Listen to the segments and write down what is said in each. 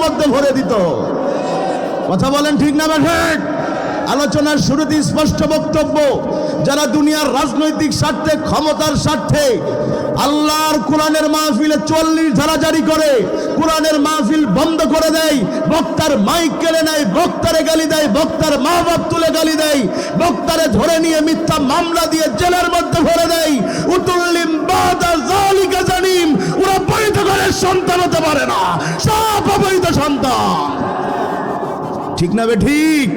মধ্যে ভরে দিত। কথা বলেন ঠিক না ঠিক? আলোচনার শুরুতে স্পষ্ট বক্তব্য, যারা দুনিয়ার রাজনৈতিক স্বার্থে, ক্ষমতার স্বার্থে আল্লাহর কোরআনের মাহফিলে ৪০ ধারা জারি করে, কোরআনের মাহফিল বন্ধ করে দেয়, বক্তার মাইক কেড়ে নেয়, বক্তারে গালি দেয়, বক্তার মা বাপ তুলে গালি দেয়, বক্তারে ধরে নিয়ে মিথ্যা মামলা দিয়ে জেলের মধ্যে ভরে দেয়, উতুল্লিম বাদা যালিকা জানিম, ওরা বৈধ ঘরের সন্তান হতে পারে না, সব অবৈধ সন্তান। ঠিক না বে ঠিক?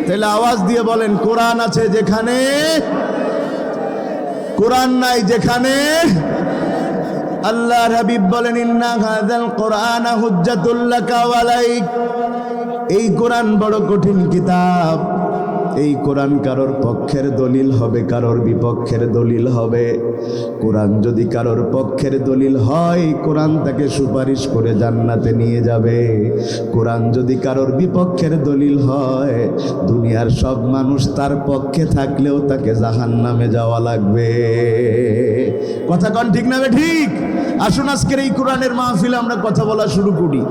তাহলে আওয়াজ দিয়ে বলেন, কোরআন আছে যেখানে, কোরআন নাই যেখানে। আল্লাহর হাবিব বলেন, ইন্না হাযাল কোরআনা হুজ্জাতুল লাকা ওয়া আলাইক। এই কোরআন বড় কঠিন কিতাব। এই কোরআন কারোর পক্ষের দলিল হবে, কারোর বিপক্ষের দলিল হবে। কোরআন যদি কারোর পক্ষের দলিল হয়, কোরআন তাকে সুপারিশ করে জান্নাতে নিয়ে যাবে। কোরআন যদি কারোর বিপক্ষের দলিল হয়, দুনিয়ার সব মানুষ তার পক্ষে থাকলেও তাকে জাহান্নামে যাওয়া লাগবে। কথা কন ঠিক না ঠিক? আসুন আজকের এই কোরআনের মাহফিলে আমরা কথা বলা শুরু করি।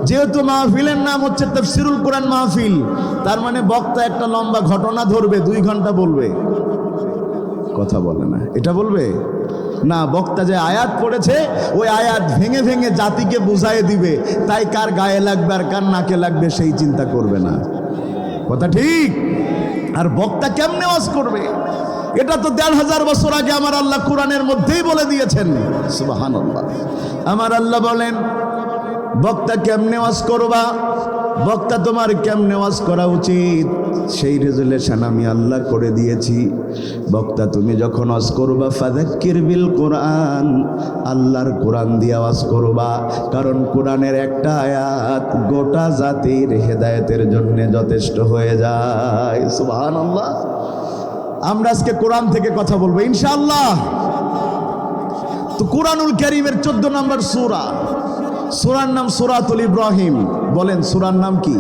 যেহেতু মাহফিলের নাম হচ্ছে তাফসিরুল কোরআন মাহফিল, তার মানে বক্তা একটা লম্বা ঘটনা ধরবে, 2 ঘন্টা বলবে। কথা বলে না, এটা বলবে না। বক্তা যে আয়াত পড়েছে, ওই আয়াত ভেঙে ভেঙে জাতিকে বুঝাই দিবে, তাই কার গায়ে লাগবে আর কার নাকে লাগবে সেই চিন্তা করবে না। কথা ঠিক? আর বক্তা কেমনে ওয়াজ করবে, এটা তো ১৫০০ বছর আগে আমার আল্লাহ কোরআনের মধ্যেই বলে দিয়েছেন। সুবহানাল্লাহ। আমার আল্লাহ বলেন, বক্তা কেমনে ওয়াজ করবা, বক্তা তোমার কেমনে ওয়াজ করা উচিত, সেই রেজুলেশন আমি আল্লাহ করে দিয়েছি। বক্তা তুমি যখন ওয়াজ করবা, ফাযাক্কির বিল কোরআন, আল্লাহর কোরআন দিয়ে ওয়াজ করবা, কারণ কোরআনের একটা আয়াত গোটা জাতির হেদায়েতের জন্য যথেষ্ট হয়ে যায়। সুবহানাল্লাহ। আমরা আজকে কোরআন থেকে কথা বলবো ইনশাআল্লাহ। তো কোরআনুল কারীমের 14 নম্বর সূরা, সূরার নাম সূরাতুল ইব্রাহিম। বলেন সূরার নাম কি?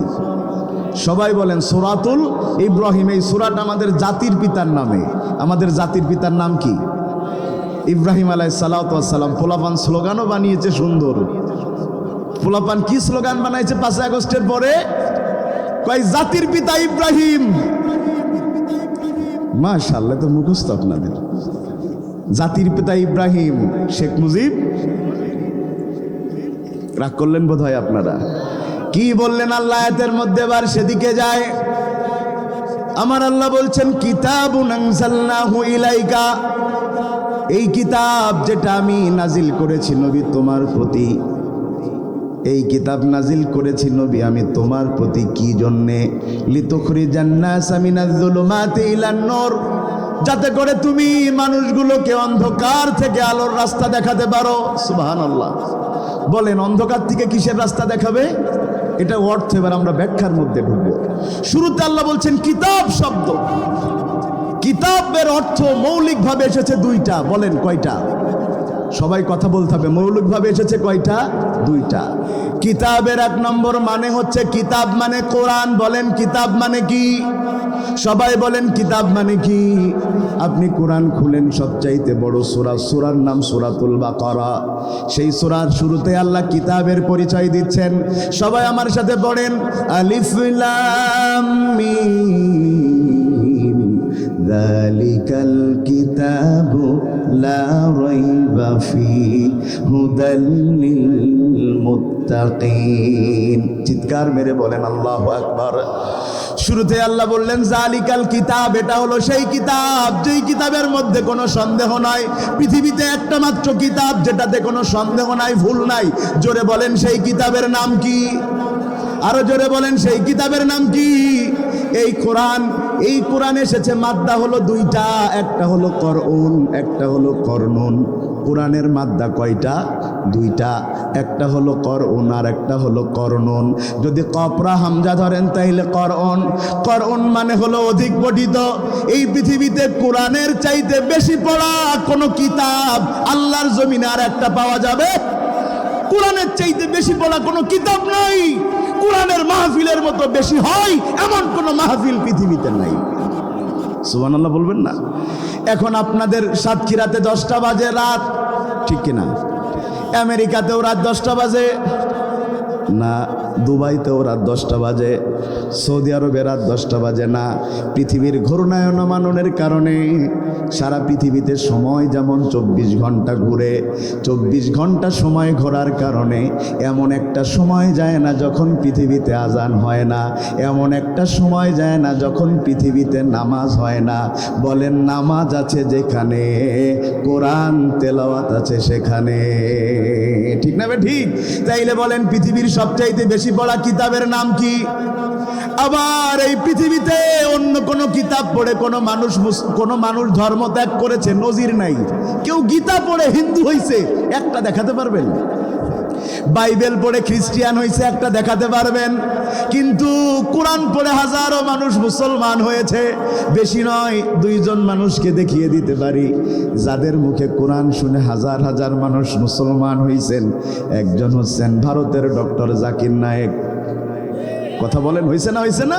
সবাই বলেন সূরাতুল ইব্রাহিম। এই সূরাটা আমাদের জাতির পিতার নামে। আমাদের জাতির পিতার নাম কি? ইব্রাহিম আলাইহিস সালাতু ওয়াস সালাম। পোলাপান স্লোগানও বানিয়েছে সুন্দর। পোলাপান কি স্লোগান বানাইছে 5 আগস্টের পরে? কয় জাতির পিতা ইব্রাহিম। মাশাআল্লাহ, তো মুখস্থ আপনাদের। জাতির পিতা ইব্রাহিম, শেখ মুজিব। রাগ করলেন বোধ হয় আপনারা। কি বললেন আল্লাহ আয়াতের মধ্যে? এবার সেদিকে যায়। আমার আল্লাহ বলছেন, কিতাবুন আনজালনাহু ইলাইকা, এই কিতাব যেটা আমি নাজিল করেছি নবী তোমার প্রতি, এই কিতাব নাজিল করেছি নবী আমি তোমার প্রতি কি জন্যে? লিতুখরিজান নাসা মিনাজ যুলুমাতি ইলান নূর, যাতে করে তুমি মানুষগুলোকে অন্ধকার থেকে আলোর রাস্তা দেখাতে পারো। সুবহানাল্লাহ। বলেন অন্ধকার থেকে কিসের রাস্তা দেখাবে? এটা অর্থ এবার আমরা ব্যাখ্যার মধ্যে ঢুকবো। শুরুতে আল্লাহ বলছেন কিতাব শব্দ। কিতাবের অর্থ মৌলিকভাবে এসেছে 2টা। বলেন কয়টা? সবাই কথা বলতে হবে। মৌলিকভাবে এসেছে কয়টা? 2টা। কিতাবের 1 নম্বর মানে হচ্ছে কিতাব মানে কোরআন। বলেন কিতাব মানে কি? সবাই বলেন কিতাব মানে কি? আপনি কোরআন খুলেন, সবচাইতে বড় সূরা, সূরার নাম সূরাতুল বাকারা। সেই সূরার শুরুতে আল্লাহ কিতাবের পরিচয় দিচ্ছেন। সবাই আমার সাথে পড়েন, আলিফ লাম মিম যালিকাল কিতাবু লা রাইবা ফীহি হুদাল লিল মুত্তাকিন। চিৎকার মেরে বলেন আল্লাহু আকবার। শুরুতে আল্লাহ বললেন জালিকাল কিতাব, এটা হলো সেই কিতাব যেই কিতাবের মধ্যে কোনো সন্দেহ নাই। পৃথিবীতে একটা মাত্র কিতাব যেটাতে কোনো সন্দেহ নাই, ভুল নাই। জোরে বলেন সেই কিতাবের নাম কি? আরো জোরে বলেন সেই কিতাবের নাম কি? এই কোরআন। এই কোরআন এসেছে মাদ্দা হলো 2টা, একটা হলো করউন, একটা হলো করনুন। কোরআনের মাদ্দা কয়টা? 2টা। একটা হলো করউন আর একটা হলো করনুন। যদি কপরা হামজা ধরেন তাহলে করউন। করউন মানে হলো অধিক পঠিত। এই পৃথিবীতে কোরআনের চাইতে বেশি পড়া কোনো কিতাব আল্লাহর জমিনে আর একটা পাওয়া যাবে? কোরআনের চাইতে বেশি পড়া কোনো কিতাব নাই। কোরআনের মাহফিলের মতো বেশি হয় এমন কোনো মাহফিল পৃথিবীতে নাই। সুবহানাল্লাহ বলবেন না? এখন আপনাদের সাতক্ষীরাতে 10টা বাজে রাত, ঠিক কিনা? আমেরিকাতেও রাত 10টা বাজে। না, দুবাইতেও রাত 10টা বাজে, সৌদি আরবে রাত 10টা বাজে না। পৃথিবীর ঘূর্ণায়মানের কারণে সারা পৃথিবীতে সময় যেমন 24 ঘন্টা ঘুরে, 24 ঘন্টা সময় ঘোরার কারণে এমন একটা সময় যায় না যখন পৃথিবীতে আজান হয় না, এমন একটা সময় যায় না যখন পৃথিবীতে নামাজ হয় না। বলেন নামাজ আছে যেখানে, কোরআন তেলাওয়াত আছে সেখানে, ঠিক না বে ঠিক? তাইলে বলেন পৃথিবীর সবচাইতে বেশি পড়া কিতাবের নাম কি? আবার এই পৃথিবীতে অন্য কোন কিতাব পড়ে কোন মানুষ ধর্ম ত্যাগ করেছে নজির নাই। কেউ গীতা পড়ে হিন্দু হইছে একটা দেখাতে পারবেন? বাইবেল পড়ে খ্রিস্টান হয়েছে একটা দেখাতে পারবেন? কিন্তু কোরআন পড়ে হাজারো মানুষ মুসলমান হয়েছে, বেশি নয় 2 জন মানুষকে দেখিয়ে দিতে পারি যাদের মুখে কোরআন শুনে হাজার হাজার মানুষ মুসলমান হয়েছেন। একজন হচ্ছেন ভারতের ডক্টর জাকির নায়েক। কথা বলেন হয়েছে না? হয়েছে না?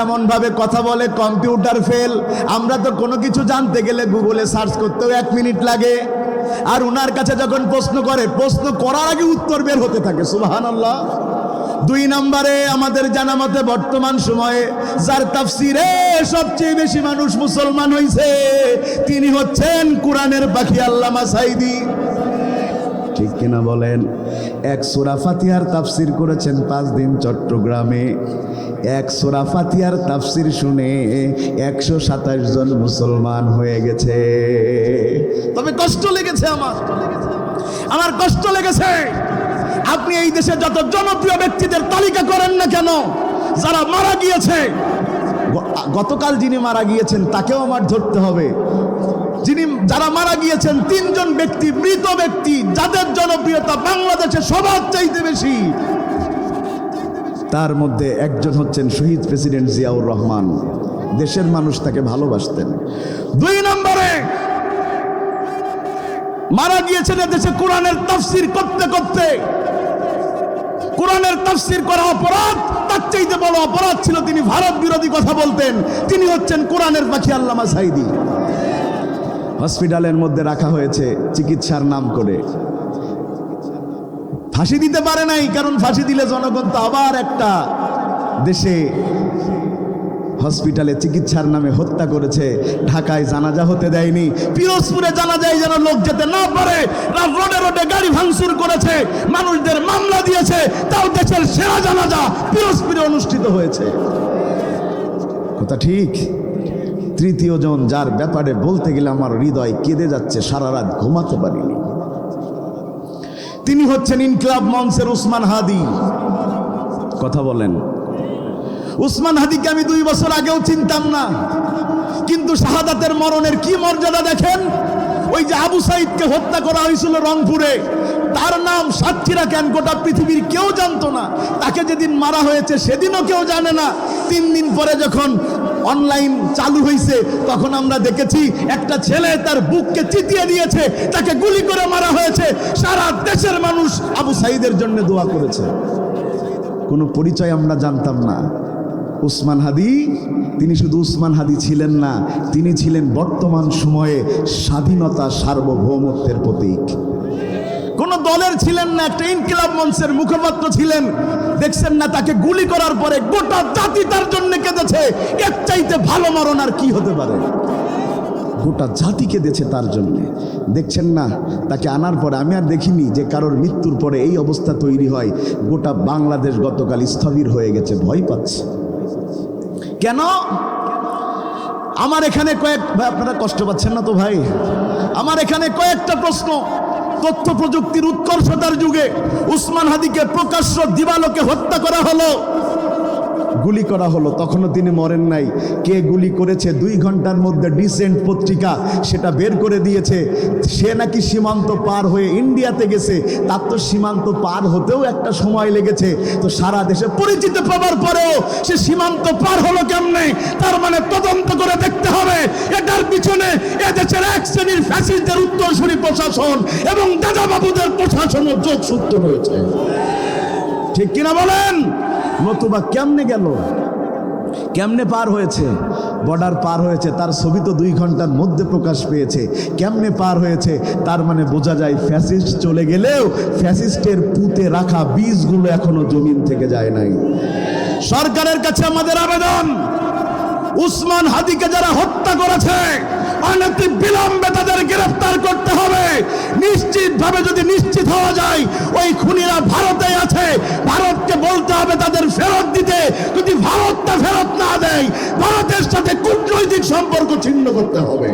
এমন ভাবে কথা বলে কম্পিউটার ফেল। আমরা তো কোনো কিছু জানতে গেলে গুগলে সার্চ করতেও 1 মিনিট লাগে, আর ওনার কাছে যখন প্রশ্ন করে, প্রশ্ন করার আগে উত্তর বের হতে থাকে। সুবহানাল্লাহ। 2 নম্বরে আমাদের জানা মতে বর্তমান সময়ে যার তাফসিরে সবচেয়ে বেশি মানুষ মুসলমান হয়েছে তিনি হচ্ছেন কোরআনের পাখি আল্লামা সাঈদী। ঠিক কিনা বলেন? 1 সূরা ফাতিহার তাফসির করেছেন 5 দিন চট্টগ্রামে। 1 সূরা ফাতিহার তাফসির শুনে 127 জন মুসলমান হয়ে গেছে। তবে কষ্ট লেগেছে আমার কষ্ট লেগেছে। আপনি এই দেশে যত জনপ্রিয় ব্যক্তিদের তালিকা করেন না কেন, যারা মারা গিয়েছে, গতকাল যিনি মারা গিয়েছেন তাকেও আমার ধরতে হবে। যারা মারা গিয়েছেন 3 জন ব্যক্তি, মৃত ব্যক্তি, যাদের জনপ্রিয়তা বাংলাদেশে সবার চাইতে বেশি, তার মধ্যে একজন হচ্ছেন শহীদ প্রেসিডেন্ট জিয়াউর রহমান। দেশের মানুষ তাকে ভালোবাসতেন। 2 নম্বরে মারা গিয়েছেন এদেশে কোরআনের তাফসির করতে করতে। কোরআনের তাফসির করা অপরাধ, তার চাইতে বড় অপরাধ ছিল তিনি ভারত বিরোধী কথা বলতেন। তিনি হচ্ছেন কোরআনের পাখি আল্লামা সাঈদী। হসপিটালের মধ্যে রাখা হয়েছে চিকিৎসার নাম করে। ফাঁসি দিতে পারে নাই, কারণ ফাঁসি দিলে জনগণ তো আবার একটা দেশে হসপিটালে চিকিৎসার নামে হত্যা করেছে। ঢাকায় জানাজা হতে দেয়নি, পিরোজপুরে জানাজায় যেন লোক যেতে না পারে রোডে রোডে গাড়ি ভাঙচুর করেছে, মানুষদের মামলা দিয়েছে, তাও দেশের সেরা জানাজা পিরোজপুরে অনুষ্ঠিত হয়েছে। কথা ঠিক? 3য় জন যার ব্যাপারে বলতে গেলে আমার হৃদয় কেঁদে যাচ্ছে, সারা রাত ঘুমাতে পারিনি, তিনি হচ্ছেন ইনকিলাব মঞ্চের উসমান হাদি। কথা বলেন? উসমান হাদিকে আমি 2 বছর আগেও চিনতাম না, কিন্তু শাহাদাতের মরণের কি মর্যাদা দেখেন। ওই যে আবু সাঈদকে হত্যা করা হয়েছিল রংপুরে, তার নাম সাক্ষীরা কেন গোটা পৃথিবীর কেউ জানতো না। তাকে যেদিন মারা হয়েছে সেদিনও কেউ জানে না। 3 দিন পরে যখন অনলাইন চালু হয়েছে তখন আমরা দেখেছি একটা ছেলে তার বুককে চিতিয়ে দিয়েছে, তাকে গুলি করে মারা হয়েছে। সারা দেশের মানুষ আবু সাঈদের জন্য দোয়া করেছে। কোনো পরিচয় আমরা জানতাম না। উসমান হাদি, তিনি শুধু উসমান হাদি ছিলেন না, তিনি ছিলেন বর্তমান সময়ে স্বাধীনতা সার্বভৌমত্বের প্রতীক। কোন দলের ছিলেন না, একটা ইনকিলাব মঞ্চের মুখপাত্র ছিলেন। দেখছেন না তাকে গুলি করার পরে গোটা জাতি তার জন্য কেঁদেছে। এর চাইতে ভালো মরণ আর কি হতে পারে? গোটা জাতি কেঁদেছে তার জন্য। দেখছেন না তাকে আনার পরে আমি আর দেখিনি যে কারোর মৃত্যুর পরে এই অবস্থা তৈরি হয়। গোটা বাংলাদেশ গতকাল স্থবির হয়ে গেছে, ভয় পাচ্ছে। কেন? আমার এখানে ভাই আপনারা কষ্ট পাচ্ছেন না তো ভাই? আমার এখানে কয়েকটা প্রশ্ন। তথ্য প্রযুক্তির উৎকর্ষতার যুগে উসমান হাদিকে প্রকাশ্য দিবালোকে হত্যা করা হলো, গুলি করা হলো, তখনও তিনি মরেন নাই। কে গুলি করেছে 2 ঘন্টার মধ্যে ডিসেন্ট পত্রিকা সেটা বের করে দিয়েছে। সে নাকি সীমান্ত পার হয়ে ইন্ডিয়াতে গেছে, তার তো সীমান্ত পার হতেও একটা সময় লেগেছে। তো সারা দেশে পরিচিত পাবার পরেও সে সীমান্ত পার হলো কেমনে? তার মানে তদন্ত করে দেখতে হবে এটার পিছনে এদেশের 1 শ্রেণীর ফ্যাসিস্টদের উত্তরসূরি প্রশাসন এবং দাদাবাবুদের প্রশাসনও যোগসূত্র রয়েছে। ঠিক কিনা বলেন? নতুবা কেমনে গেল? কেমনে পার হয়েছে? বর্ডার পার হয়েছে, তার ছবি তো 2 ঘন্টার মধ্যে প্রকাশ পেয়েছে। কেমনে পার হয়েছে? তার মানে বোঝা যায় ফ্যাসিস্ট চলে গেলেও ফ্যাসিস্টের পুঁতে রাখা বীজগুলো এখনো জমিন থেকে যায় নাই। সরকারের কাছে আমাদের আবেদন, উসমান হাদিকে যারা হত্যা করেছে অনতি বিলম্বে তাদের গ্রেফতার করতে হবে। নিশ্চিতভাবে যদি নিশ্চিত হওয়া যায় ওই খুনিরা ভারতে আছে, ভারতকে বলতে হবে তাদের ফেরত দিতে। যদি ভারতটা ফেরত না দেয়, ভারতের সাথে কূটনৈতিক সম্পর্ক ছিন্ন করতে হবে।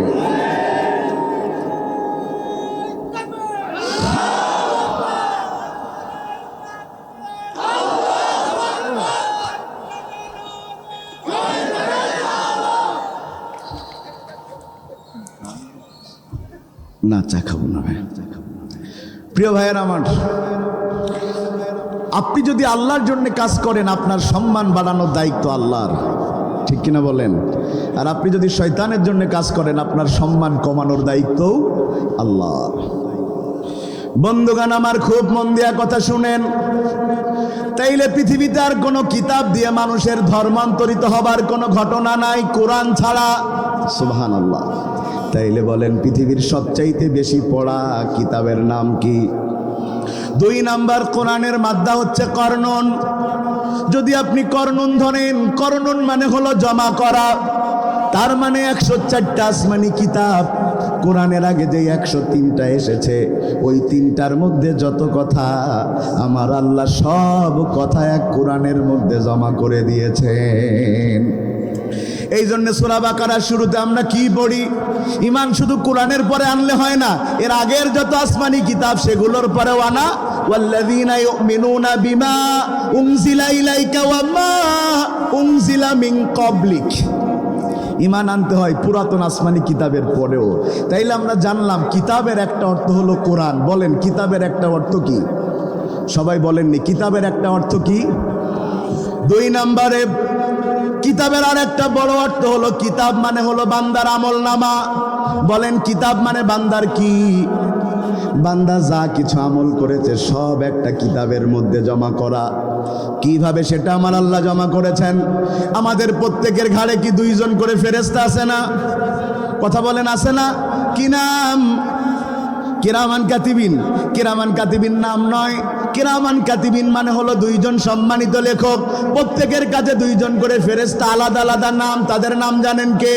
না, চা খাবো না ভাই। প্রিয় ভাইয়ের আমার, আপনি যদি আল্লাহর জন্য কাজ করেন আপনার সম্মান বাড়ানোর দায়িত্ব আল্লাহর, ঠিক কিনা বলেন? আর আপনি যদি শয়তানের জন্য কাজ করেন আপনার সম্মান কমানোর দায়িত্বও আল্লাহর। বন্ধুগণ আমার, খুব মন দিয়া কথা শুনেন। তাইলে পৃথিবীতে আর কোনো কিতাব দিয়ে মানুষের ধর্মান্তরিত হবার কোনো ঘটনা নাই কোরআন ছাড়া। সুবহানাল্লাহ। তাইলে বলেন পৃথিবীর সবচাইতে বেশি পড়া কিতাবের নাম কি? 2 নাম্বার কোরআনের মাদ্দা হচ্ছে করনুন। যদি আপনি করনুন ধরেন, করনুন মানে হলো জমা করা। তার মানে 104টা আসমানি কিতাব, কোরআনের আগে যে 103টা এসেছে ওই 3টার মধ্যে যত কথা আমার আল্লাহ সব কথা এক কোরআনের মধ্যে জমা করে দিয়েছেন। এই জন্য সূরা বাকারার শুরুতে আমরা কি পড়ি? ঈমান শুধু কোরআনের পরে আনলে হয় না, এর আগের যত আসমানি কিতাব সেগুলোর পরেও আনা। ওয়াল্লাযীনা ইউমিনুনা বিমা উনজিলা ইলাইকা ওয়া মা উনজিলা মিন ক্বাবলিক। ঈমান আনতে হয় পুরাতন আসমানি কিতাবের পরেও। তাইলে আমরা জানলাম কিতাবের একটা অর্থ হলো কোরআন। বলেন কিতাবের একটা অর্থ কি? সবাই বলেননি কিতাবের একটা অর্থ কি? 2 নম্বরে কিতাবের আর একটা বড় অর্থ হলো কিতাব মানে হলো বান্দার আমল নামা। বলেন কিতাব মানে বান্দার কি? বান্দা যা কিছু আমল করেছে সব একটা কিতাবের মধ্যে জমা করা। কিভাবে সেটা আমার আল্লাহ জমা করেছেন? আমাদের প্রত্যেকের ঘাড়ে কি 2 জন করে ফেরেশতা আছে না? কথা বলেন, আছে না? কি নাম? কিরামান কাতিবিন। কিরামান কাতিবিন নাম নয়, কিরামান কাতিবিন মানে হলো 2 জন সম্মানিত লেখক। প্রত্যেকের কাছে 2 জন করে ফেরেশতা, আলাদা আলাদা নাম। তাদের নাম জানেন কে?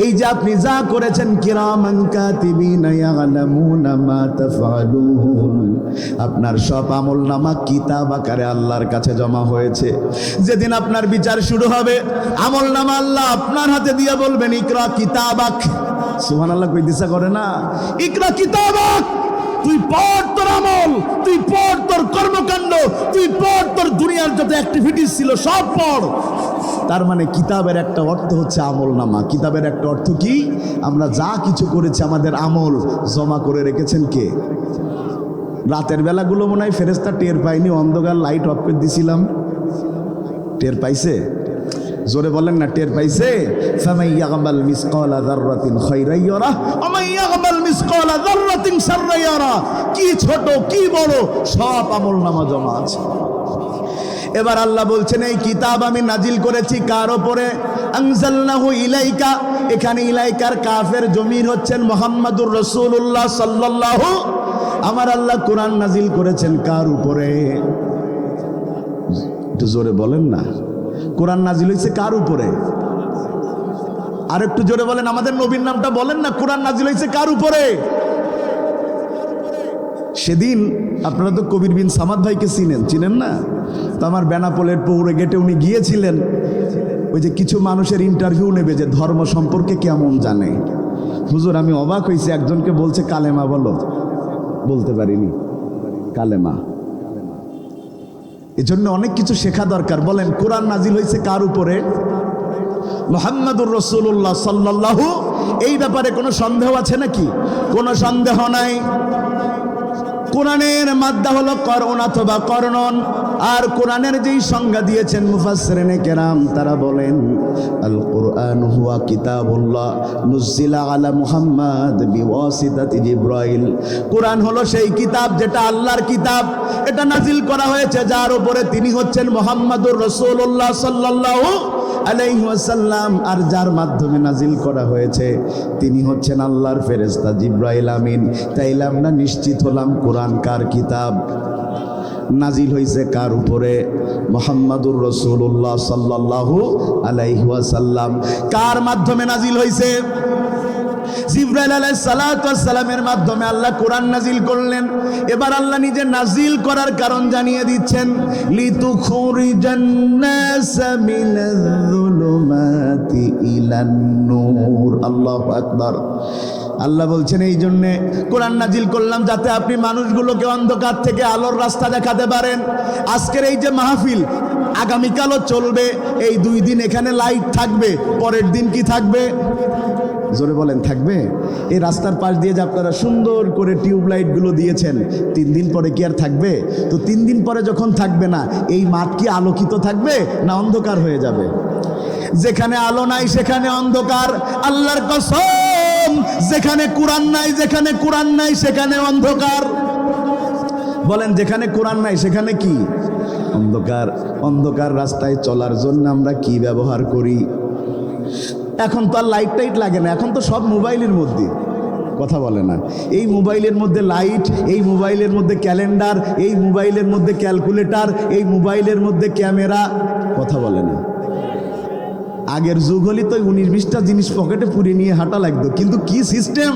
এই যে আপনি যা করেছেন, কিরামান কাতিবিনা ইয়ালামুনা মা তাফআলুন, আপনার সব আমলনামা কিতাব আকারে আল্লাহর কাছে জমা হয়েছে। যেদিন আপনার বিচার শুরু হবে আমলনামা আল্লাহ আপনার হাতে দিয়ে বলবেন ইকরা কিতাবাক। সুবহানাল্লাহ কইতেছে করে না? ইকরা কিতাবাক, তুই পড় তোর আমল, তুই পড় তোর কর্মকাণ্ড, তুই পড় তোর দুনিয়ার যত অ্যাক্টিভিটিস ছিল সব পড়। তার মানে কিতাবের একটা অর্থ হচ্ছে আমলনামা। কিতাবের একটা অর্থ কি? আমরা যা কিছু করেছি আমাদের আমল জমা করে রেখেছেন কে? রাতের বেলাগুলো মনে হয় ফেরেশতা টের পায়নি, অন্ধকার লাইট অফ করে দিছিলাম। টের পাইছে? জোরে বলেন না, টের পাইছে? ফামান ইয়াগমাল মিসকালা যাররাতিন খায়রান ইয়ারা ওয়া মান ইয়াগমাল মিসকালা যাররাতিন শাররান ইয়ারা। কি ছোট কি বড় সব আমলনামা জমা আছে। এবার আল্লাহ বলছেন এই কিতাব আমি নাজিল করেছি কার উপরে? আনজালনাহু ইলাইকা। এখানে ইলাইকার কাফের জমির হচ্ছেন মুহাম্মাদুর রাসূলুল্লাহ সাল্লাল্লাহু। আমার আল্লাহ কোরআন নাজিল করেছেন কার উপরে? একটু জোরে বলেন না, কোরআন নাজিল হয়েছে কার উপরে? আর একটু জোরে বলেন, আমাদের নবীর নামটা বলেন না। কোরআন নাজিল হয়েছে কার উপরে? সেদিন আপনারা তো কবির বিন সামাদ ভাইকে চিনেন না? তো আমার বেনাপোলের পৌরে গেটে উনি গিয়েছিলেন। ওই যে কিছু মানুষের ইন্টারভিউ নেবে যে ধর্ম সম্পর্কে কেমন জানে। হুজুর আমি অবাক হয়েছি, একজনকে বলছে কালেমা বলো, বলতে পারিনি কালেমা। এজন্য অনেক কিছু শেখা দরকার। বলেন কোরআন নাজিল হয়েছে কার উপরে? মুহাম্মাদুর রাসূলুল্লাহ সাল্লাল্লাহু। এই ব্যাপারে কোনো সন্দেহ আছে নাকি? কোনো সন্দেহ নাই। কোরআনের মাদ্দা হলো করণ অথবা করণন। আর কোরআনের যেই সংজ্ঞা দিয়েছেন মুফাসসিরিনে কেরাম, তারা বলেন আল কোরআন হুয়া কিতাবুল্লাহ নুজিলা আলা মুহাম্মাদ বিওয়াসিতাতি জিবরাইল। কোরআন হলো সেই কিতাব যেটা আল্লাহর কিতাব, এটা নাজিল করা হয়েছে যার উপরে তিনি হচ্ছেন মুহাম্মাদুর রাসূলুল্লাহ সাল্লাল্লাহু আলাইহি ওয়াসাল্লাম, আর যার মাধ্যমে নাজিল করা হয়েছে তিনি হচ্ছেন আল্লাহর ফেরেশতা জিবরাইল আমিন। তাইলে আমরা নিশ্চিত হলাম কোরআন কার কিতাব? নাজিল হয়েছে কার উপরে? মুহাম্মাদুর রাসূলুল্লাহ সাল্লাল্লাহু আলাইহি ওয়াসাল্লাম। কার মাধ্যমে নাজিল হয়েছে? জিবরাইল আলাইহিস সালাতু ওয়াস সালামের মাধ্যমে আল্লাহ কোরআন নাজিল করলেন। এবার আল্লাহ নিজে নাজিল করার কারণ জানিয়ে দিচ্ছেন, লিতুখরিজান নাস মিনাজ যুলুমাতি ইলান নূর। আল্লাহু আকবার। আল্লাহ বলছেন এই জন্যে কোরআন নাজিল করলাম যাতে আপনি মানুষগুলোকে অন্ধকার থেকে আলোর রাস্তা দেখাতে পারেন। আজকের এই যে মাহফিল, আগামীকালও চলবে, এই 2 দিন এখানে লাইট থাকবে, পরের দিন কি থাকবে? জোরে বলেন, থাকবে। এই রাস্তার পাশ দিয়ে যে আপনারা সুন্দর করে টিউবলাইটগুলো দিয়েছেন, 3 দিন পরে কি আর থাকবে? তো 3 দিন পরে যখন থাকবে না, এই মাঠ কি আলোকিত থাকবে না অন্ধকার হয়ে যাবে? যেখানে আলো নাই সেখানে অন্ধকার। আল্লাহর কসম, যেখানে কোরআন নাই, যেখানে কোরআন নাই সেখানে অন্ধকার। বলেন, যেখানে কোরআন নাই সেখানে কি? অন্ধকার। অন্ধকার রাস্তায় চলার জন্য আমরা কি ব্যবহার করি? এখন তো আর লাইট টাইট লাগে না, এখন তো সব মোবাইলের মধ্যে। কথা বলে না। এই মোবাইলের মধ্যে লাইট, এই মোবাইলের মধ্যে ক্যালেন্ডার, এই মোবাইলের মধ্যে ক্যালকুলেটর, এই মোবাইলের মধ্যে ক্যামেরা। কথা বলে না। আগের যুগ হলে তো 19-20টা জিনিস পকেটে পুরে নিয়ে হাঁটা লাগতো, কিন্তু কি সিস্টেম!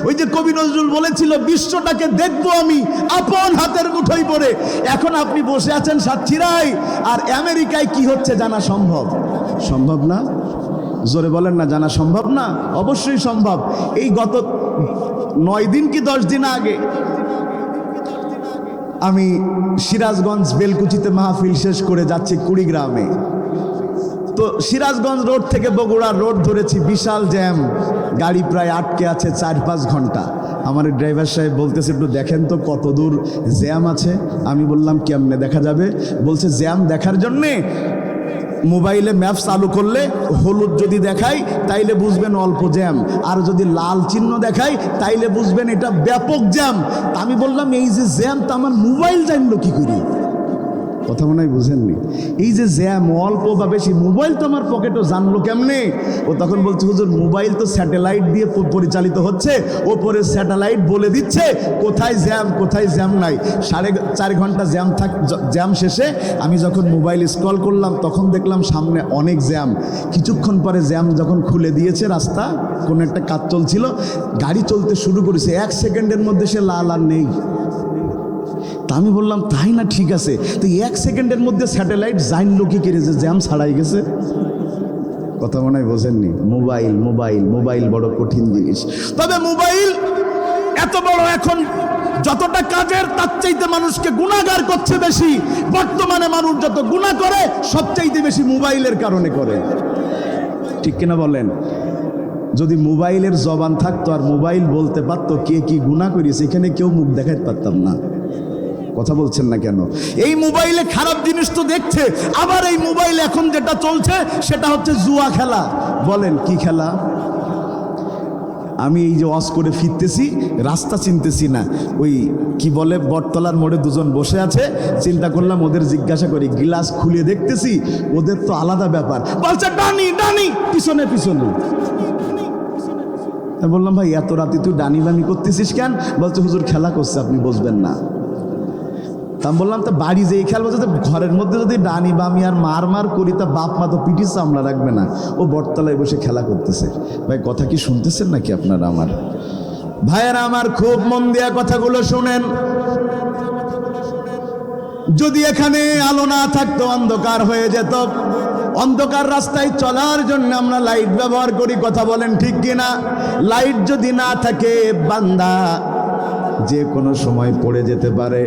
ওই যে কবি নজরুল বলেছিল, বিশ্বটাকে দেখবো আমি আপন হাতের মুঠোয় পড়ে। এখন আপনি বসে আছেন সাতক্ষীরায়, আর আমেরিকায় কি হচ্ছে জানা সম্ভব? সম্ভব না। জোরে বলেন না, জানা সম্ভব না? অবশ্যই সম্ভব। এই গত 9 দিন কি 10 দিন আগে আমি সিরাজগঞ্জ বেলকুচিতে মাহফিল শেষ করে যাচ্ছি কুড়িগ্রামে। তো সিরাজগঞ্জ রোড থেকে বগুড়া রোড ধরেছি, বিশাল জ্যাম, গাড়ি প্রায় আটকে আছে 4-5 ঘন্টা। আমার ড্রাইভার সাহেব বলতেছে, একটু দেখেন তো কত দূর জ্যাম আছে। আমি বললাম কেমনে দেখা যাবে? বলছে জ্যাম দেখার জন্যে মোবাইলে ম্যাপ চালু করলে হলুদ যদি দেখাই তাইলে বুঝবেন অল্প জ্যাম, আর যদি লাল চিহ্ন দেখাই তাইলে বুঝবেন এটা ব্যাপক জ্যাম। তা আমি বললাম, এই যে জ্যাম, তা আমার মোবাইল জানলো কি করি? কথা মনে হয় বুঝেননি। এই যে জ্যাম অল্প বা বেশি, মোবাইল তো আমার পকেটও জানলো কেমনে? ও তখন বলছে, হুজুর মোবাইল তো স্যাটেলাইট দিয়ে পরিচালিত হচ্ছে, ওপরে স্যাটেলাইট বলে দিচ্ছে কোথায় জ্যাম কোথায় জ্যাম নাই। 4.5 ঘন্টা জ্যাম শেষে আমি যখন মোবাইল স্ক্রল করলাম তখন দেখলাম সামনে অনেক জ্যাম। কিছুক্ষণ পরে জ্যাম যখন খুলে দিয়েছে রাস্তা, কোনো একটা কাজ চলছিল, গাড়ি চলতে শুরু করেছে, 1 সেকেন্ডের মধ্যে সে লাল আর নেই। তা আমি বললাম, তাই না, ঠিক আছে। তো 1 সেকেন্ডের মধ্যে স্যাটেলাইট জানলো কি করে যে জ্যাম ছাড়াই গেছে? কথা মনে হয় বোঝেননি। মোবাইল মোবাইল মোবাইল বড় কঠিন জিনিস। তবে মোবাইল এত বড়, এখন যতটা কাজের তার চাইতে মানুষকে গুনাহগার করছে বেশি। বর্তমানে মানুষ যত গুনাহ করে সবচাইতে বেশি মোবাইলের কারণে করে। ঠিক কিনা বলেন? যদি মোবাইলের জবান থাকতো আর মোবাইল বলতে পারতো কে কি গুনাহ করেছে, এখানে কেউ মুখ দেখাতে পারতাম না। কথা বলছেন না কেন? এই মোবাইলে খারাপ জিনিস তো দেখছে, আবার এই মোবাইল এখন যেটা চলছে সেটা হচ্ছে জুয়া খেলা। বলেন কি খেলা? আমি এই যে ওয়াজ করে ফিরতেছি, রাস্তা চিনতেছি না, ওই কি বলে বটতলার মোড়ে 2 জন বসে আছে, চিন্তা করলাম ওদের জিজ্ঞাসা করি, গ্লাস খুলে দেখতেছি ওদের তো আলাদা ব্যাপার, বলছে ডানি ডানি, পিছনে পিছনে। বললাম, ভাই এত রাতে তুই ডানি বানি করতেছিস কেন? বলছে, হুজুর খেলা করছে, আপনি বুঝবেন না। তা বললাম, তো বাড়ি যেই খেয়াল বলছে, ঘরের মধ্যে যদি ডানি বামি আর মার করি তা বাপ মা তো পিটির চামড়া রাখবে না। ও বটতলায় বসে খেলা করতেছে। ভাই কথা কি শুনতেছেন নাকি আপনারা? আমার ভাইয়েরা আমার, খুব মন দিয়া কথাগুলো শুনেন। যদি এখানে আলো না থাকতো অন্ধকার হয়ে যেত। অন্ধকার রাস্তায় চলার জন্য আমরা লাইট ব্যবহার করি। কথা বলেন ঠিক কিনা? লাইট যদি না থাকে বান্দা যে কোনো সময় পড়ে যেতে পারে,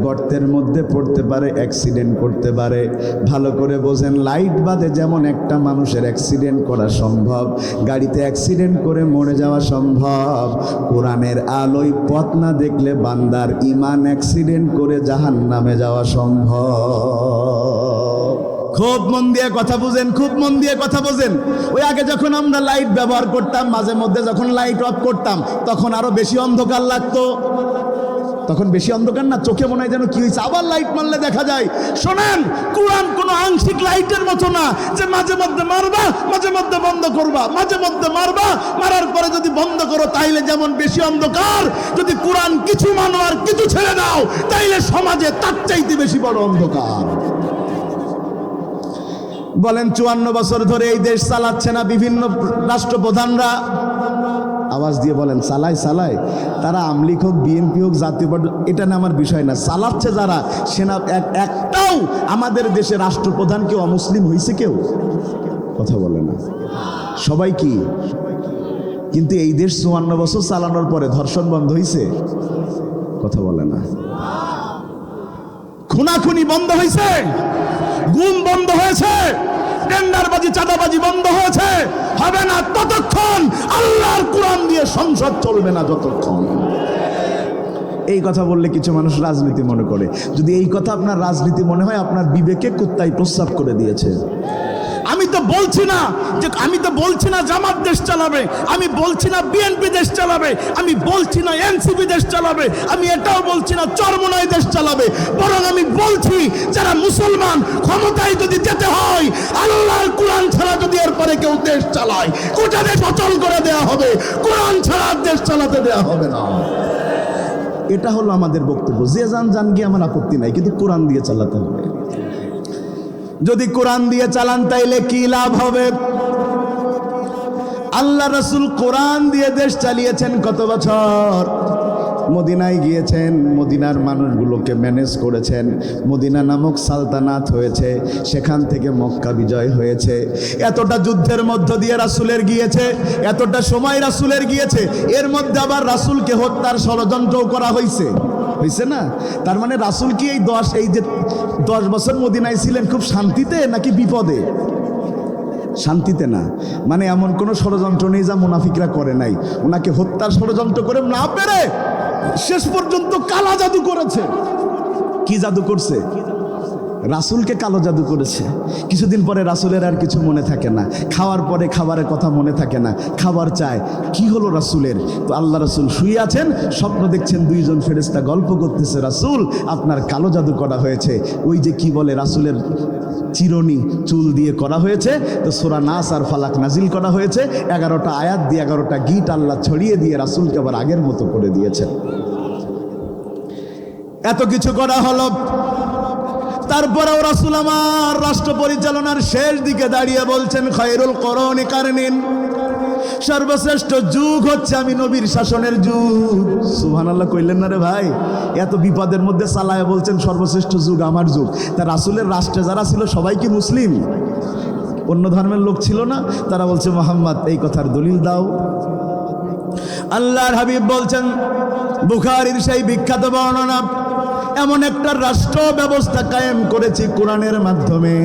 গর্তের মধ্যে পড়তে পারে, অ্যাক্সিডেন্ট করতে পারে। ভালো করে বোঝেন, লাইট বাদে যেমন একটা মানুষের অ্যাক্সিডেন্ট করা সম্ভব, গাড়িতে অ্যাক্সিডেন্ট করে মরে যাওয়া সম্ভব, কোরআনের আলোয় পথ না দেখলে বান্দার ঈমান অ্যাক্সিডেন্ট করে জাহান্নামে যাওয়া সম্ভব। খুব মন দিয়ে কথা বুঝেন, খুব মন দিয়ে কথা বোঝেন। ওই আগে যখন আমরা লাইট ব্যবহার করতাম, মাঝে মধ্যে যখন লাইট অফ করতাম তখন আরো বেশি অন্ধকার লাগতো। তখন বেশি অন্ধকার না, চোখে মনে হয় যেন কি হয়েছে, আবার লাইট মারলে দেখা যায়। শোনেন, কোরআন কোনো আংশিক লাইটের মতো না যে মাঝে মধ্যে মারবা, মাঝে মধ্যে বন্ধ করবা, মাঝে মধ্যে মারবা, মারার পরে যদি বন্ধ করো তাইলে যেমন বেশি অন্ধকার, যদি কোরআন কিছু মানো আর কিছু ছেড়ে দাও তাইলে সমাজে তার চাইতে বেশি বড় অন্ধকার। বলেন 54 বছর ধরে এই দেশ চালাচ্ছে না বিভিন্ন রাষ্ট্রপ্রধানরা? আওয়াজ দিয়ে বলেন, চালায়। তারা আমলিগ হোক, বিএনপি হোক, জাতীয় পার্টি, এটা না আমার বিষয় না। চালাচ্ছে যারা, সেনা একটাও আমাদের দেশে রাষ্ট্রপ্রধান কেউ অমুসলিম হয়েছে? কেউ কথা বলে না, সবাই কি? কিন্তু এই দেশ 54 বছর চালানোর পরে ধর্ষণ বন্ধ হয়েছে? কথা বলে না। খুনাখুনি বন্ধ হয়েছে? গুম বন্ধ হয়েছে? টেন্ডারবাজি, চাঁদাবাজি বন্ধ হয়েছে? হবে না ততক্ষণ আল্লাহর কোরআন দিয়ে সংসদ চলবে না যতক্ষণ। এই কথা বললে কিছু মানুষ রাজনীতি মনে করে। যদি এই কথা আপনার রাজনীতি মনে হয়, আপনার বিবেকে কুত্তায় প্রস্রাব করে দিয়েছে। আমি তো বলছি না জামাত দেশ চালাবে, আমি বলছি না বিএনপি দেশ চালাবে, আমি বলছি না এনসিপি দেশ চালাবে, আমি এটাও বলছি না চরমোনাই দেশ চালাবে, বরং আমি বলছি যারা মুসলমান, ক্ষমতায় যদি যেতে হয়, আল্লাহর কোরআন ছাড়া যদি এরপরে কেউ দেশ চালায়, গোটা দেশ অচল করে দেয়া হবে, কোরআন ছাড়া দেশ চালাতে দেয়া হবে না। এটা হলো আমাদের বক্তব্য। যে যান গিয়ে আমার আপত্তি নাই, কিন্তু কোরআন দিয়ে চালাতে হবে। যদি কোরআন দিয়ে চালান তাইলে কি লাভ হবে? আল্লাহ রাসূল কোরআন দিয়ে দেশ চালিয়েছেন কত বছর? মদিনায় গিয়েছেন, মদিনার মানুষগুলোকে ম্যানেজ করেছেন, মদিনা নামক সালতানাত হয়েছে, সেখান থেকে মক্কা বিজয় হয়েছে। এতটা যুদ্ধের মধ্য দিয়ে রাসূলের গিয়েছে, এতটা সময় রাসূলের গিয়েছে, এর মধ্যে আবার রাসূলকে হত্যার ষড়যন্ত্রও করা হয়েছে না? তার মানে রাসূল কি এই 10 বছর মদিনায় ছিলেন খুব শান্তিতে নাকি বিপদে? শান্তিতে না। মানে এমন কোন ষড়যন্ত্র নেই যা মুনাফিকরা করে নাই। ওনাকে হত্যার ষড়যন্ত্র করে না পেরে শেষ পর্যন্ত কালা জাদু করেছে। কি জাদু করছে? রাসূলকে কালো জাদু করেছে। কিছুদিন পরে রাসূলের আর কিছু মনে থাকে না, খাওয়ার পরে খাবারের কথা মনে থাকে না, খাবার চায়। কি হলো রাসূলের? তো আল্লাহ রাসূল শুয়ে আছেন, স্বপ্ন দেখছেন, 2 জন ফেরেশতা গল্প করতেছে, রাসূল আপনার কালো জাদু করা হয়েছে। ওই যে কি বলে, রাসূলের চিরনি চুল দিয়ে করা হয়েছে। তো সূরা নাস আর ফালাক নাজিল করা হয়েছে, 11টা আয়াত দিয়ে 11টা গীত আল্লাহ ছড়িয়ে দিয়ে রাসূলকে আবার আগের মতো করে দিয়েছেন। এত কিছু করা হলো, তারপরেও রাসূল আমার রাষ্ট্র পরিচালনার শেষ দিকে দাঁড়িয়ে বলছেন, খায়রুল কুরুনি কারনিন, সর্বশ্রেষ্ঠ যুগ হচ্ছে আমি নবীর শাসনের যুগ। সুবহানাল্লাহ কইলেন না রে ভাই? এত বিপদের মধ্যে চালায় বলছেন সর্বশ্রেষ্ঠ যুগ আমার যুগ। তা রাসূলের রাষ্ট্রে যারা ছিল সবাই কি মুসলিম? অন্য ধর্মের লোক ছিল না? তারা বলছে, মুহাম্মদ এই কথার দলিল দাও। আল্লাহর হাবিব বলছেন, বুখারীর সেই বিখ্যাত বর্ণনা, এমন একটা রাষ্ট্র ব্যবস্থা কায়েম করেছি কোরআনের মাধ্যমে,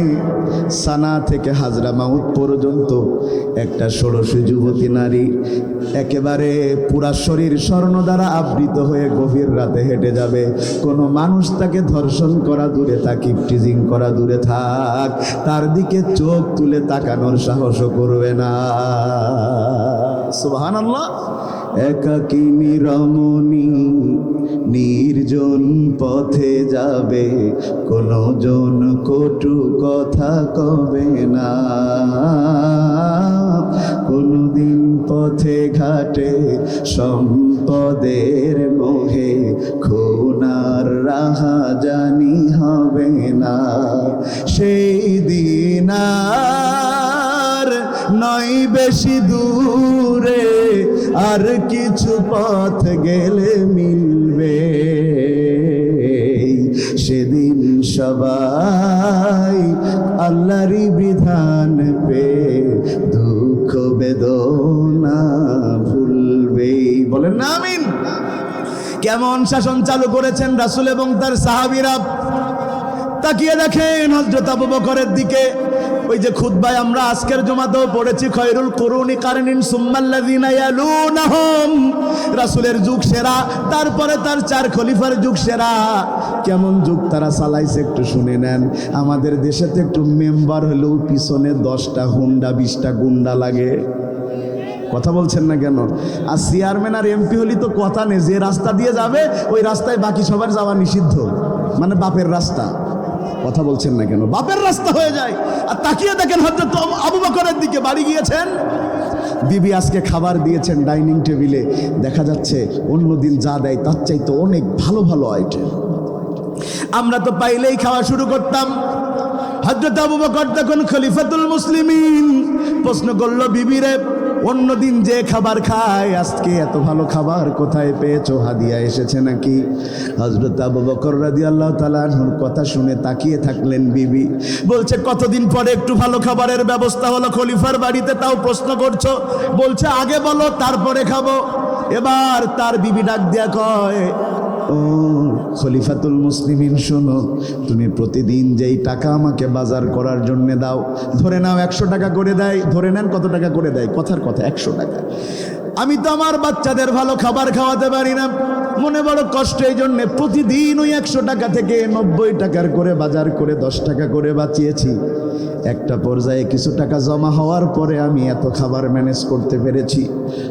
সানা থেকে হাজরামাউত পর্যন্ত একটা ষোড়শী যুবতী নারী একেবারে পুরা শরীর স্বর্ণ দ্বারা আবৃত হয়ে গভীর রাতে হেঁটে যাবে, কোনো মানুষ তাকে ধর্ষণ করা দূরে থাক, ইফটিজিং করা দূরে থাক, তার দিকে চোখ তুলে তাকানোর সাহসও করবে না। সুবহানাল্লাহ। একাকিনী রমণী নির্জন পথে যাবে, কোনো জন কটু কথা কবে না, কোনদিন পথে ঘাটে সম্পদের মোহে খুনার রাহাজানি হবে না। সেই দিন আর নয় বেশি দূরে, আর কিছু পথ গেলে মিলবে, সেদিন সবাই আল্লাহরই বিধান পে দুঃখ বেদনা ভুলবে। বলেন না আমিন। কেমন শাসন চালু করেছেন রাসূল এবং তার সাহাবীরা। তাকিয়ে দেখেন হযরত আবু বকরের দিকে। ওই যে খুতবায় আমরা আজকের জুমাতেও পড়েছি, খয়রুল কুরুনি কারনিন সুম্মাল্লাযিনা ইয়ালুনাহুম, রাসূলের যুগ সেরা, তারপরে তার 4 খলিফার যুগ সেরা। কেমন যুগ তারা চালাইছে একটু শুনে নেন। আমাদের দেশে তো একটু মেম্বার হলেও পিছনে 10টা হুন্ডা 20টা গুন্ডা লাগে। কথা বলছেন না কেন? আর চেয়ারম্যান আর এমপি হলি তো কথা নেই, যে রাস্তা দিয়ে যাবে ওই রাস্তায় বাকি সবার যাওয়া নিষিদ্ধ, মানে বাপের রাস্তা। কথা বলছেন না কেন? বাপের রাস্তা হয়ে যায়। আর তাকিয়ে দেখেন হযরত আবু বকরের দিকে, বাড়ি গিয়েছেন, বিবি আজকে খাবার দিয়েছেন ডাইনিং টেবিলে, দেখা যাচ্ছে অন্যদিন যা দেয় তার চাইতে অনেক ভালো ভালো আইটেম। আমরা তো পাইলেই খাওয়া শুরু করতাম। হযরত আবু বকর তখন খলিফাতুল মুসলিমিন, প্রশ্ন করলো বিবিরে, অন্যদিন যে খাবার খায় আজকে এত ভালো খাবার কোথায় পেয়েছো? হাদিয়া এসেছে নাকি? হযরত আবু বকর রাদিয়াল্লাহু তাআলা আনহুর কথা শুনে তাকিয়ে থাকলেন। বিবি বলছে, কতদিন পরে একটু ভালো খাবারের ব্যবস্থা হলো খলিফার বাড়িতে, তাও প্রশ্ন করছো? বলছে, আগে বলো তারপরে খাবো। এবার তার বিবি ডাক দিয়া কয়, ও খলিফাতুল মুসলিমিন, শোনো, তুমি প্রতিদিন যেই টাকা আমাকে বাজার করার জন্য দাও, ধরে নাও 100 টাকা করে দেয়, ধরে নেন কত টাকা করে দেয়, কথার কথা 100 টাকা। আমি তো আমার বাচ্চাদের ভালো খাবার খাওয়াতে পারি না, মনে বড় কষ্ট, এই জন্যে প্রতিদিন ওই 100 টাকা থেকে 90 টাকার করে বাজার করে 10 টাকা করে বাঁচিয়েছি। একটা পর্যায়ে কিছু টাকা জমা হওয়ার পরে আমি এত খাবার ম্যানেজ করতে পেরেছি।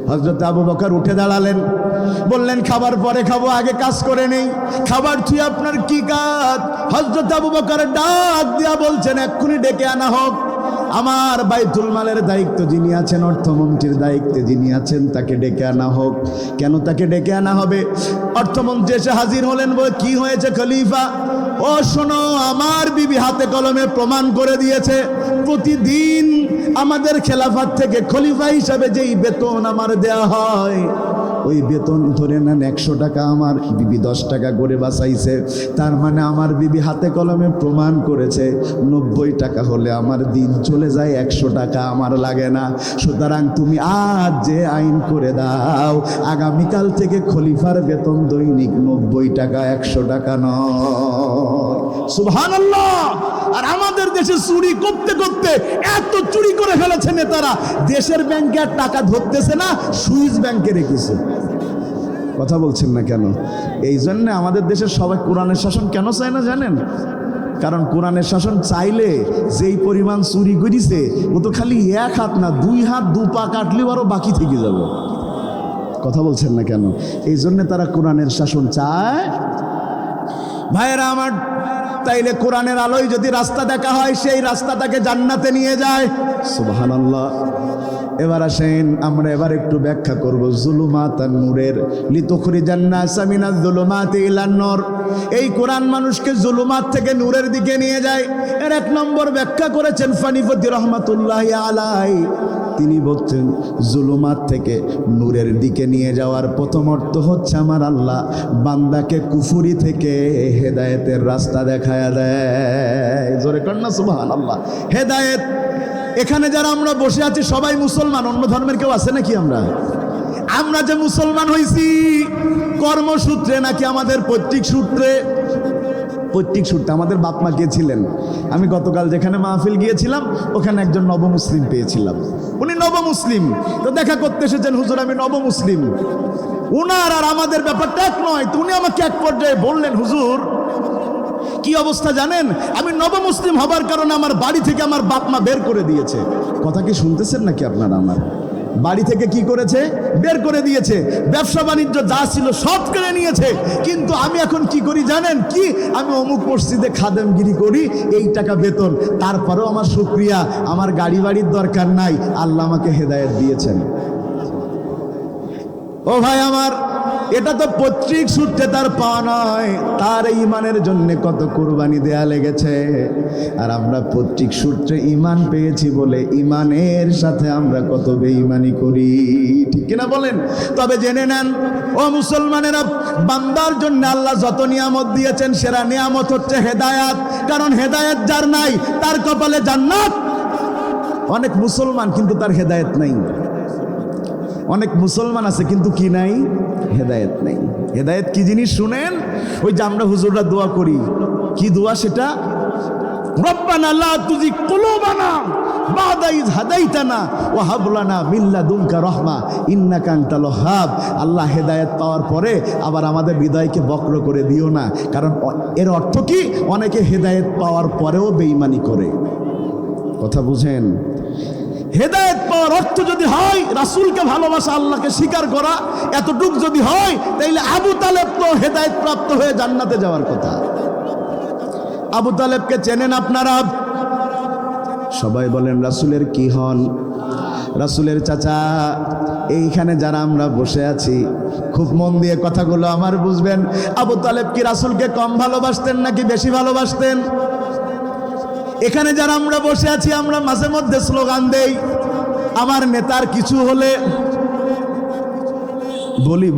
হযরত আবু বকর উঠে দাঁড়ালেন, বললেন, খাবার পরে খাবো, আগে কাজ করে নেই। খাবার ছুঁয়ে আপনার কি কাজ? হযরত আবু বকর ডাক দিয়া বলছেন, এক্ষুনি ডেকে আনা হোক আমার বাইতুল মালের দায়িত্ব যিনি আছেন, অর্থমন্ত্রীর দায়িত্বে যিনি আছেন, তাকে ডেকে আনা হোক। কেন তাকে ডেকে আনা হবে? অর্থমন্ত্রী এসে হাজির হলেন, বলে, কি হয়েছে খলিফা? ও শোনো, আমার বিবি হাতে কলমে প্রমাণ করে দিয়েছে, প্রতিদিন আমাদের খেলাফত থেকে খলিফা হিসাবে যেই বেতন আমার দেয়া হয়, ওই বেতন ধরে নেন 100 টাকা, আমার বিবি 10 টাকা করে বাঁচাইছে। তার মানে আমার বিবি হাতে কলমে প্রমাণ করেছে 90 টাকা হলে আমার দিন চলে যায়, 100 টাকা আমার লাগে না। সুতরাং তুমি আজ যে আইন করে দাও, আগামীকাল থেকে খলিফার বেতন দৈনিক 90 টাকা, 100 টাকা নয়। সুবহানাল্লাহ। আর আমাদের দেশে চুরি করতে করতে এত চুরি করে ফেলেছে নেতারা, দেশের ব্যাংকে আর টাকা ধরতেছে না, সুইস ব্যাংকে রেখেছে। কথা বলছেন না কেন? এই জন্য আমাদের দেশের সবাই কোরআনের শাসন কেন চায় না জানেন? কারণ কোরআনের শাসন চাইলে যেই পরিমাণ চুরি করিছে, ও তো খালি 1 হাত না 2 হাত 2 পা কাটলেও আরো বাকি থেকে যাবে। কথা বলছেন না কেন? এই জন্য তারা কোরআনের শাসন চায়। ভাইয়েরা আমার, তাইলে কোরআনের আলোয় যদি রাস্তা দেখা হয়, সেই রাস্তা তাকে জান্নাতে নিয়ে যায়। সুবহানাল্লাহ। এবার আসেন আমরা এবার একটু ব্যাখ্যা করব জুলুমাত আর নূরের, লিতুখরিজান নাসা মিনাজ জুলুমাতি ইলান নূর। এই কোরআন মানুষকে জুলুমাত থেকে নূরের দিকে নিয়ে যায়। এর 1 নম্বর ব্যাখ্যা করেছেন ফানিফতি রাহমাতুল্লাহি আলাইহি। তিনি বলছেন জুলুমাত থেকে নূরের দিকে নিয়ে যাওয়ার প্রথম অর্থ হচ্ছে, আমার আল্লাহ বান্দাকে কুফরি থেকে হেদায়েতের রাস্তা দেখায়া দেয়। জোরে কর না সুবহানাল্লাহ। হেদায়েত, এখানে যারা আমরা বসে আছি সবাই মুসলমান, অন্য ধর্মের কেউ আছে নাকি? আমরা যে মুসলমান হইছি কর্মসূত্রে নাকি আমাদের পৈতৃক সূত্রে? পৈতৃক সূত্রে। আমাদের বাপ মা কে ছিলেন? আমি গতকাল যেখানে মাহফিল গিয়েছিলাম, ওখানে একজন নবমুসলিম পেয়েছিলাম। উনি নবমুসলিম, তো দেখা করতে এসেছেন, হুজুর আমি নবমুসলিম। উনার আর আমাদের ব্যাপারটা এক নয়। তো উনি আমাকে এক পর্যায়ে বললেন, হুজুর কি অবস্থা জানেন, আমি নবমুসলিম হবার কারণে আমার বাড়ি থেকে আমার বাপ মা বের করে দিয়েছে। কথা কি শুনতেছেন নাকি আপনারা? আমার বাড়ি থেকে কি করেছে? বের করে দিয়েছে। ব্যবসা বাণিজ্য যা ছিল সব কেড়ে নিয়েছে। কিন্তু আমি এখন কি করি জানেন? কি, আমি অমুক মসজিদে খাদেমগিরি করি, এই টাকা বেতন। তারপরেও আমার শুকরিয়া, আমার গাড়ি বাড়ির দরকার নাই, আল্লাহ আমাকে হেদায়েত দিয়েছেন। ও ভাই আমার, এটা তো পৈতৃক সূত্রে তার পাওয়া নয়, তার ইমানের জন্য কত কুরবানি দেয়া লেগেছে। আর আমরা পৈতৃক সূত্রে ইমান পেয়েছি বলে ইমানের সাথে আমরা কত বেঈমানি করি, ঠিক কিনা বলেন? তবে জেনে নেন ও মুসলমানেরা, বান্দার জন্য আল্লাহ যত নিয়ামত দিয়েছেন, সেরা নিয়ামত হচ্ছে হেদায়াত। কারণ হেদায়াত যার নাই তার কপালে জান্নাত। অনেক মুসলমান কিন্তু তার হেদায়েত নাই। অনেক মুসলমান আছে কিন্তু কি নাই? হেদায়েত নাই। হেদায়েত কি জিনিস শুনেন? ওই যে আমরা হুজুররা দোয়া করি, কি দোয়া সেটা? রব্বানা লা তুযিগ কুলুবানা বাদা ইয হাদাইতানা ওয়া হাব লানা মিন লাদুনকা রাহমা ইন্নাকা আনতাল ওয়াহ্হাব। আল্লাহ হেদায়েত পাওয়ার পরে আবার আমাদের হৃদয়কে বক্র করে দিও না, কারণ এর অর্থ কি? অনেকে হেদায়েত পাওয়ার পরেও বেঈমানি করে। কথা বুঝেন? হেদায়েত পাওয়ার অর্থ যদি হয় রাসূলকে ভালোবাসা, আল্লাহকে স্বীকার করা, এতটুক যদি হয়, তাইলে আবু তালেব তো হেদায়েত প্রাপ্ত হয়ে জান্নাতে যাওয়ার কথা। আবু তালেবকে চেনেন আপনারা? সবাই বলেন রাসূলের কি হন? রাসূলের চাচা। এইখানে যারা আমরা বসে আছি, খুব মন দিয়ে কথাগুলো আমার বুঝবেন। আবু তালেব কি রাসূলকে কম ভালোবাসতেন নাকি বেশি ভালোবাসতেন? এখানে যারা আমরা বসে আছি, আমরা মাঝে মধ্যে স্লোগান দেই, আমার নেতার কিছু হলে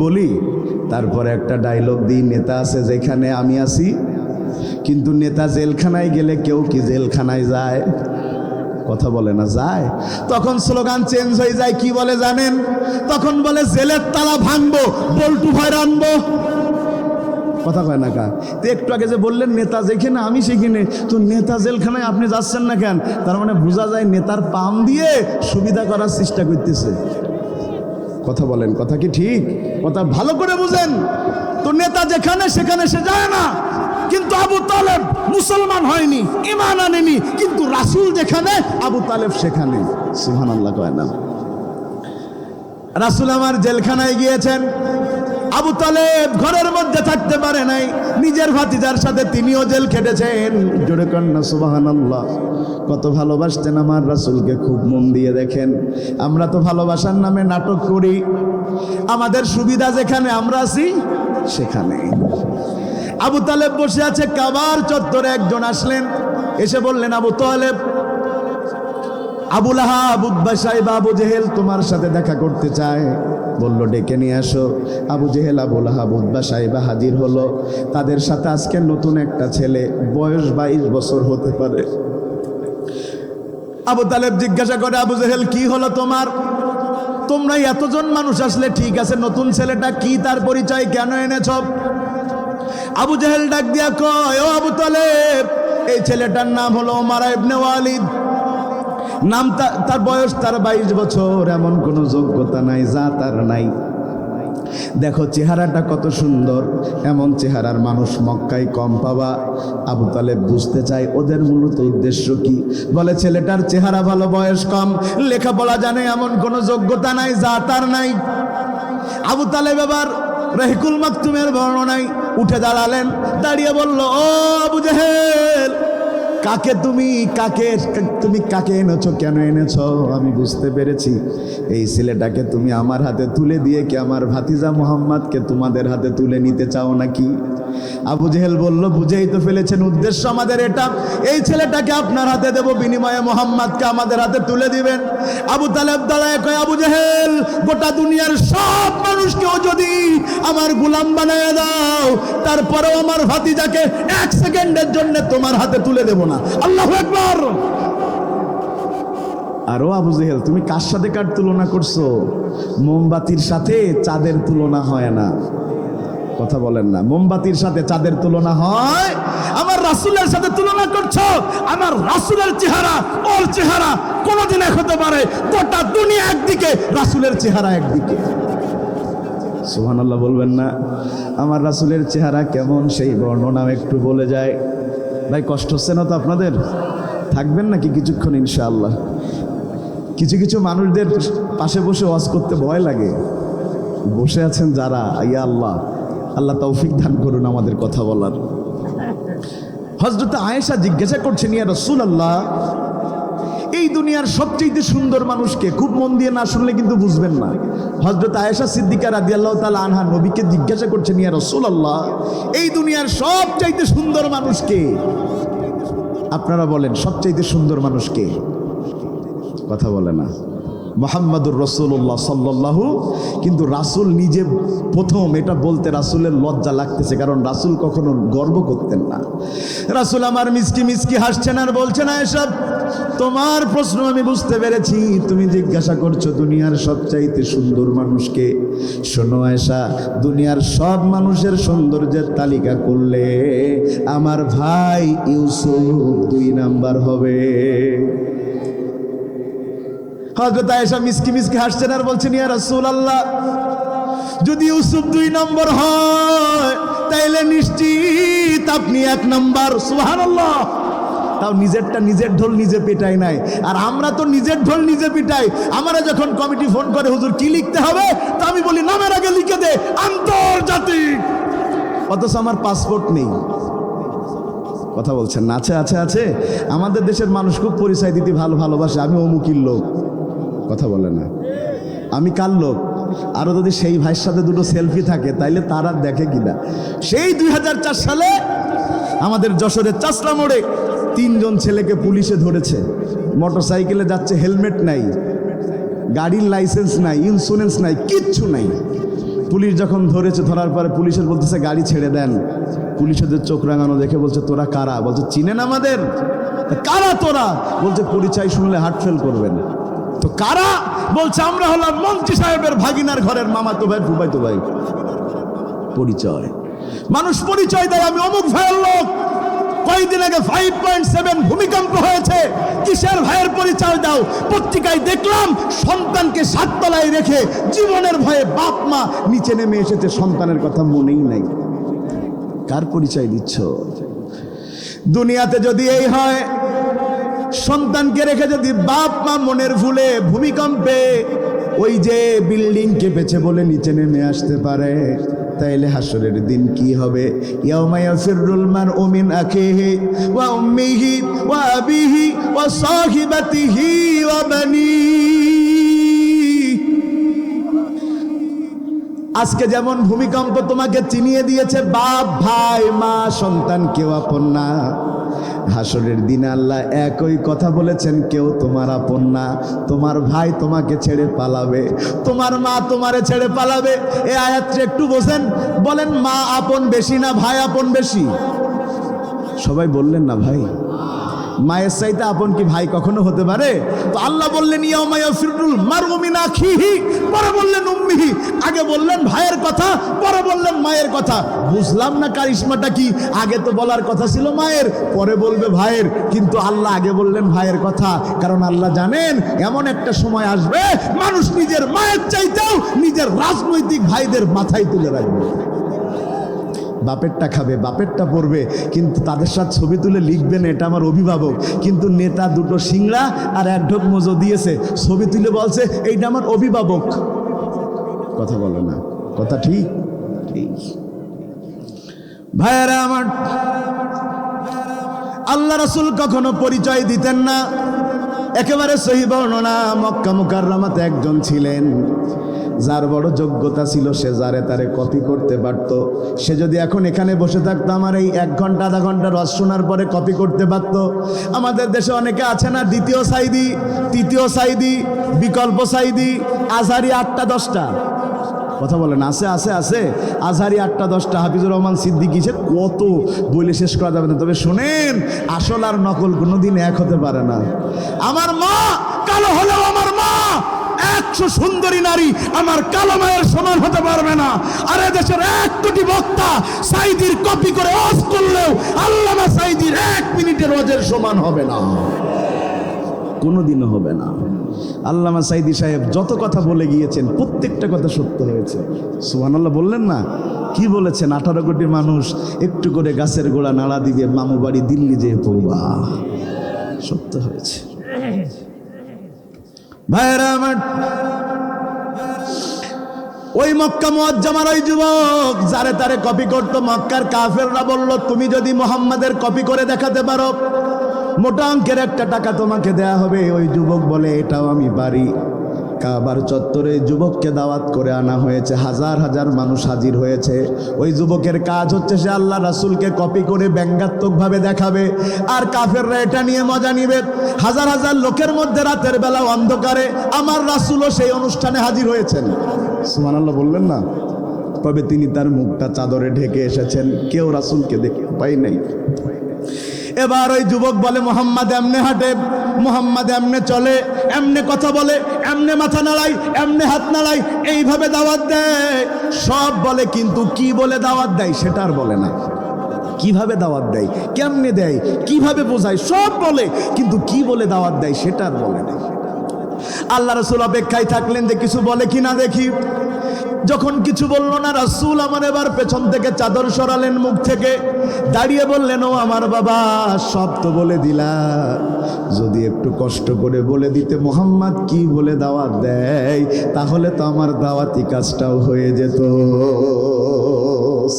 বলি, তারপরে একটা ডায়লগ দিই, নেতা আছে যেখানে আমি আছি। কিন্তু নেতা জেলখানায় গেলে কেউ কি জেলখানায় যায়? কথা বলে না, যায়। তখন স্লোগান চেঞ্জ হয়ে যায়, কি বলে জানেন? তখন বলে জেলের তালা ভাঙবো, বল্টু ভয় আনবো। কথা কয় না কা? তো একটু আগে যে বললেন নেতা যেখানে আমি সেখানে, তো নেতা জেলখানায় আপনি যাচ্ছেন না কেন? তার মানে বোঝা যায় নেতার পাম দিয়ে সুবিধা করার চেষ্টা করতেছে। কথা বলেন, কথা কি ঠিক? কথা ভালো করে বুঝেন। তো নেতা যেখানে সেখানে সে যায় না, কিন্তু আবু তালেব মুসলমান হয়নি, ঈমান আনেনি, কিন্তু রাসূল যেখানে আবু তালেব সেখানে। সুবহানাল্লাহ কয় না? রাসূল আমার জেলখানায় গিয়েছেন, আবু তালেব ঘরের মধ্যে থাকতে পারে নাই, নিজের ভাতিজার সাথে তিনিও জেল খেটেছেন। জোরে কন্যা সুবহানাল্লাহ। কত ভালোবাসতেন আমার রাসূলকে, খুব মন দিয়ে দেখেন। আমরা তো ভালোবাসার নামে নাটক করি, আমাদের সুবিধা যেখানে আমরা আছি সেখানে। আবু তালেব বসে আছে কাবার চত্বরে, একজন আসলেন, এসে বললেন, আবু তালেব, আবু লাহাব, উতবা, সাইবা, আবু জেহেল তোমার সাথে দেখা করতে চায়। বলল ডেকে নিয়ে আসো। আবু জেহেল, আবু লাহাব, উতবা, সাইবা হাজির হলো। তাদের সাথে আজকে নতুন একটা ছেলে, বয়স 22 বছর হতে পারে। আবু তালেব জিজ্ঞাসা করে, আবু জেহেল কি হলো তোমার? তোমরা এতজন মানুষ আসলে ঠিক আছে, নতুন ছেলেটা কি, তার পরিচয় কেন এনেছ? আবু জেহেল ডাক দিয়া কয়, ও আবু তালেব, এই ছেলেটার নাম হলো ওমারা ইবনে ওয়ালিদ। নাম তার বয়স তার 22 বছর, এমন কোনো যোগ্যতা নাই যা তার নাই। দেখো চেহারাটা কত সুন্দর, এমন চেহারার মানুষ মক্কায় কম পাবা। আবু তালেব বুঝতে চায় ওদের মূলত উদ্দেশ্য কি। বলে ছেলেটার চেহারা ভালো, বয়স কম, লেখাপড়া জানে, এমন কোনো যোগ্যতা নাই যা তার নাই। আবু তালেব এবার রহিকুল মাকতুমের বর্ণনায় উঠে দাঁড়ালেন, দাঁড়িয়ে বলল, ও আবু জেহেল, তুমি কাকে এনেছো, কেন এনেছো? আমি বুঝতে পেরেছি, এই ছেলেটাকে তুমি আমার হাতে তুলে দিয়ে কি আমার ভাতিজা মুহাম্মদকে তোমাদের হাতে তুলে নিতে চাও নাকি? আবু জেহেল বলল, বুঝেই তো ফেলেছেন, উদ্দেশ্য আমাদের এটা, এই ছেলেটাকে আপনার হাতে দেব, বিনিময়ে মুহাম্মদকে আমাদের হাতে তুলে দিবেন। আবু তালেব দাঁড়ায় কয়, আবু জেহেল, গোটা দুনিয়ার সব মানুষকেও যদি আমার গোলাম বানায় দাও, তারপরেও আমার ভাতিজাকে 1 সেকেন্ডের জন্য তোমার হাতে তুলে দেব না। আল্লাহু আকবার। আরো আবু জেহেল, তুমি কার সাথে কার তুলনা করছো? মোমবাতির সাথে চাঁদের তুলনা হয় না। কথা বলেন না, মোমবাতির সাথে চাঁদের তুলনা হয়? আমার রাসূলের সাথে তুলনা করছো? আমার রাসূলের চেহারা ওর চেহারা কোনোদিন এক হতে পারে? গোটা দুনিয়া একদিকে, রাসূলের চেহারা একদিকে। সুবহানাল্লাহ বলবেন না? আমার রাসূলের চেহারা কেমন সেই বর্ণনা একটু বলে যায়। ভাই কষ্ট হচ্ছে না তো আপনাদের? থাকবেন নাকি কিছুক্ষণ? ইনশাআল্লাহ। কিছু কিছু মানুষদের পাশে বসে ওয়াজ করতে ভয় লাগে। বসে আছেন যারা, ইয়া আল্লাহ, আল্লাহ তৌফিক দান করুন আমাদের কথা বলার। হযরত আয়েশা জিজ্ঞাসা করছেন, ইয়া রাসূলুল্লাহ, এই দুনিয়ার সবচেয়ে সুন্দর মানুষকে? খুব মন দিয়ে না শুনলে কিন্তু বুঝবেন না। হযরত আয়েশা সিদ্দিকা রাদিয়াল্লাহু তাআলা আনহা নবীকে জিজ্ঞাসা করছেন, ইয়া রাসূলুল্লাহ, এই দুনিয়ার সবচেয়ে সুন্দর মানুষকে? আপনারা বলেন, সবচেয়ে সুন্দর মানুষকে? কথা বলে না, মুহাম্মাদুর রাসূলুল্লাহ সাল্লাল্লাহু, কিন্তু রাসূল নিজে প্রথম এটা বলতে রাসূলের লজ্জা লাগতেছে, কারণ রাসূল কখনো গর্ব করতেন না। রাসূল আমার মিসকি মিসকি হাসছেন আর বলছেন, এসব তোমার প্রশ্ন আমি বুঝতে পেরেছি, তুমি জিজ্ঞাসা করছো দুনিয়ার সবচাইতে সুন্দর মানুষকে। শোনো আয়েশা, দুনিয়ার সব মানুষের সৌন্দর্যের তালিকা করলে আমার ভাই ইউসুফ 2 নাম্বার হবে। হযরত আয়েশা মিসকি মিসকি হাসছেন আর বলছেন, ইয়া রাসূলুল্লাহ, যদি ইউসুফ 2 নম্বর হয় তাইলে নিশ্চিত আপনি 1 নাম্বার। সুবহানাল্লাহ। তাও নিজেরটা নিজের ঢোল নিজে পিটাই নাই, আর আমরা তো নিজের ঢোল নিজে পিটাই। আমারা যখন কমিটি ফোন করে, হুজুর কি লিখতে হবে, তা আমি বলি নামের আগে লিখে দে আন্তর্জাতিক, অথচ আমার পাসপোর্ট নেই। কথা বলছেন না? আছে আছে আছে। আমাদের দেশের মানুষ খুব পরিচয় দিতে ভালোবাসে, আমি অমুকির লোক। কথা বলে না, আমি কার লোক। আরো যদি সেই ভাইয়ের সাথে দুটো সেলফি থাকে তাইলে তারা দেখে কিনা। সেই 2004 সালে আমাদের যশোরের চাষলা মোড়ে 3 জন ছেলেকে পুলিশে ধরেছে। মোটরসাইকেলে যাচ্ছে, হেলমেট নাই, গাড়ির লাইসেন্স নাই, ইন্স্যুরেন্স নাই, কিচ্ছু নাই। পুলিশ যখন ধরেছে, ধরার পরে পুলিশের বলতেছে গাড়ি ছেড়ে দেন। পুলিশের চোখ রাঙানো দেখে বলছে, তোরা কারা? বলছে চিনেন আমাদের? কারা তোরা? বলছে পরিচয় শুনলে হার্ট ফেল করবেন। তো কারা? বলছে আমরা হলাম মন্ত্রী সাহেবের ভাগিনার ঘরের মামাতো ভাই, ফুফাইতো ভাই। পরিচয়, মানুষ পরিচয় দেয়, আমি অমুক ভাইয়ের লোক। কয়েকদিন আগে 5.7 ভূমিকম্প হয়েছে, কিসের ভাইয়ের পরিচয় দাও? পত্রিকায় দেখলাম সন্তানকে 7 তলায় রেখে জীবনের ভয়ে বাপ মা নিচে নেমে এসেছে, সন্তানের কথা মনেই নাই। কার পরিচয় দিচ্ছ? দুনিয়াতে যদি এই হয়, সন্তানকে রেখে যদি বাপ মা মনের ভুলে ভূমিকম্পে ওই যে বিল্ডিং কেঁপেছে বলে নিচে নেমে আসতে পারে, তাইলে হাসরের দিন কি হবে? ইয়াউমা ইয়াফিরুল মারউ মিন আখিহি ওয়া উম্মিহি ওয়া আবিহি ওয়া সাহিবাতিহি ওয়া বানিহি। আজকে যেমন ভূমিকম্প তোমাকে চিনিয়ে দিয়েছে বাপ ভাই মা সন্তান কেউ আপন না, হাসরের দিন আল্লাহ একই কথা বলেছেন, কেউ তোমার আপন না। তোমার ভাই তোমাকে ছেড়ে পালাবে, তোমার মা তোমারে ছেড়ে পালাবে। এই আয়াতটা একটু বোঝেন, বলেন মা আপন বেশি না ভাই আপন বেশি? সবাই বললেন না ভাই। মায়ের চাইতে আপন কি ভাই কখনো হতে পারে? তো আল্লাহ বললেন ইয়াউমা ইয়াফিরুল মারউ মিন আখিহি, পরে বললেন উম্মিহি। আগে বললেন ভাইয়ের কথা, পরে বললেন মায়ের কথা। বুঝলাম না কারিশমাটা কি? আগে তো বলার কথা ছিল মায়ের, পরে বলবে ভাইয়ের, কিন্তু আল্লাহ আগে বললেন ভাইয়ের কথা, কারণ আল্লাহ জানেন এমন একটা সময় আসবে মানুষ নিজের মায়ের চাইতেও নিজের রাজনৈতিক ভাইদের মাথায় তুলে রাখবে। বাপেরটা খাবে, বাপেরটা পড়বে, কিন্তু তাদের সাথে ছবি তুলে লিখবেন এটা আমার অভিভাবক, কিন্তু নেতা 2টো সিংড়া আর 1 ঢোক মজো দিয়েছে, ছবি তুলে বলছে এইটা আমার অভিভাবক। কথা বলে না? কথা ঠিক? ঠিক। ভাইয়েরা আমার, আল্লাহ রাসূল কখনো পরিচয় দিতেন না। একেবারে সহিহ বর্ণনা, মক্কা মুকাররমাতে একজন ছিলেন যার বড় যোগ্যতা ছিল, সে যারে তারে কপি করতে পারত। সে যদি এখন এখানে বসে থাকতো, আমার এই 1 ঘন্টা আধা ঘন্টা রস শোনার পরে কপি করতে পারত। আমাদের দেশে অনেকে আছে না, দ্বিতীয় সাইদি, তৃতীয় সাইদি, বিকল্প সাইদি, আজহারি 8টা 10টা। কথা বলেন, আছে আছে আছে। আজহারি 8টা 10টা, হাফিজুর রহমান সিদ্দিকী, সে কত বলে শেষ করা যাবে না। তবে শোনেন, আসল আর নকল কোনোদিন এক হতে পারে না। আমার মা কালো হলেও আমার মা 100 সুন্দরী নারী আমার কালো মায়ের সমান হতে পারবে না। আর দেশের 1 কোটি বক্তা সাইদির কপি করে ওয়াজ করলেও আল্লামা সাইদির 1 মিনিটের ওয়াজের সমান হবে না, কোনোদিনও হবে না। আল্লামা সাইদি সাহেব যত কথা বলে গিয়েছেন প্রত্যেকটা কথা সত্য হয়েছে। সুবহানাল্লাহ বললেন না? কি বলেছেন? 18 কোটি মানুষ একটু করে গাছের গোড়া নাড়া দিবে, মামু বাড়ি দিল্লি যেয়ে পড়বা। সত্য হয়েছে। ভাইরা আমার, ওই মক্কা মুআজ্জামার ওই যুবক যারে তারে কপি করতো, মক্কার কাফেররা বলল তুমি যদি মুহাম্মাদের কপি করে দেখাতে পারো মোটা অঙ্কের একটা টাকা তোমাকে দেয়া হবে। ওই যুবক বলে এটাও আমি পারি। কাবার চত্বরে যুবককে দাওয়াত করে আনা হয়েছে, হাজার হাজার মানুষ হাজির হয়েছে। ওই যুবকের কাজ হচ্ছে সে আল্লাহ রাসূলকে কপি করে ব্যঙ্গাত্মকভাবে দেখাবে, আর কাফেররা এটা নিয়ে মজা নিবে। হাজার হাজার লোকের মধ্যে রাতের বেলা অন্ধকারে আমার রাসূলও সেই অনুষ্ঠানে হাজির হয়েছেন। সুবহানাল্লাহ বললেন না? তবে তিনি তার মুখটা চাদরে ঢেকে এসেছেন, কেউ রাসূলকে দেখতে পায় নাই। এবার ওই যুবক বলে, মোহাম্মদ এমনে হাঁটে, মোহাম্মদ এমনে চলে, এমনে কথা বলে, এমনে মাথা নাড়াই, এমনে হাত নাড়াই, এইভাবে দাওয়াত দেয়। সব বলে, কিন্তু কি বলে দাওয়াত দেয় সেটা আর বলে না। কিভাবে দাওয়াত দেয়, কেমনে দেয়, কিভাবে বোঝায়, সব বলে, কিন্তু কি বলে দাওয়াত দেয় সেটা আর বলে না। আল্লাহ রাসূল অপেক্ষায় থাকলেন যে কিছু বলে কিনা দেখি। যখন কিছু বলল না, রাসূল আমার এবার পেছন থেকে চাদর সরালেন মুখ থেকে, দাঁড়িয়ে বললেন, ও আমার বাবা, সব তো বলে দিলা, যদি একটু কষ্ট করে বলে দিতে মুহাম্মদ কি বলে দাওয়াত দেয়, তাহলে তো আমার দাওয়াতি কাজটাও হয়ে যেত।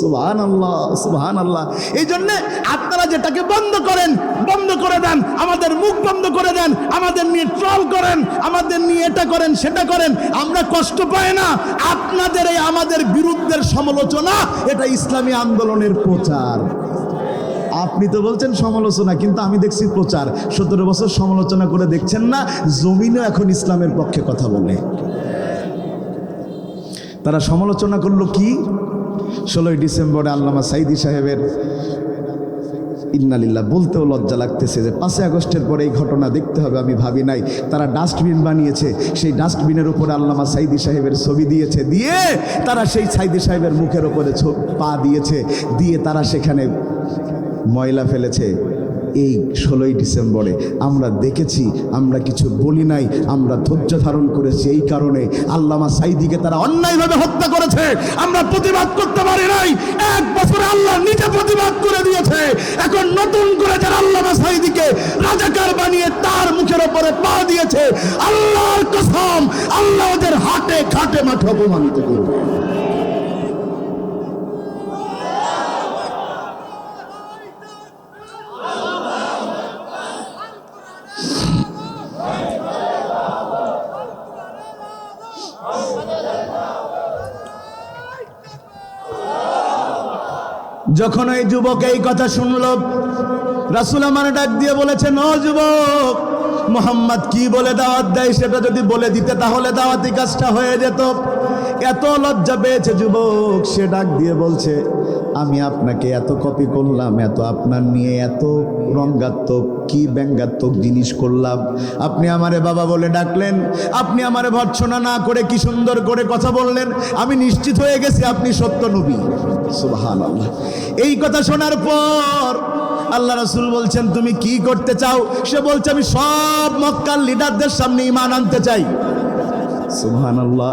সুবহানাল্লাহ, সুবহানাল্লাহ। এই জন্যে আপনারা যেটাকে বন্ধ করেন, বন্ধ করে দেন, আমাদের মুখ বন্ধ করে দেন, আমাদের নিয়ে ট্রল করেন, আমাদের নিয়ে এটা করেন সেটা করেন, আমরা কষ্ট পাই না। আপনাদের এই আমাদের বিরুদ্ধের সমালোচনা, এটা ইসলামী আন্দোলনের প্রচার। আপনি তো বলছেন সমালোচনা, কিন্তু আমি দেখছি প্রচার। 17 বছর সমালোচনা করে দেখছেন না, জমিনও এখন ইসলামের পক্ষে কথা বলে। তারা সমালোচনা করলো কি? 16ই ডিসেম্বরে আল্লামা সাঈদী সাহেবের, ইন্নালিল্লাহ বলতেও লজ্জা লাগতেছে যে 5ই আগস্টের পরে এই ঘটনা দেখতে হবে, আমি ভাবি নাই। তারা ডাস্টবিন বানিয়েছে, সেই ডাস্টবিনের উপরে আল্লামা সাঈদী সাহেবের ছবি দিয়েছে, দিয়ে তারা সেই সাঈদী সাহেবের মুখের উপরে পা দিয়েছে, দিয়ে তারা সেখানে ময়লা ফেলেছে। এই 16ই ডিসেম্বরে আমরা দেখেছি, আমরা কিছু বলি নাই, আমরা ধৈর্য ধারণ করেছি। এই কারণে আল্লামা সাঈদীকে তারা অন্যায়ভাবে হত্যা করেছে, আমরা প্রতিবাদ করতে পারি নাই। 1 বছরে আল্লাহ নিজে প্রতিবাদ করে দিয়েছে। এখন নতুন করে যারা আল্লামা সাঈদীকে রাজাকার বানিয়ে তার মুখের উপরে পা দিয়েছে, আল্লাহর কসম, আল্লাহ ওদের হাটে ঘাটে মাঠে অপমানিত করবে। যখন ওই যুবক এই কথা শুনল, রাসূল আমার ডাক দিয়ে বলেছেন, ও যুবক, মুহাম্মদ কি বলে দাওয়াত দেয় সেটা যদি বলে দিতে, তাহলে দাওয়াতি কাজটা হয়ে যেত। এত লজ্জা পেয়েছে যুবক, সে ডাক দিয়ে বলছে, আমি আপনাকে এত কপি করলাম, এত আপনার নিয়ে এত রঙ্গাত্মক কি ব্যঙ্গাত্মক জিনিস করলাম, আপনি আমারে বাবা বলে ডাকলেন, আপনি আমারে ভর্ৎসনা না করে কি সুন্দর করে কথা বললেন, আমি নিশ্চিত হয়ে গেছি আপনি সত্য নবী। সুবহানাল্লাহ। এই কথা শোনার পর আল্লাহ রাসূল বলছেন, তুমি কি করতে চাও? সে বলছে, আমি সব মক্কার লিডারদের সামনে ঈমান আনতে চাই। সুবহানাল্লাহ।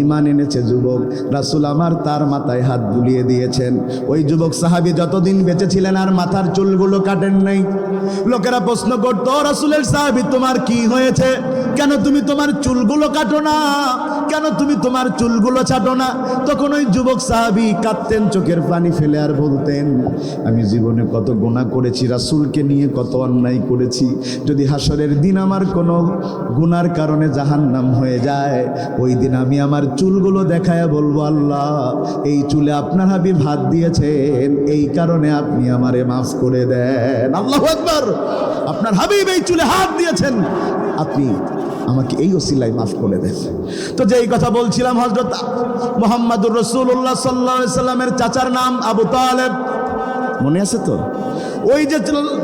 ঈমান এনেছে যুবক। রাসূল আমার তার মাথায় হাত বুলিয়ে দিয়েছেন। ওই যুবক সাহাবী যতদিন বেঁচে ছিলেন আর মাথার চুলগুলো কাটেন নাই। লোকেরা প্রশ্ন করত, রাসূলের সাহাবী, তোমার কি হয়েছে? কেন তুমি তোমার চুলগুলো কাটো না? কেন তুমি তোমার চুলগুলো ছাটো না? তখন ওই যুবক সাহাবী কাঁদতেন, চোখের পানি ফেলে, আর বলতেন, আমি জীবনে কত গুনাহ করেছি, রাসূলকে নিয়ে কত অন্যায় করেছি। যদি হাসরের দিন আমার কোনো গুনার কারণে জাহান্নাম হয়ে যায়, ওই দিন আমি আমার চুলগুলো দেখায় বলবো, আল্লাহ, এই চুলে আপনার হাবিব হাত দিয়েছেন, এই কারণে আপনি আমারে মাফ করে দেন। আল্লাহু আকবার। আপনার হাবিব এই চুলে হাত দিয়েছেন, আপনি আমাকে এই ওসিলায় মাফ করে দেন। তো যেই কথা বলছিলাম, হযরত মুহাম্মদুর রাসূলুল্লাহ সাল্লাল্লাহু আলাইহি সাল্লামের চাচার নাম আবু তালেব, মনে আছে তো? ওই যে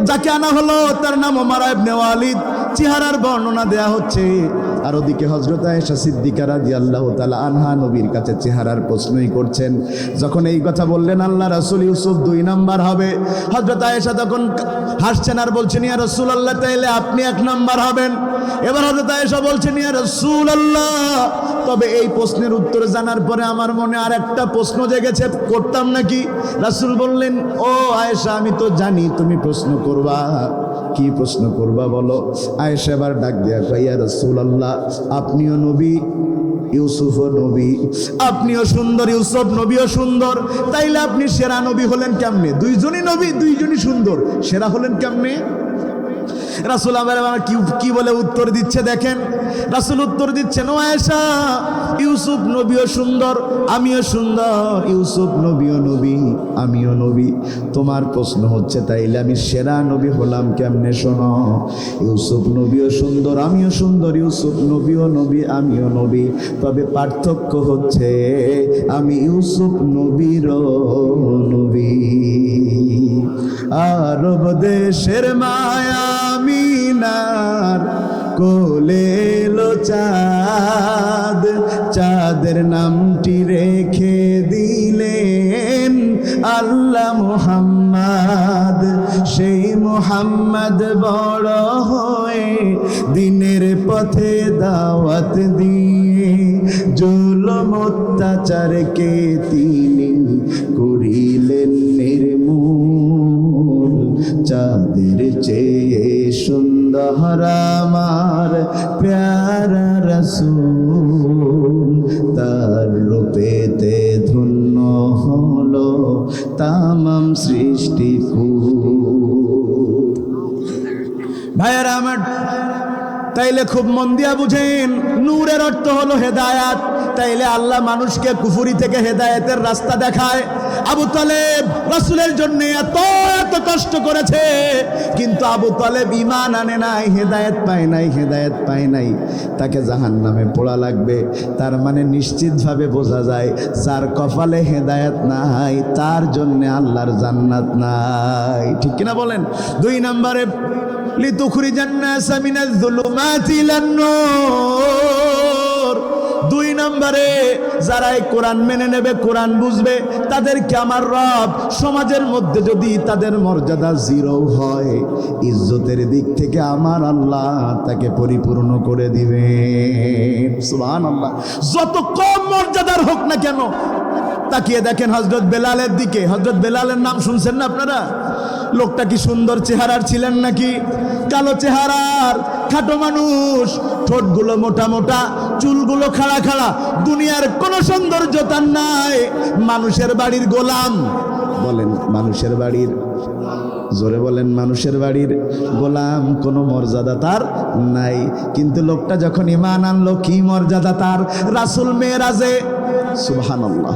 যাকে আনা হলো তার নাম ওমর ইবনে ওয়ালিদ। চেহারার বর্ণনা দেয়া হচ্ছে, আর ওদিকে হযরত আয়েশা সিদ্দিকা রাদিয়াল্লাহু তাআলা আনহা নবীর কাছে চেহারার প্রশ্নই করছেন। যখন এই কথা বললেন আল্লাহ রাসূল, ইউসুফ 2 নাম্বার হবে, হযরত আয়েশা তখন হাসছেন আর বলছেন, ইয়া রাসূলুল্লাহ, তাইলে আপনি 1 নাম্বার হবেন। এবার হযরত আয়েশা বলছেন, ইয়া রাসূলুল্লাহ, তবে এই প্রশ্নের উত্তর জানার পরে আমার মনে আর একটা প্রশ্ন জেগেছে, করতাম নাকি? রাসূল বললেন, ও আয়েশা, আমি তো জানি তুমি প্রশ্ন করবা। কি প্রশ্ন করবা বলো? আয়েশা এবার ডাক দিয়া কয়, ইয়া রাসূলুল্লাহ, আপনিও নবী, ইউসুফও নবী, আপনিও সুন্দর, ইউসুফ নবীও সুন্দর, তাইলে আপনি সেরা নবী হলেন কেমনে? দুইজনই নবী, দুইজনই সুন্দর, সেরা হলেন কেমনে? রাসূল আবার কি বলে উত্তর দিচ্ছে দেখেন। রাসূল উত্তর দিচ্ছেন, ও আয়েশা, ইউসুফ নবীও সুন্দর, আমিও সুন্দর, ইউসুফ নবীও নবী, আমিও নবী। তোমার প্রশ্ন হচ্ছে তাইলে আমি সেরা নবী হলাম কেমনে? শোনো, ইউসুফ নবীও সুন্দর, আমিও সুন্দর, ইউসুফ নবীও নবী, আমিও নবী। তবে পার্থক্য হচ্ছে আমি ইউসুফ নবীরও নবী। আরব দেশের মায়া মিনার কোলে এলো চাঁদ, চাঁদের নামটি রেখে দিলেন আল্লাহ মুহাম্মদ। সেই মুহাম্মদ বড় হয়ে দিনের পথে দাওয়াত দিয়ে জুলুম অত্যাচারকে তিনি করিলেন নির্মূল। চাঁদের চেয়ে সুন্দর আমার প্যারা রাসূল, তার রূপেতে ধন্য হলো তামাম সৃষ্টিকুল। ভাইয়েরা আমার, তাইলে খুব মন দিয়া বুঝেন, নূরের অর্থ হলো হেদায়াত। তাইলে আল্লাহ মানুষকে কুফরি থেকে হেদায়েতের রাস্তা দেখায়। আবু তালেব রাসূলের জন্য এত এত কষ্ট করেছে, কিন্তু আবু তালেব ঈমান আনে নাই, হেদায়েত পায় নাই, হেদায়েত পায় নাই। তাকে জাহান্নামে পোড়া লাগবে। তার মানে নিশ্চিতভাবে বোঝা যায়, যার কপালে হেদায়েত নাই তার জন্য আল্লাহর জান্নাত নাই। ঠিক কিনা বলেন? 2 নম্বরে লিতুখরিজান নাসা মিনাজ যুলুমাতি ইলান নূর। 2 নম্বরে যারা এই কোরআন মেনে নেবে, কোরআন বুঝবে, তাদেরকে আমার রব সমাজের মধ্যে যদি তাদের মর্যাদা 0 হয়, ইজ্জতের দিক থেকে আমার আল্লাহ তাকে পরিপূর্ণ করে দিবেন। সুবহানাল্লাহ। যত কম মর্যাদার হোক না কেন, তাকিয়ে দেখেন হযরত বেলালের দিকে। হযরত বেলালের নাম শুনছেন না আপনারা? লোকটা কি সুন্দর চেহারার ছিলেন নাকি? কালো চেহারার, খাটো মানুষ, ঠোঁটগুলো মোটা মোটা, চুলগুলো খাড়া খাড়া, দুনিয়ার কোনো সৌন্দর্য তার নাই। মানুষের বাড়ির গোলাম। বলেন মানুষের বাড়ির, জোরে বলেন মানুষের বাড়ির গোলাম, কোনো মর্যাদা তার নাই। কিন্তু লোকটা যখন ঈমান আনলো, কি মর্যাদা তার! রাসূল মেরাজে, সুবহানাল্লাহ,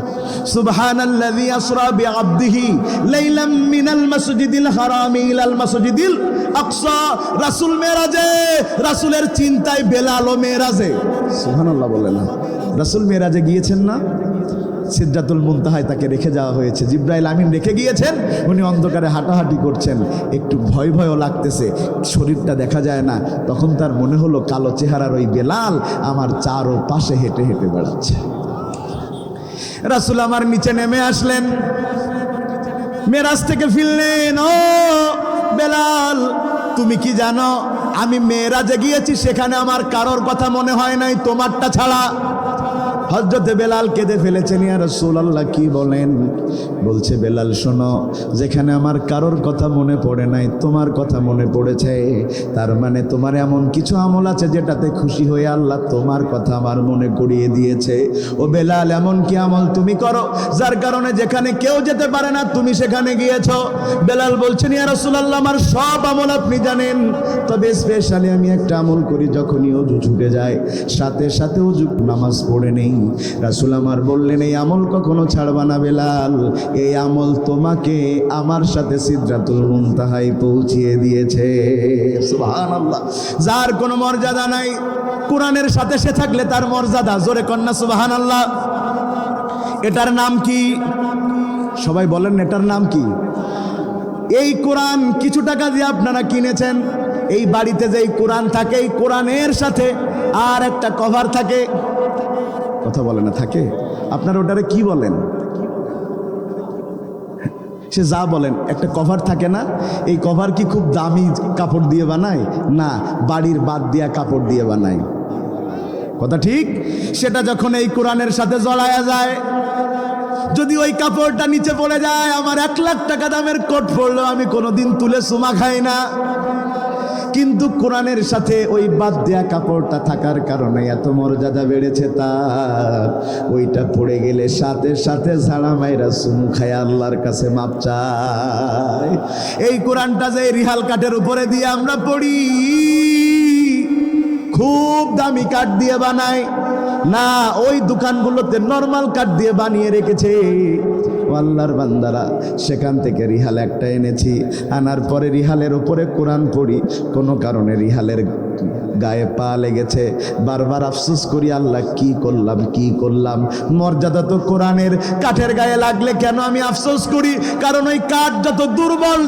সুবহানাল্লাযী আসরা বিআবদিহি লাইলাম মিনাল মাসজিদিল হারামি ইলাল মাসজিদিল আকসা। রাসূল মেরাজে, রাসূলের চিন্তায় বেলালও মেরাজে। সুবহানাল্লাহ বলেন না? রাসূল মেরাজে গিয়েছেন না? সিদরাতুল মুনতাহায় তাকে রেখে যাওয়া হয়েছে, জিবরাইল আমিন রেখে গিয়েছেন। উনি অন্ধকারে হাঁটাহাঁটি করছেন, একটু ভয় ভয়ও লাগতেছে, শরীরটা দেখা যায় না। তখন তার মনে হলো কালো চেহারার ওই বেলাল আমার চারো পাশে হেঁটে হেঁটে বেড়াচ্ছে। রাসূল আমার নিচে নেমে আসলেন, মেরাজ থেকে ফিরলেন। ও বেলাল, তুমি কি জানো আমি মেরাজে গিয়েছি, সেখানে আমার কারোর কথা মনে হয় নাই তোমারটা ছাড়া। হযরতে বেলাল কেঁদে ফেলেছেন। ইয়া রাসূলুল্লাহ, কি বলেন? বলছে, বেলাল শোনো, যেখানে আমার কারোর কথা মনে পড়ে নাই তোমার কথা মনে পড়েছে, তার মানে তোমার এমন কিছু আমল আছে যেটাতে খুশি হয়ে আল্লাহ তোমার কথা আমার মনে করিয়ে দিয়েছে। ও বেলাল, এমন কি আমল তুমি করো যার কারণে যেখানে কেউ যেতে পারে না তুমি সেখানে গিয়েছো? বেলাল বলছেন, ইয়া রাসূলুল্লাহ, আমার সব আমল আপনি জানেন, তবে স্পেশালি আমি একটা আমল করি, যখনই ওযু ছুটে যায় সাথে সাথে ওযু নামাজ পড়ে নেই। রাসূল আমার বললেন, এই আমল কখনো ছাড়বা না বেলাল, এই আমল তোমাকে আমার সাথে সিদরাতুল মুনতাহায় পৌঁছিয়ে দিয়েছে। সুবহানাল্লাহ। যার কোনো মর্যাদা নাই, কোরআনের সাথে সে থাকলে তার মর্যাদা। জোরে কন্যা সুবহানাল্লাহ। এটার নাম কি? সবাই বলেন, এটার নাম কি? এই কোরআন কিছু টাকা দিয়ে আপনারা কিনেছেন। এই বাড়িতে যে কোরআন থাকে, এই কোরআনের সাথে আর একটা কভার থাকে। কথা বলে না, থাকে? আপনারা ওটারে কি বলেন? সে যা বলেন, একটা কভার থাকে না? এই কভার কি খুব দামি কাপড় দিয়ে বানায়? না, বাড়ির বাদ দিয়া কাপড় দিয়ে বানায়। কথা ঠিক? সেটা যখন এই কোরআনের সাথে জড়ায়া যায়, যদি ওই কাপড়টা নিচে পড়ে যায়, আমার 1 লাখ টাকা দামের কোট পড়লেও আমি কোনোদিন তুলে চুমা খাই না। কিন্তু কোরআনের সাথে ওই বাদ দেয়া কাপড়টা থাকার কারণে এত মর্যাদা বেড়েছে তার। ওইটা পড়ে গেলে সাথে সাথে ঝাড়া মাইরা চুমু খায় আল্লাহর কাছে মাপ চায়। এই কোরআনটা যে রিহাল কাঠের উপরে দিয়ে আমরা পড়ি, খুব দামি কাঠ দিয়ে বানায় না, ওই দোকানগুলোতে নরমাল কাঠ দিয়ে বানিয়ে রেখেছে। আল্লাহর বান্দারা, সেখান থেকে রিহাল একটা এনেছি, আনার পরে রিহালের উপরে কোরআন পড়ি, কোনো কারণে রিহালের গায়ে পা লেগেছে, বারবার আফসোস করি আল্লাহ কি করলাম। মর্যাদা তো কোরআনের, কাঠের গায়ে লাগলে কেন আমি আফসোস করি? কারণ ওই কাঠ যত দুর্বল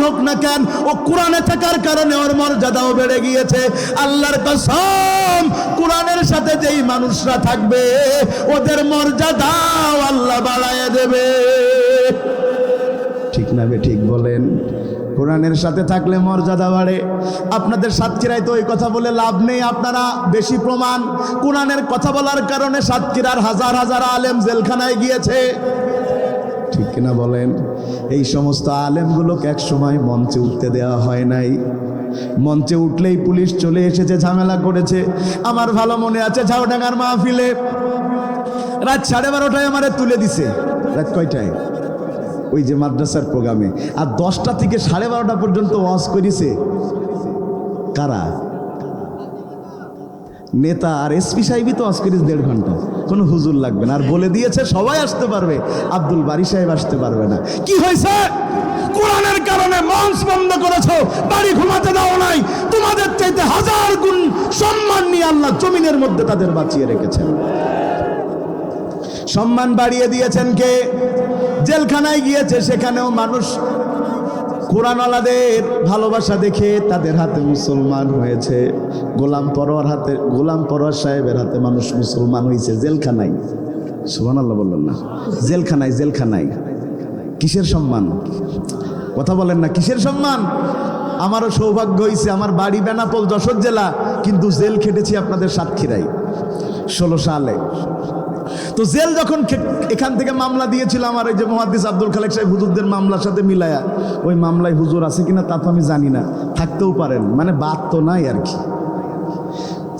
হোক না কেন, ও কোরআনে থাকার কারণে ওর মর্যাদাও বেড়ে গিয়েছে। আল্লাহর কসম, কোরআনের সাথে যেই মানুষরা থাকবে ওদের মর্যাদাও আল্লাহ বাড়ায় দেবে। ঠিক না বে ঠিক বলেন? কোরআনের সাথে থাকলে মর্যাদা বাড়ে। আপনাদের সাতক্ষীরায় তো ওই কথা বলে লাভ নেই, আপনারা বেশি প্রমাণ। কোরআনের কথা বলার কারণে সাতক্ষীরার হাজার হাজার আলেম জেলখানায় গিয়েছে, ঠিক কিনা বলেন? এই সমস্ত আলেমগুলোকে এক সময় মঞ্চে উঠতে দেওয়া হয় নাই। মঞ্চে উঠলেই পুলিশ চলে এসেছে, ঝামেলা করেছে। আমার ভালো মনে আছে, ঝাউডাঙ্গার মাহফিলে রাত 12:30টায় আমারে তুলে দিছে। রাত কয়টায়? ওই যে মাদ্রাসার প্রোগ্রামে। আর 10টা থেকে 12:30 পর্যন্ত ওয়াজ করেছে কারা? নেতা আর এসপি সাহেবই তো ওয়াজ করেছে 1.5 ঘন্টা। কোনো হুজুর লাগবে না। আর বলে দিয়েছে সবাই আসতে পারবে, আব্দুল বারী সাহেব আসতে পারবে না। কি হয়েছে? কোরআনের কারণে মঞ্চ বন্ধ করেছো, বাড়ি ঘুমাতে দাও নাই। তোমাদের চাইতে 1000 গুণ সম্মান নিয়ে আল্লাহ জমিনের মধ্যে তাদের বাঁচিয়ে রেখেছেন। সম্মান বাড়িয়ে দিয়েছেন কে? জেলখানায় গিয়েছে, সেখানেও মানুষ কোরআনওয়ালাদের ভালোবাসা দেখে তাদের হাতে মুসলমান হয়েছে। গোলাম পরোয়ার সাহেবের হাতে মানুষ মুসলমান হয়েছে জেলখানায়। সুবহানাল্লাহ বললেন না? জেলখানায়। কিসের সম্মান? কথা বলেন না, কিসের সম্মান? আমারও সৌভাগ্য হয়েছে, আমার বাড়ি বেনাপোল, যশোর জেলা, কিন্তু জেল খেটেছি আপনাদের সাতক্ষীরায় 16 সালে। তো জেল যখন এখান থেকে মামলা দিয়েছিল আমার ওই যে মুহাদ্দিস আব্দুল খালেক সাহেব হুজুরদের মামলার সাথে মিলায়া, ওই মামলায় হুজুর আছে কিনা তা তো আমি জানি না, থাকতেও পারেন, মানে বাদ তো নাই আর কি।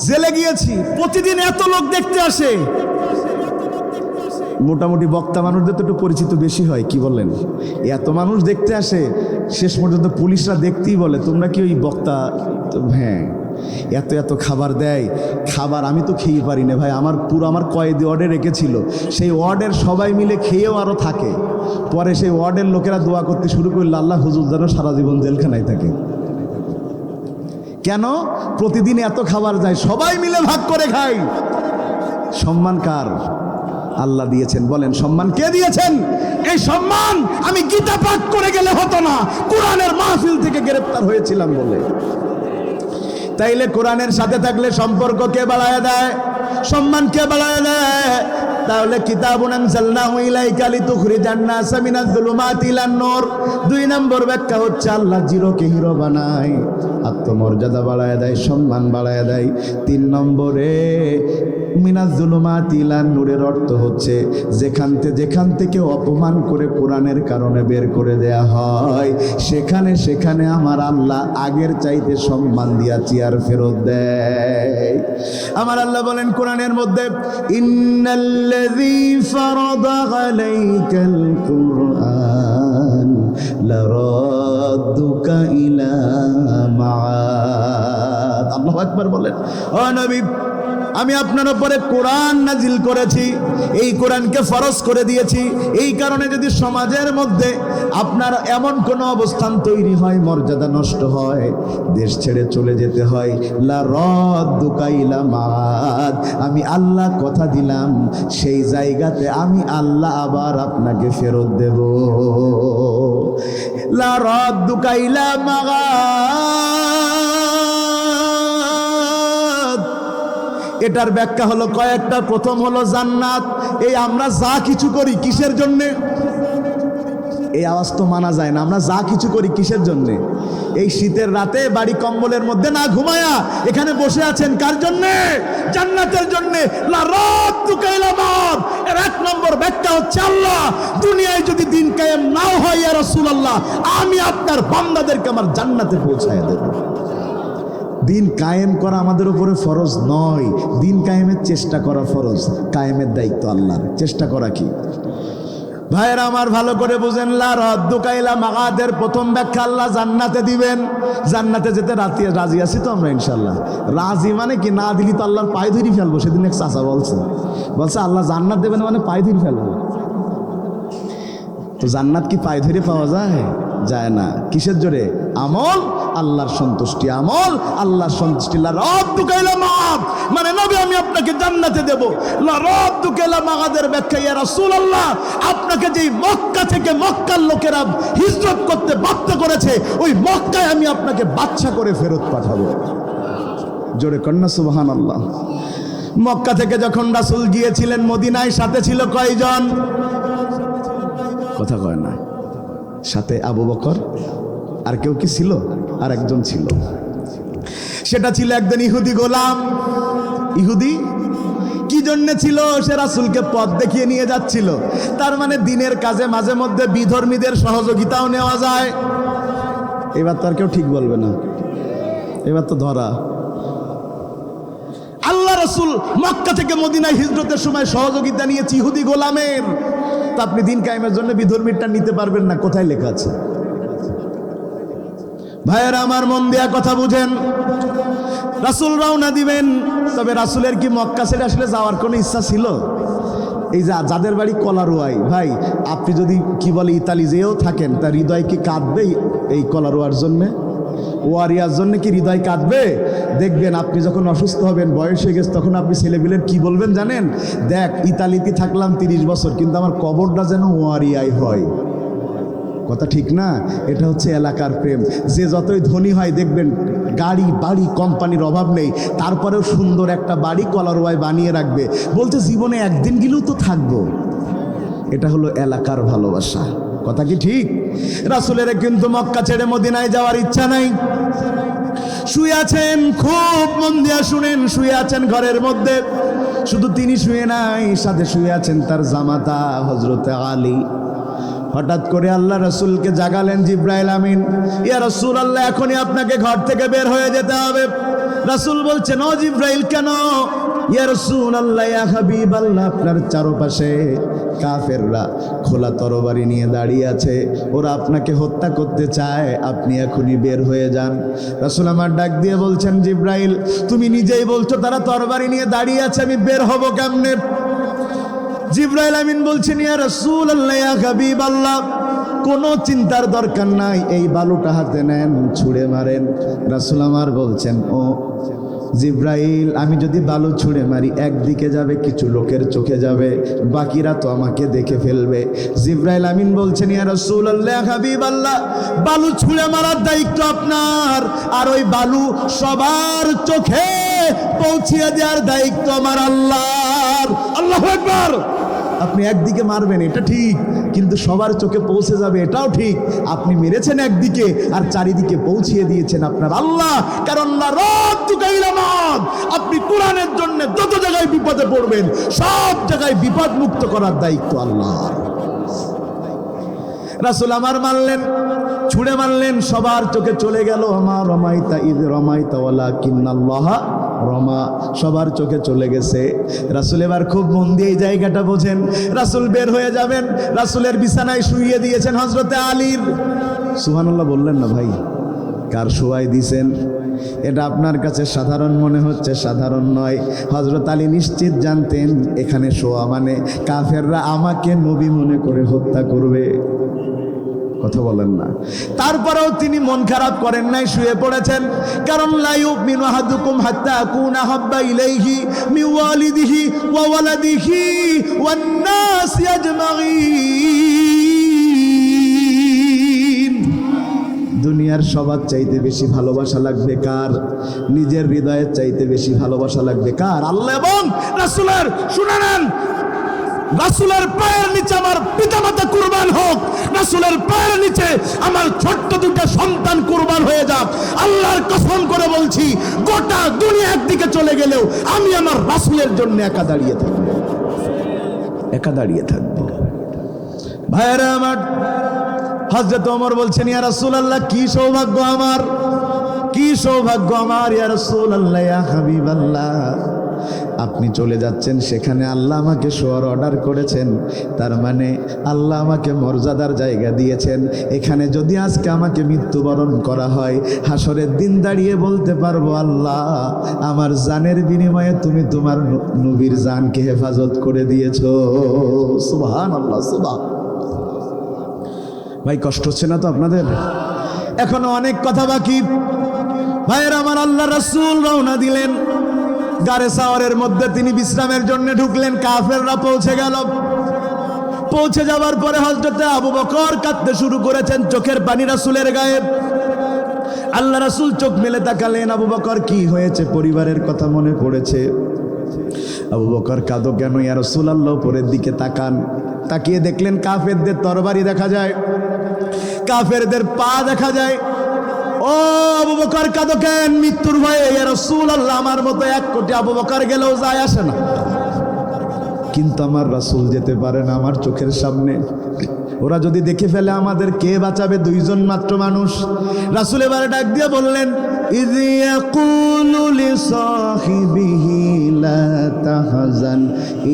জেলে গিয়েছি, প্রতিদিন এত লোক দেখতে আসে। মোটামুটি বক্তা মানুষদের তো একটু পরিচিত বেশি হয়, কি বলেন? এত মানুষ দেখতে আসে, শেষ পর্যন্ত পুলিশরা দেখতেই বলে তোমরা কি ওই বক্তা? হ্যাঁ। এত খাবার দেয়, খাবার আমি তো খেয়ে পারি না ভাই। আমার কয়েদি ওয়ার্ডে রেখেছিল, সেই ওয়ার্ডের সবাই মিলে খেয়েও আরও থাকে। পরে সেই ওয়ার্ডের লোকেরা দোয়া করতে শুরু করলো, আল্লাহ হুজুর যেন সারা জীবন জেলখানায় থাকে। কেন? প্রতিদিন এত খাবার যায়, সবাই মিলে ভাগ করে খাই। সম্মান কার? আল্লাহ দিয়েছেন। বলেন সম্মান কে দিয়েছেন? এই সম্মান আমি গীতা পাঠ করে গেলে হতো না, কোরআনের মাহফিল থেকে গ্রেফতার হয়েছিলাম বলে। তাইলে কোরআনের সাথে থাকলে সম্পর্ক কে বাড়ায় দেয়? সম্মান কে বাড়ায় দেয়? তাহলে কিতাবুন আনজালনাহু ইলাইকা লিতুখরিজান নাসা মিনাজ যুলুমাতি ইলান নূর। 2 নম্বর ব্যাখ্যা হচ্ছে আল্লাহ জিরোকে হিরো বানায়, আত্মমর্যাদা বাড়ায় দেয়, সম্মান বাড়ায় দেয়। 3 নম্বরে মিনাজ যুলুমাতি ইলান নূরের অর্থ হচ্ছে যেখান থেকে অপমান করে কোরআনের কারণে বের করে দেয়া হয়, সেখানে আমার আল্লাহ আগের চাইতে সম্মান দিয়া চেয়ার ফেরত দেয়। আমার আল্লাহ বলেন কোরআনের মধ্যে, ইন্নাল্লাযী ফারাদা আলাইকাল কুরআন লারাদ্দুকা ইলা মাআদ। আল্লাহু আকবার বলেন। ও নবী, আমি আপনার উপরে কোরআন নাজিল করেছি, এই কোরআনকে ফরজ করে দিয়েছি। এই কারণে যদি সমাজের মধ্যে আপনার এমন কোনো অবস্থান তৈরি হয়, মর্যাদা নষ্ট হয়, দেশ ছেড়ে চলে যেতে হয়, লা রাদ্দুকা ইলা মাআদ, আমি আল্লাহ কথা দিলাম সেই জায়গাতে আমি আল্লাহ আবার আপনাকে ফেরত দেব। লা রাদ্দুকা ইলা মাআদ, এটার ব্যাখ্যা হলো কয়েকটা। প্রথম হলো জান্নাত। এই আমরা যা কিছু করি কিসের জন্যে? এই আওয়াজ তো মানা যায় না। আমরা যা কিছু করি কিসের জন্যে? এই শীতের রাতে বাড়ি কম্বলের মধ্যে না ঘুমায়া এখানে বসে আছেন কার জন্যে? জান্নাতের জন্যে। লা রাদ্দুকা ইলা মাআদ, এর 1 নম্বর ব্যাখ্যা হচ্ছে আল্লাহ দুনিয়ায় যদি দিন কায়েম নাও হয় ইয়া রাসূলুল্লাহ, আমি আপনার বান্দাদেরকে আমার জান্নাতে পৌঁছায় দেব। দিন কায়েম করা আমাদের উপরে ফরজ নয়, দিন কায়েমের চেষ্টা করা ফরজ। কায়েমের দায়িত্ব আল্লাহর, চেষ্টা করা কি? ভাইয়েরা আমার ভালো করে বুঝেন, লা রাদ্দুকা ইলা মাআদের প্রথম ব্যাখ্যা আল্লাহ জান্নাতে দিবেন। জান্নাতে যেতে রাজি আছি তো আমরা ইনশাল্লাহ। রাজি মানে কি, না দিলি তো আল্লাহর পায়ে ধরে ফেলবো। সেদিন এক চাচা বলছে আল্লাহ জান্নাত দেবেন মানে পায়ে ধরে ফেলবো। তো জান্নাত কি পায়ে ধরে পাওয়া যায়? যায় না। কিসের জোরে? আমল, আল্লাহর সন্তুষ্টি। আমল, আল্লাহর সন্তুষ্টি। লা রাদ্দুকা ইলা মাআদ মানে নবী আমি আপনাকে জান্নাতে দেব। লা রাদ্দুকা ইলা মাআদের ব্যাখ্যা, ইয়া রাসূলুল্লাহ আপনাকে যেই মক্কা থেকে মক্কার লোকেরা হিজরত করতে বাধ্য করেছে, ওই মক্কায় আমি আপনাকে বাদশা করে ফেরত পাঠাবো। জোরে কন্যা সুবহানাল্লাহ। মক্কা থেকে যখন রাসূল গিয়েছিলেন মদিনায়, সাথে ছিল কয়জন? কথা কয় না। সাথে আবু বকর, আর কেউ কি ছিল? আর একজন ছিল, সেটা ছিল একজন ইহুদি গোলাম। ইহুদি কি জন্য ছিল? সে রাসূলকে পথ দেখিয়ে নিয়ে যাচ্ছিল। তার মানে দিনের কাজে মাঝে মধ্যে বিধর্মীদের সহযোগিতাও নেওয়া যায়। এবার তো আর কেউ ঠিক বলবে না, এবার তো ধরা। আল্লাহ রাসূল মক্কা থেকে মদিনায় হিজরতের সময় সহযোগিতা নিয়েছে ইহুদি গোলামের। তা আপনি দিন কায়েমের জন্য বিধর্মীরটা নিতে পারবেন না? কোথায় লেখা আছে? ভাইয়েরা আমার মন দেয়া কথা বুঝেন। রাসূল রওনা দিবেন, তবে রাসূলের কি মক্কা ছেড়ে আসলে যাওয়ার কোনো ইচ্ছা ছিল? এই যে যাদের বাড়ি কলারোয়ায়, ভাই আপনি যদি কি বলে ইতালি যেও থাকেন, তার হৃদয় কি কাঁদবে এই কলারোয়ার জন্যে? ওয়ারিয়ার জন্য কি হৃদয় কাঁদবে? দেখবেন আপনি যখন অসুস্থ হবেন, বয়স হয়ে গেছে, তখন আপনি ছেলেপিলের কি বলবেন জানেন? দেখ ইতালিতে থাকলাম 30 বছর, কিন্তু আমার কবরটা যেন ওয়ারিয়ায় হয়। কথা ঠিক না? এটা হচ্ছে এলাকার প্রেম। যে যতই ধনী হয় দেখবেন গাড়ি বাড়ি কোম্পানির অভাব নেই, তারপরেও সুন্দর একটা বাড়ি কলারোয়ায় বানিয়ে রাখবে, বলতে জীবনে একদিন গেলেও তো থাকবো। এটা হলো এলাকার ভালোবাসা। কথা কি ঠিক? রাসূলের কিন্তু মক্কা ছেড়ে মদিনায় যাওয়ার ইচ্ছা নাই। শুয়ে আছেন, খুব মন দিয়া শুনেন, শুয়ে আছেন ঘরের মধ্যে। শুধু তিনি শুয়ে নাই, সাথে শুয়ে আছেন তার জামাতা হযরতে আলী। হঠাৎ করে আল্লাহ রাসূলকে জাগালেন জিবরাইল আমিন, ইয়া রাসূলুল্লাহ এখনই আপনাকে ঘর থেকে বের হয়ে যেতে হবে। রাসূল বলছেন, ও জিবরাইল কেন? ইয়া রাসূলুল্লাহ ইয়া হাবিবাল্লাহ আপনার চারপাশে কাফেররা খোলা তরবারি নিয়ে দাঁড়িয়ে আছে, ওরা আপনাকে হত্যা করতে চায়, আপনি এখনই বের হয়ে যান। রাসূল আমার ডাক দিয়ে বলছেন, জিবরাইল তুমি নিজেই বলছো তারা তরবারি নিয়ে দাঁড়িয়ে আছে, আমি বের হব কেমনে? জিবরাইল আমিন বলছেন, ইয়া রাসূলুল্লাহ ইয়া হাবিবাল্লাহ কোনো চিন্তার দরকার নাই, এই বালুটা হাতে নেন, ছুঁড়ে মারেন। রাসূল আমার বলছেন, ও জিবরাইল আমি যদি বালু ছুঁড়ে মারি একদিকে যাবে, কিছু লোকের চোখে যাবে, বাকিরা তো আমাকে দেখে ফেলবে। জিবরাইল আমিন বলছেন, ইয়া রাসূলুল্লাহ হাবিবাল্লাহ বালু ছুঁড়ে মারার দায়িত্ব আপনার, আর ওই বালু সবার চোখে পৌঁছিয়ে দেওয়ার দায়িত্ব আমার আল্লাহর। আল্লাহু আকবার। আপনি একদিকে মারবেন এটা ঠিক, কিন্তু সবার চোখে পৌঁছে যাবে এটাও ঠিক। আপনি মেরেছেন একদিকে আর চারিদিকে পৌঁছিয়ে দিয়েছেন আপনার আল্লাহ। কারণ আপনি কোরআনের জন্য যত জায়গায় বিপদে পড়বেন সব জায়গায় বিপদ মুক্ত করার দায়িত্ব আল্লাহর। রাসূল আমার মারলেন, ছুঁড়ে মারলেন, সবার চোখে চলে গেল। আমার রমাইতা ইদ রমাইতা ওয়ালাকিন্নাল্লাহ রমা, সবার চোখে চলে গেছে। রাসূল এবার খুব মন দিয়ে এই জায়গাটা বোঝেন। রাসূল বের হয়ে যাবেন, রাসূলের বিছানায় শুইয়ে দিয়েছেন হযরতে আলীর। সুবহানাল্লাহ বললেন না ভাই? কার শোয়াই দিয়েছেন? এটা আপনার কাছে সাধারণ মনে হচ্ছে, সাধারণ নয়। হযরত আলী নিশ্চিত জানতেন এখানে শোয়া মানে কাফেররা আমাকে নবী মনে করে হত্যা করবে। কথা বলেন না। তারপরেও তিনি মন খারাপ করেন নাই, শুয়ে পড়েছেন। কারণ লা ইউমিনু আহাদুকুম হাত্তা আকুনা হাব্বা ইলাইহি মিন ওয়ালিদিহি ওয়া ওয়ালাদিহি ওয়ান নাসি আজমাইন। দুনিয়ার সবার চাইতে বেশি ভালোবাসা লাগবে কার? নিজের হৃদয়ের চাইতে বেশি ভালোবাসা লাগবে কার? আল্লাহ এবং রাসূলের। শুনে নেন, রাসূলের পায়ের নিচে আমার পিতামাতা কুরবান হোক, রাসূলের পায়ের নিচে আমার ছোট্ট দুটো সন্তান কুরবান হয়ে যাক। আল্লাহর কসম করে বলছি, গোটা দুনিয়া একদিকে চলে গেলেও আমি আমার রাসূলের জন্য একা দাঁড়িয়ে থাকব, একা দাঁড়িয়ে থাকব। ভাইরা আমার, হযরত ওমর বলছেন, ইয়া রাসূলুল্লাহ কি সৌভাগ্য আমার, কি সৌভাগ্য আমার, ইয়া রাসূলুল্লাহ, ইয়া হাবিবাল্লাহ। আপনি চলে যাচ্ছেন, সেখানে আল্লাহ আমাকে শোয়ার অর্ডার করেছেন, তার মানে আল্লাহ আমাকে মর্যাদার জায়গা দিয়েছেন। এখানে যদি আজকে আমাকে মৃত্যুবরণ করা হয়, হাসরের দিন দাঁড়িয়ে বলতে পারবো, আল্লাহ আমার জানের বিনিময়ে তুমি তোমার নবীর জানকে হেফাজত করে দিয়েছো। সুবহানাল্লাহ, সুবহান। ভাই কষ্ট হচ্ছে না তো আপনাদের? এখনো অনেক কথা বাকি। ভাইয়ের আমার, আল্লাহ রাসূল রওনা দিলেন। গারে সাওয়ারের মধ্যে তিনি বিশ্রামের জন্য ঢুকলেন। কাফেররা পৌঁছে গেল। পৌঁছে যাওয়ার পরে হযরতে আবু বকর কাঁদতে শুরু করেছেন, চোখের পানি রাসূলের গায়ে। আল্লাহ রাসূল চোখ মেলে তাকালেন। আবু বকর, কি হয়েছে? পরিবারের কথা মনে পড়েছে। আবু বকর, কাঁদো কেন ইয়া রাসূলুল্লাহ? উপরের দিকে তাকান। তাকিয়ে দেখলেন কাফেরদের তরবারি দেখা যায়, কাফেরদের পা দেখা যায়। ও আবু বকর, কাঁদো কেন? মৃত্যুর ভয়ে ইয়া রাসূলুল্লাহ, আমার মতো 1 কোটি আবু বকর গেলেও যায় আসে না, কিন্তু আমার রাসূল যেতে পারে না আমার চোখের সামনে। ওরা যদি দেখে ফেলে আমাদের কে বাঁচাবে? 2 জন মাত্র মানুষ। রাসূল এবারে ডাক দিয়ে বললেন, ইয ইয়াকুলু লিসাহিবিহি লা তাহজান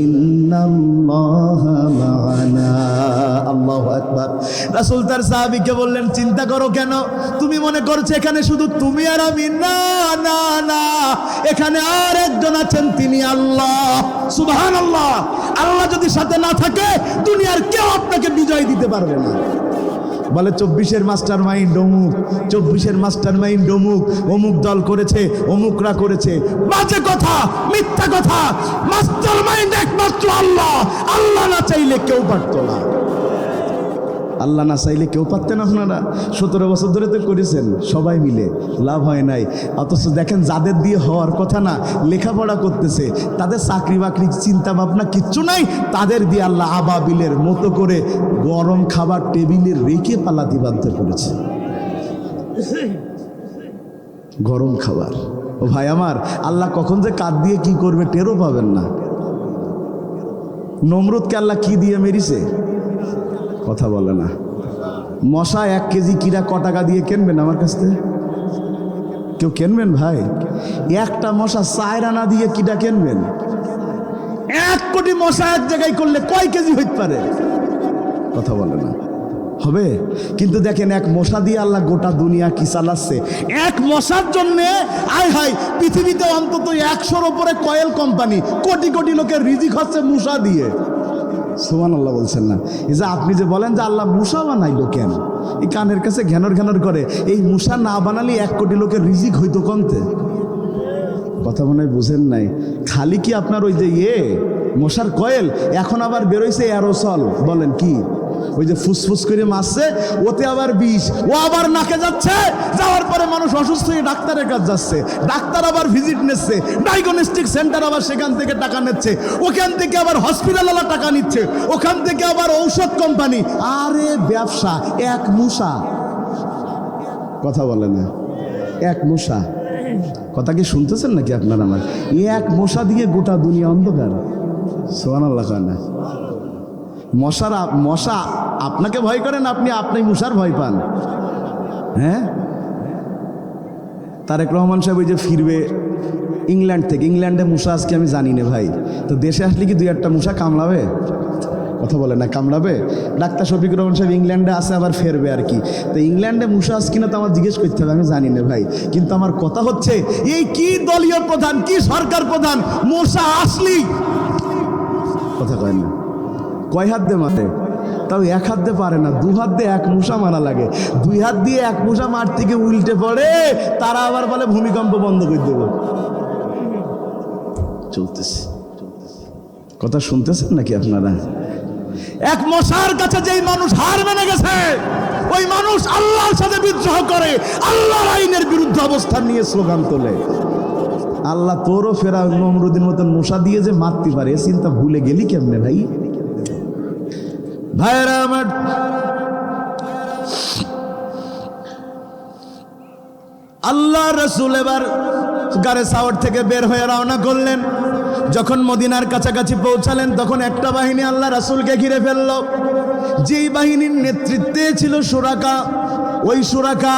ইন্নাল্লাহা মা'ানা। আল্লাহু আকবার। রাসূল তার সাহাবীকে বললেন, চিন্তা করো কেন? তুমি মনে করছো এখানে শুধু তুমি আর আমি? না না না, এখানে আর একজন আছেন, তিনি আল্লাহ। সুবহানাল্লাহ। আল্লাহ যদি সাথে না থাকে, দুনিয়ার কেউ আপনাকে বিজয় দিতে পারবে না। বলে 24-এর মাস্টার মাইন্ড অমুক, 24-এর মাস্টার মাইন্ড অমুক, অমুক দল করেছে, অমুকরা করেছে। বাজে কথা, মিথ্যা কথা। মাস্টার মাইন্ড একমাত্র আল্লাহ। আল্লাহ না চাইলে কেউ পারত না। আল্লাহ না চাইলে কেউ পারতেন। আপনারা 17 বছর ধরে তো করেছেন সবাই মিলে, লাভ হয় নাই। অথচ দেখেন, যাদের দিয়ে হওয়ার কথা না, লেখাপড়া করতেছে, তাদের চাকরি বাকরি চিন্তা ভাবনা কিচ্ছু নাই, তাদের দিয়ে আল্লাহ আবাবিলের মতো করে গরম খাবার টেবিলে রেখে পালাতে বাধ্য করেছে। গরম খাবার। ও ভাই আমার, আল্লাহ কখন যে কাঁদ দিয়ে কি করবে টেরও পাবেন না। নমরুদকে আল্লাহ কি দিয়ে মেরিছে? কথা বলে না। মশা 1 কেজি কিরা ক টাকা দিয়ে কিনবেন আমার কাছ থেকে? কেউ কিনবেন ভাই? একটা মশা 4 আনা দিয়ে কিটা কিনবেন? 1 কোটি মশা এক জায়গায় করলে কয় কেজি হইতে পারে? কথা বলে না। হবে? কিন্তু দেখেন, 1 মশা দিয়ে আল্লাহ গোটা দুনিয়া কি চালাচ্ছে। 1 মশার জন্য আয় হায়, পৃথিবীতে অন্তত 100-র উপরে কয়েল কোম্পানি, কোটি কোটি লোকের রিজিক হচ্ছে মশা দিয়ে। সুবহানাল্লাহ বলছেন না? এই যে আপনি যে বলেন যে আল্লাহ মূসা বানাইলো কেন, এই কানের কাছে ঘ্যানর ঘ্যানর করে। এই মূসা না বানালে 1 কোটি লোকের রিজিক হইতো কমতে। কথা মনে হয় বুঝেন নাই। খালি কি আপনার ওই যে মশার কয়েল, এখন আবার বেরোইছে অ্যারোসল, বলেন কি, ওই যে ফুসফুস করে মারছে, ওতে আবার বিষ, ও আবার নাকে যাচ্ছে। যাওয়ার পরে মানুষ অসুস্থ হয়ে ডাক্তারের কাছে যাচ্ছে, ডাক্তার আবার ভিজিট নিচ্ছে, ডায়াগনস্টিক সেন্টার আবার সেখান থেকে টাকা নিচ্ছে, ওখান থেকে আবার হসপিটালওয়ালা টাকা নিচ্ছে, ওখান থেকে আবার ঔষধ কোম্পানি। আরে ব্যবসা 1 মূসা। কথা বলে না? 1 মূসা। কথা কি শুনতেছেন নাকি আপনারা? আমার 1 মশা দিয়ে গোটা দুনিয়া অন্ধকার। সুবহানাল্লাহ। না মশা আপনাকে ভয় করেন, আপনি মশার ভয় পান? হ্যাঁ, তারেক রহমান সাহেব ওই যে ফিরবে ইংল্যান্ড থেকে, ইংল্যান্ডে মশা আজকে আমি জানি না ভাই, তো দেশে আসলে কি 2-1টা মশা কামড়াবে? কথা বলে না, কামড়াবে? ডাক্তার শফিকুর রহমান সাহেব ইংল্যান্ডে আসে, আবার ফেরবে আর কি। তো ইংল্যান্ডে মশা আস কিনা তো আমার জিজ্ঞেস করতে হবে, আমি জানি না ভাই। কিন্তু আমার কথা হচ্ছে, এই কি দলীয় প্রধান, কি সরকার প্রধান, মশা আসলি কথা কয় না। কয় হাত দিয়ে মারে? তাও 1 হাত দিয়ে পারে না, 2 হাত দিয়ে 1 মশা মারা লাগে। 2 হাত দিয়ে 1 মশা মার থেকে উল্টে পড়ে, তারা আবার বলে ভূমিকম্প বন্ধ করে দেব। চলতেছে। কথা শুনতেছেন নাকি আপনারা? 1 মশার কাছে যেই মানুষ হার মেনে গেছে, ওই মানুষ আল্লাহর সাথে বিদ্রোহ করে, আল্লাহর আইনের বিরুদ্ধে অবস্থান নিয়ে স্লোগান তোলে। আল্লাহ তোরও ফেরা নমরুদের মতন মশা দিয়ে যে মারতে পারে, এ চিন্তা ভুলে গেলি কেমনে ভাই? ভাইরা আমার, আল্লাহ রাসূল এবার গারে সাওয়ার থেকে বের হয়ে রওনা করলেন। যখন মদিনার কাছাকাছি পৌঁছালেন, তখন একটা বাহিনী আল্লাহ রাসূলকে ঘিরে ফেলল। যেই বাহিনীর নেতৃত্বে ছিল সুরাকা, ওই সুরাকা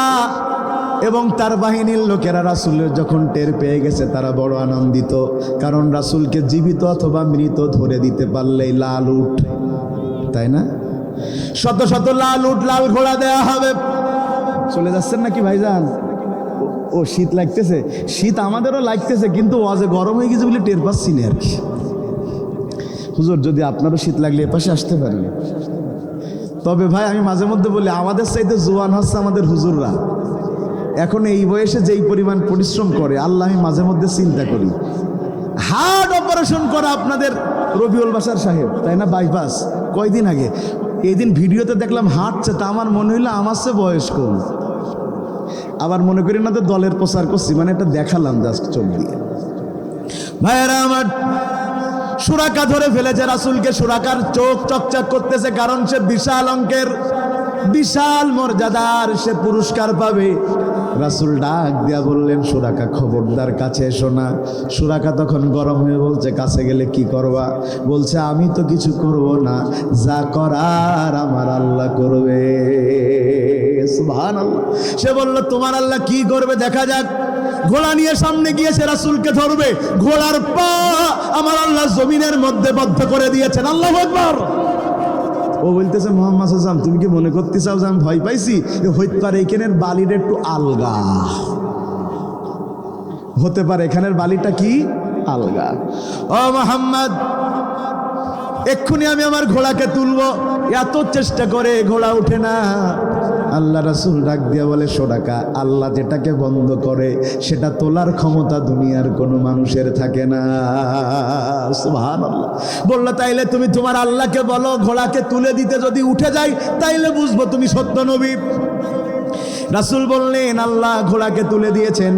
এবং তার বাহিনীর লোকেরা রাসূলের যখন টের পেয়ে গেছে তারা বড় আনন্দিত, কারণ রাসূলকে জীবিত অথবা মৃত ধরে দিতে পারলেই লাল উট, তাই না? শত শত লাল উট লাল ঘোড়া দেয়া হবে। চলে যাচ্ছেন নাকি ভাইজান? ও শীত লাগতেছে, শীত আমাদেরও লাগতেছে, কিন্তু ওয়াজে গরম হয়ে গেছে বলে টের পাচ্ছি না আর কি। হুজুর যদি আপনারও শীত লাগলে এপাশে আসতে পারেন। তবে ভাই আমি মাঝে মধ্যে বলি, আমাদের চাইতে জোয়ান হচ্ছে আমাদের হুজুররা। এখন এই বয়সে যেই পরিমাণ পরিশ্রম করে আল্লাহ, আমি মাঝে মধ্যে চিন্তা করি। হার্ট অপারেশন করা আপনাদের রবিউল বাশার সাহেব, তাই না? বাইপাস কয়দিন আগে, এই দিন ভিডিওতে দেখলাম হাঁটছে, তা আমার মনে হইলো আমার চেয়ে বয়স কম। আবার মনে করি না তো দলের প্রচার করছি, মানে এটা দেখালাম জাস্ট চোখ দিয়ে। ভাইয়েরা আমার, সুরাকা ধরে ফেলেছে রাসূলকে। সুরাকার চোখ চকচক করতেছে, কারণ সে বিশাল অঙ্কের, বিশাল মর্যাদার সে পুরস্কার পাবে। রাসূল ডাক দিয়া বললেন, সুরাকা খবরদার কাছে এসো না। সুরাকা তখন গরম হয়ে বলছে, কাছে গেলে কি করবা? বলছে, আমি তো কিছু করব না, যা করার আমার আল্লাহ করবে। সুবহানাল্লাহ। সে বলল, তোমার আল্লাহ কি করবে দেখা যাক। ঘোড়া নিয়ে সামনে গিয়েছে, রাসূলকে ধরবে। ঘোড়ার পা আমার আল্লাহ জমিনের মধ্যে বদ্ধ করে দিয়েছেন। আল্লাহু আকবার। ও বলতেছে, মোহাম্মদ সাল্লাল্লাহু আলাইহি ওয়াসাল্লাম তুমি কি মনে করতে চাও যে আমি ভয় পাইছি? হইতে পারে এখানের বালিটা একটু আলগা, হতে পারে এখানের বালিটা কি আলগা। ও মোহাম্মদ, এক্ষুনি আমি আমার ঘোড়াকে তুলবো। এত চেষ্টা করে ঘোড়া উঠে না। আল্লাহ রাসূল ডাক দিয়া বলে, সুরাকা, আল্লাহ যেটাকে বন্ধ করে সেটা তোলার ক্ষমতা দুনিয়ার কোনো মানুষের থাকে না। সুবহানাল্লাহ। বললো, তাইলে তুমি তোমার আল্লাহকে বলো ঘোড়াকে তুলে দিতে, যদি উঠে যায় তাইলে বুঝবো তুমি সত্য নবী। রাসূল বললেন, আল্লাহ ঘোড়াকে তুলে দিয়েছেন।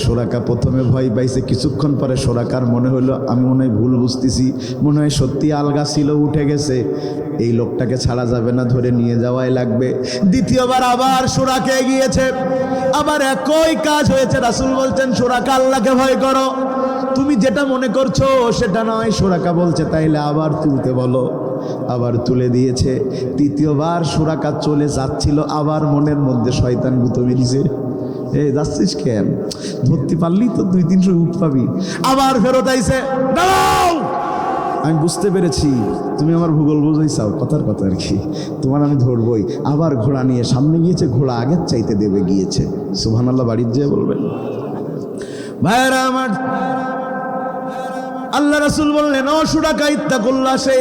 সুরাকা প্রথমে ভয় পাইছে, কিছুক্ষণ পরে সুরাকার মনে হলো আমি মনে হয় ভুল বুঝতেছি, মনে হয় সত্যি আলগা ছিল, উঠে গেছে, এই লোকটাকে ছাড়া যাবে না, ধরে নিয়ে যাওয়াই লাগবে। দ্বিতীয়বার আবার সুরাকে এগিয়েছে, আবার একই কাজ হয়েছে। রাসূল বলছেন, সুরাকা আল্লাহকে ভয় করো, তুমি যেটা মনে করছো সেটা নয়। সুরাকা বলছে, তাইলে আবার তুলতে বলো। আবার তুলে দিয়েছে। তৃতীয়বার সুরাকা চলে যাচ্ছিল, আবার মনের মধ্যে শয়তান গুঁতো মেরেছে, এই যাচ্ছিস কেন, ধরতে পারলি তো 2-300 উঠ পাবি। আবার ফেরত আইছে, দাঁড়াও, আমি বুঝতে পেরেছি তুমি আমার ভূগোল বুঝাই চাও, কথার কথা আর কি, তোমার আমি ধরবই। আবার ঘোড়া নিয়ে সামনে গিয়েছে, ঘোড়া আগের চাইতে দেবে গিয়েছে। সুবহানাল্লাহ। বাড়ির যেয়ে বলবেন। ভাইরা আমার, আল্লাহ রাসূল বললেন, ও সুরাকা ইত্তাকুল্লাহ, সে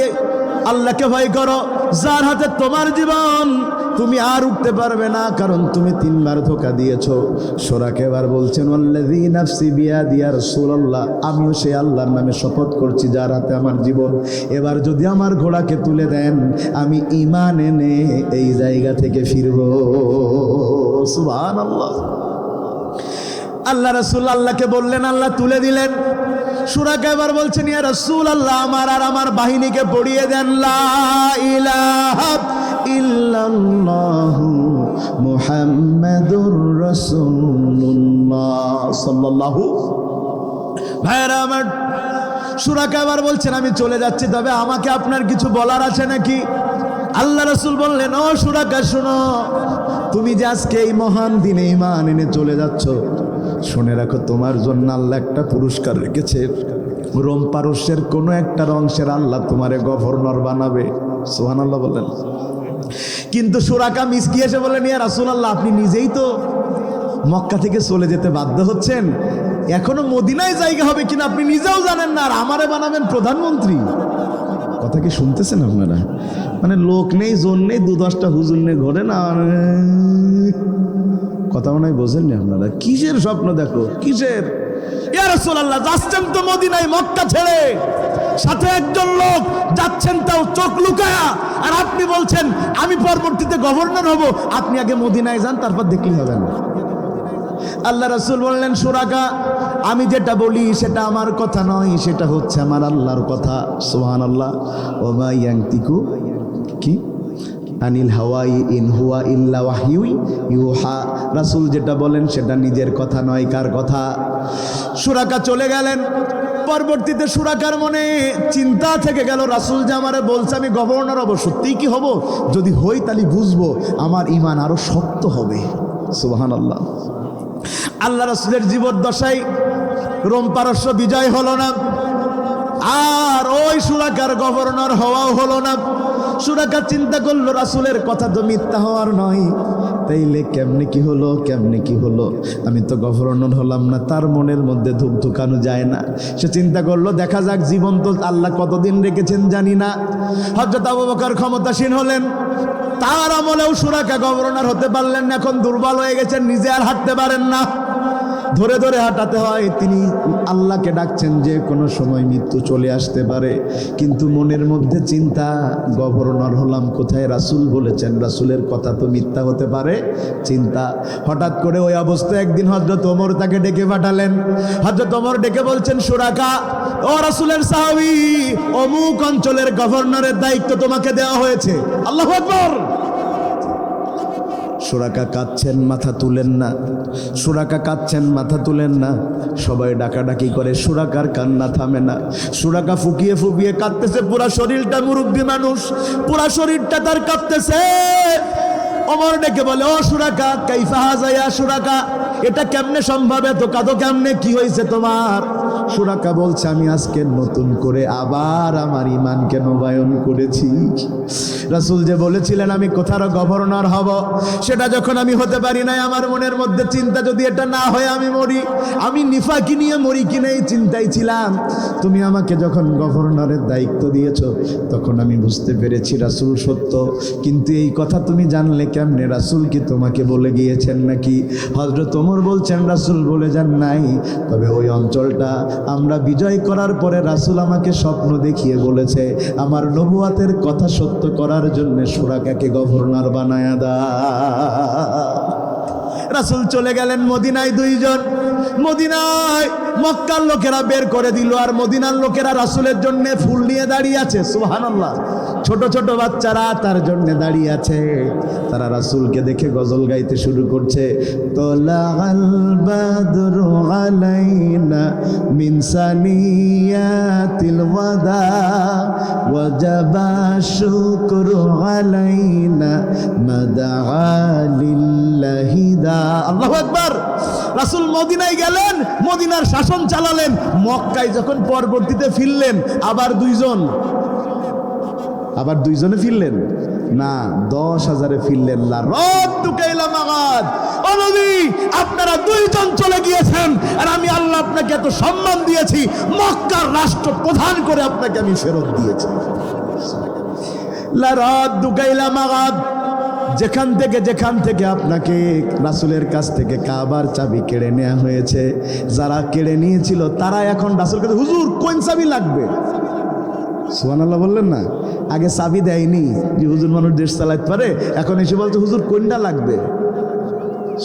আল্লাহকে ভয় করো যার হাতে তোমার জীবন। তুমি আর উঠতে পারবে না, কারণ তুমি 3 বার ধোঁকা দিয়েছো। সুরাকা এবার বলছেন, ওয়াল্লাযী নাফসি বিয়াদি ইয়া রাসূলুল্লাহ, আমিও সেই আল্লাহর নামে শপথ করছি যার হাতে আমার জীবন। এবার যদি আমার ঘোড়াকে তুলে দেন, আমি ঈমান এনে এই জায়গা থেকে ফিরব। সুবহানাল্লাহ। আল্লাহ রাসূল আল্লাহকে বললেন, আল্লাহ তুলে দিলেন। সুরাকা এবার বলছেন, ইয়া রাসূলুল্লাহ, আমার আর আমার বাহিনীকে পড়িয়ে দেন লা ইলাহা ইল্লাল্লাহু মুহাম্মাদুর রাসূলুল্লাহ সাল্লাল্লাহু। ভাইরা আমার, সুরাকা এবার বলছেন, আমি চলে যাচ্ছি, তবে আমাকে আপনার কিছু বলার আছে নাকি? আল্লাহ রাসূল বললেন, ও সুরাকা শোনো, তুমি যে আজকে এই মহান দিনে ঈমান এনে চলে যাচ্ছ, শুনে রাখো তোমার জন্য আল্লাহ একটা পুরস্কার রেখেছে। রোম পারস্যের কোনো একটা অংশের আল্লাহ তোমারে গভর্নর বানাবে। সুবহানাল্লাহ বলেন। কিন্তু সুরাকা মিসকি এসে বললেন, ইয়া রাসূলুল্লাহ, আপনি নিজেই তো মক্কা থেকে চলে যেতে বাধ্য হচ্ছেন, এখনো মদিনায় জায়গা হবে কিনা আপনি নিজেও জানেন না, আর আমারে বানাবেন প্রধানমন্ত্রী। কথা কি শুনতেছেন আপনারা? মানে লোক নেই, জোন নেই, 2-10টা হুজুর নেই ঘরে না, কথা মনে হয় বোঝেননি আপনারা। কিসের স্বপ্ন দেখো, কিসের? ইয়া রাসূলুল্লাহ, যাচ্ছেন তো মদিনায় মক্কা ছেড়ে, সাথে একজন লোক যাচ্ছেন তাও চোখ লুকায়া, আর আপনি বলছেন আমি পরবর্তীতে গভর্নর হব। আপনি আগে মদিনায় যান, তারপর দেখলেই হবে না। আল্লাহ রাসূল বললেন, সুরাকা, আমি যেটা বলি সেটা আমার কথা নয়, সেটা হচ্ছে আমার আল্লাহর কথা। সুবহানাল্লাহ। ওয়া মা ইয়ানতিকু কি আনিল হাওয়াই ইন হুয়া ইল্লা ওয়াহয়ু ইউহা। রাসূল যেটা বলেন সেটা নিজের কথা নয়, কার কথা? সুরাকা চলে গেলেন। পরবর্তীতে সুরাকার মনে চিন্তা থেকে গেল, রাসূল যে আমারে বলছে আমি গভর্নর হব, সত্যিই কি হব? যদি হই তাহলে বুঝবো আমার ঈমান আরো শক্ত হবে। সুবহানাল্লাহ। আল্লাহ রাসূলের জীবদ্দশায় রোম পারস্য বিজয় হলো না, আর ওই সুরাকার গভর্নর হওয়াও হলো না। সুরাকা চিন্তা করলো রাসূলের কথা তো মিথ্যা হওয়ার নয়, তাইলে কেমনে কি হলো, কেমনে কি হলো, আমি তো গভর্নর হলাম না। তার মনের মধ্যে ধুকধুকানো যায় না। সে চিন্তা করলো দেখা যাক, জীবন তো আল্লাহ কতদিন রেখেছেন জানি না। হযরত আবু বকর ক্ষমতাসীন হলেন, তার আমলেও সুরাকা গভর্নর হতে পারলেন না। এখন দুর্বল হয়ে গেছেন, নিজে আর হাঁটতে পারেন না, ধরে ধরে হাঁটাতে হয়। তিনি আল্লাহকে ডাকছেন যে কোনো সময় মৃত্যু চলে আসতে পারে, কিন্তু মনের মধ্যে চিন্তা, গভর্নর হলাম কোথায়, রাসূল বলেছেন, রাসূলের কথা তো মিথ্যা হতে পারে, চিন্তা। হঠাৎ করে ওই অবস্থায় একদিন হযরত ওমর তাকে ডেকে পাঠালেন। হযরত ওমর ডেকে বলছেন, সুরাকা, ও রাসূলের সাহাবী, অমুক অঞ্চলের গভর্নরের দায়িত্ব তোমাকে দেওয়া হয়েছে। আল্লাহু আকবার। সুরাকা কাঁদছেন, মাথা তুলেন না। সুরাকা কাঁদছেন, মাথা তুলেন না। সবাই ডাকাডাকি করে, সুরাকার কান্না থামে না। সুরাকা ফুকিয়ে ফুকিয়ে কাঁদতেছে, পুরা শরীরটা, মুরব্বী মানুষ, পুরা শরীরটা তার কাঁদতেছে। ওমর ডেকে বলে, ও সুরাকা, কাইফা হাযা ইয়া সুরাকা, এটা কেমনে সম্ভব, এত কাঁদো কেমনে, কি হয়েছে তোমার? সুরাকা বলছে, আমি আজকে নতুন করে আবার আমার ঈমানকে নবায়ন করেছি। রাসূল যে বলেছিলেন আমি কোথাও গভর্নর হব, সেটা যখন আমি হতে পারি নাই, আমার মনের মধ্যে চিন্তা, যদি এটা না হয় আমি মরি, আমি নিফাকি নিয়ে মরি কিনা এই চিন্তাই ছিলাম। তুমি আমাকে যখন গভর্নরের দায়িত্ব দিয়েছো, তখন আমি বুঝতে পেরেছি রাসূল সত্য। কিন্তু এই কথা তুমি জানলে কেমনে? রাসূল কি তোমাকে বলে গিয়েছেন নাকি? হযরত ওমর বলছেন, রাসূল বলে যান নাই, তবে ওই অঞ্চলটা আমরা বিজয় করার পরে রাসূল আমাকে স্বপ্ন দেখিয়ে বলেছে, আমার নবুয়াতের কথা সত্য করার জন্য সুরাকাকে গভর্নর বানায়া দা। রাসূল চলে গেলেন মদিনায়। দুইজন মদিনায়, মক্কার লোকেরা বের করে দিল, আর মদিনার লোকেরা রাসূলের জন্য ফুল নিয়ে দাঁড়িয়ে আছে। সুবহানাল্লাহ। ছোট ছোট বাচ্চারা তার জন্য দাঁড়িয়ে আছে। তারা রাসূলকে দেখে গজল গাইতে শুরু করছে, তোলাল বাদরু আলাইনা মিন সানিয়াতিল ওয়াদা ওয়াজাবা শুকরু আলাইনা মাদআ লিল্লাহি দা। আল্লাহু আকবার। রাসূল মদিনায় গেলেন, মদিনার শাসন চালালেন। মক্কায় যখন পরবর্তীতে ফিরলেন, আবার দুইজনে ফিরলেন না, 10,000-এ ফিরলেন। আপনারা দুইজন চলে গিয়েছেন, আর আমি আল্লাহ আপনাকে এত সম্মান দিয়েছি, মক্কার রাষ্ট্র প্রধান করে আপনাকে আমি ফেরত দিয়েছি। যেখান থেকে আপনাকে রাসূলের কাছ থেকে কাবার চাবি কেড়ে নেওয়া হয়েছে, যারা কেড়ে নিয়েছিল তারা এখন রাসূলকে, হুজুর কোন চাবি লাগবে? সুবহানাল্লাহ বললেন না? আগে চাবি দেয়নি যে হুজুর মানুষ দেশ চালাতে পারে, এখন এসে বলছে হুজুর কোনটা লাগবে।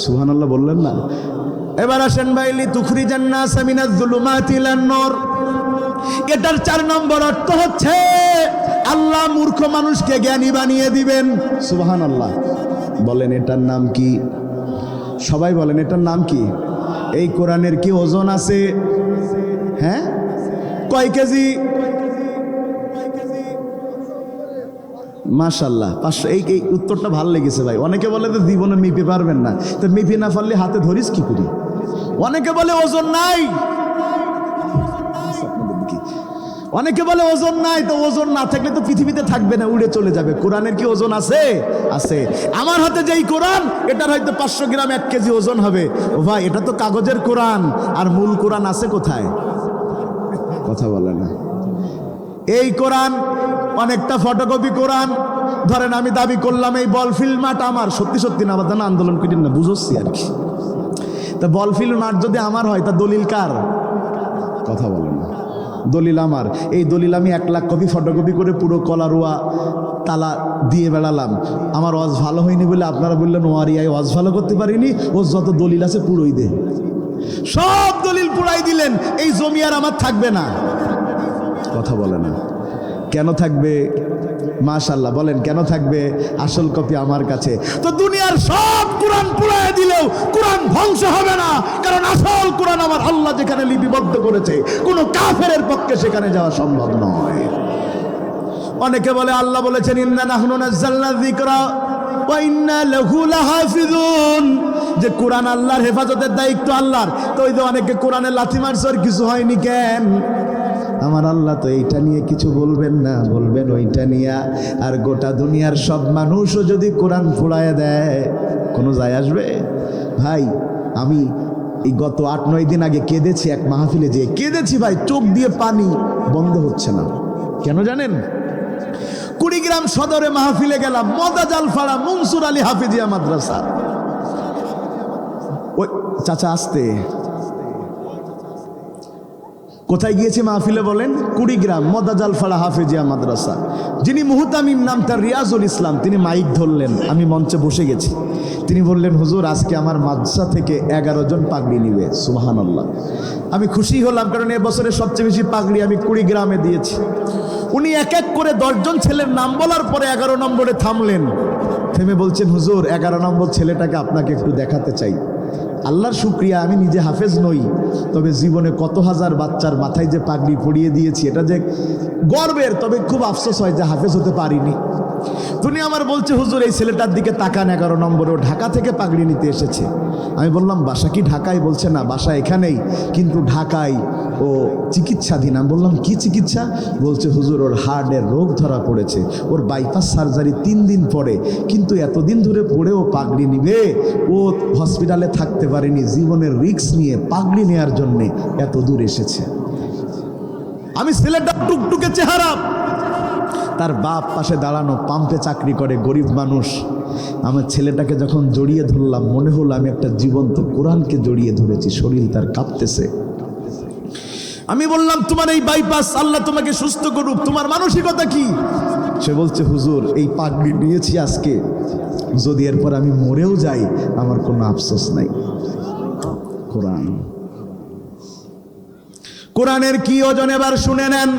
সুবহানাল্লাহ বললেন না? এবার আসেন ভাইলি তুখরিজান নাস মিনাজ যুলুমাতি ইলান নূর। এটার 4 নম্বর অর্থ হচ্ছে আল্লাহ মূর্খ মানুষকে জ্ঞানী বানিয়ে দিবেন। সুবহানাল্লাহ। বলেন এটার নাম কি? সবাই বলেন এটার নাম কি? এই কোরআনের কি ওজন আছে? হ্যাঁ, কয় কেজি? মাশাআল্লাহ 500। এই উত্তরটা ভালো লেগেছে ভাই। অনেকে বলে তো জীবনে মেপে পারবেন না, তো মেপে না পারলে হাতে ধরিস কি করি? অনেকে বলে ওজন নাই, অনেকে বলে ওজন নাই, তো ওজন না থাকলে তো পৃথিবীতে থাকবে না, উড়ে চলে যাবে। কোরআনের কি ওজন আছে? আছে। আমার হাতে যেই কোরআন, এটার হয়তো 500 গ্রাম 1 কেজি ওজন হবে। ও ভাই, এটা তো কাগজের কোরআন, আর মূল কোরআন আছে কোথায়? কথা বলে না। এই কোরআন অনেকটা ফটোকপি কোরআন। ধরেন আমি দাবি করলাম এই বলফিল্ড মাঠ আমার, সত্যি না, আবার আন্দোলন করেন না, বুঝছি আর কি। তা বলফিল্ড মাঠ যদি আমার হয়, তা দলিল কার? কথা বলে না। দলিল আমার। এই দলিল আমি 1 লাখ কপি ফটোকপি করে পুরো কলারুয়া তালা দিয়ে বেড়ালাম। আমার ওয়াজ ভালো হয়নি বলে আপনারা বললেন ওয়ারিয়ায় ওয়াজ ভালো করতে পারিনি, ও যত দলিল আছে পুরোই দে। সব দলিল পুরাই দিলেন, এই জমি আর আমার থাকবে না। কথা বলে না। কেন থাকবে? মাশাআল্লাহ বলেন কেন থাকবে? আসল কপি আমার কাছে। তো দুনিয়ার সব কোরআন পুড়ায় দিলেও কোরআন ধ্বংস হবে না, কারণ আসল কোরআন আমার আল্লাহ যেখানে লিপিবদ্ধ করেছে, কোনো কাফেরের পক্ষে সেখানে যাওয়া সম্ভব নয়। অনেকে বলে আল্লাহ বলেছেন ইন্না নাহনু নাযালনা যিকরা ওয়া ইন্না লাহু লাহাফিজুন, যে কোরআন আল্লাহর, হেফাজতের দায়িত্ব আল্লাহর, তো ওই যে অনেকে কোরআনে লাথি মারছে আর কিছু হয়নি কেন? আমার আল্লাহ তো এইটা নিয়ে কিছু বলবেন না, বলবেন ওইটা নিয়ে। আর গোটা দুনিয়ার সব মানুষও যদি কোরআন ফুড়ায় দেয়, কোনো যায় আসবে? ভাই আমি এই গত 8-9 দিন আগে কেঁদেছি, এক মাহফিলে যেয়ে কেঁদেছি ভাই, চোখ দিয়ে পানি বন্ধ হচ্ছে না। কেন জানেন? কুড়িগ্রাম সদরে মাহফিলে গেলাম, মদাজালপাড়া মনসুর আলী হাফিজিয়া মাদ্রাসা। ওই চাচা আসতে কোথায় গিয়েছে মাহফিলে বলেন? কুড়িগ্রাম মদাজালপাড়া হাফিজিয়া মাদ্রাসা। যিনি মুহতামিম, নাম তার রিয়াজুল ইসলাম, তিনি মাইক ধরলেন, আমি মঞ্চে বসে গেছি। তিনি বললেন, হুজুর আজকে আমার মাদ্রাসা থেকে 11 জন পাগড়ি নিবে। সুবহানাল্লাহ। আমি খুশি হলাম, কারণ এবছরের সবচেয়ে বেশি পাগড়ি আমি কুড়িগ্রামে দিয়েছি। উনি এক এক করে 10 জন ছেলের নাম বলার পরে 11 নম্বরে থামলেন, থেমে বলছেন, হুজুর 11 নম্বর ছেলেটাকে আপনাকে একটু দেখাতে চাই। আল্লাহর শুকরিয়া, আমি নিজে হাফেজ নই, তবে জীবনে কত হাজার বাচ্চার মাথায় যে পাগড়ি পরিয়ে দিয়েছি, এটা যে গর্বের। তবে খুব আফসোস হয় যে হাফেজ হতে পারিনি। তুমি আমার বলছে, হুজুর এই ছেলেটার দিকে তাকান, 11 নম্বরে, ও ঢাকা থেকে পাগড়ি নিতে এসেছে। আমি বললাম, বাসা কি ঢাকায়? বলছে না, বাসা এখানেই, কিন্তু ঢাকায় ও চিকিৎসাধীন। আমি বললাম, কি চিকিৎসা? বলছে, হুজুর ওর হার্টের রোগ ধরা পড়েছে, ওর বাইপাস সার্জারি 3 দিন পরে, কিন্তু এতদিন ধরে পড়েও পাগড়ি নিবে, ও হসপিটালে থাকতে পারেনি, জীবনের রিস্ক নিয়ে পাগড়ি নেওয়ার জন্যে এত দূর এসেছে। আমি ছেলেটা টুকটুকে চেহারা, তার বাপ পাশে দাঁড়ানো, পাম্পে চাকরি করে, গরিব মানুষ। আমার ছেলেটাকে যখন জড়িয়ে ধরলাম, মনে হলো আমি একটা জীবন্ত কোরআনকে জড়িয়ে ধরেছি, শরীর তার কাঁপতেছে। আমি বললাম, তোমার এই বাইপাস আল্লাহ তোমাকে সুস্থ করুক, তোমার মানসিকতা কি? সে বলছে, হুজুর এই পাগড়ি নিয়েছি আজকে, যদি এরপর আমি মরেও যাই আমার কোনো আফসোস নাই। কোরআন, কোরআনের কি ওজন এবার শুনে নেন।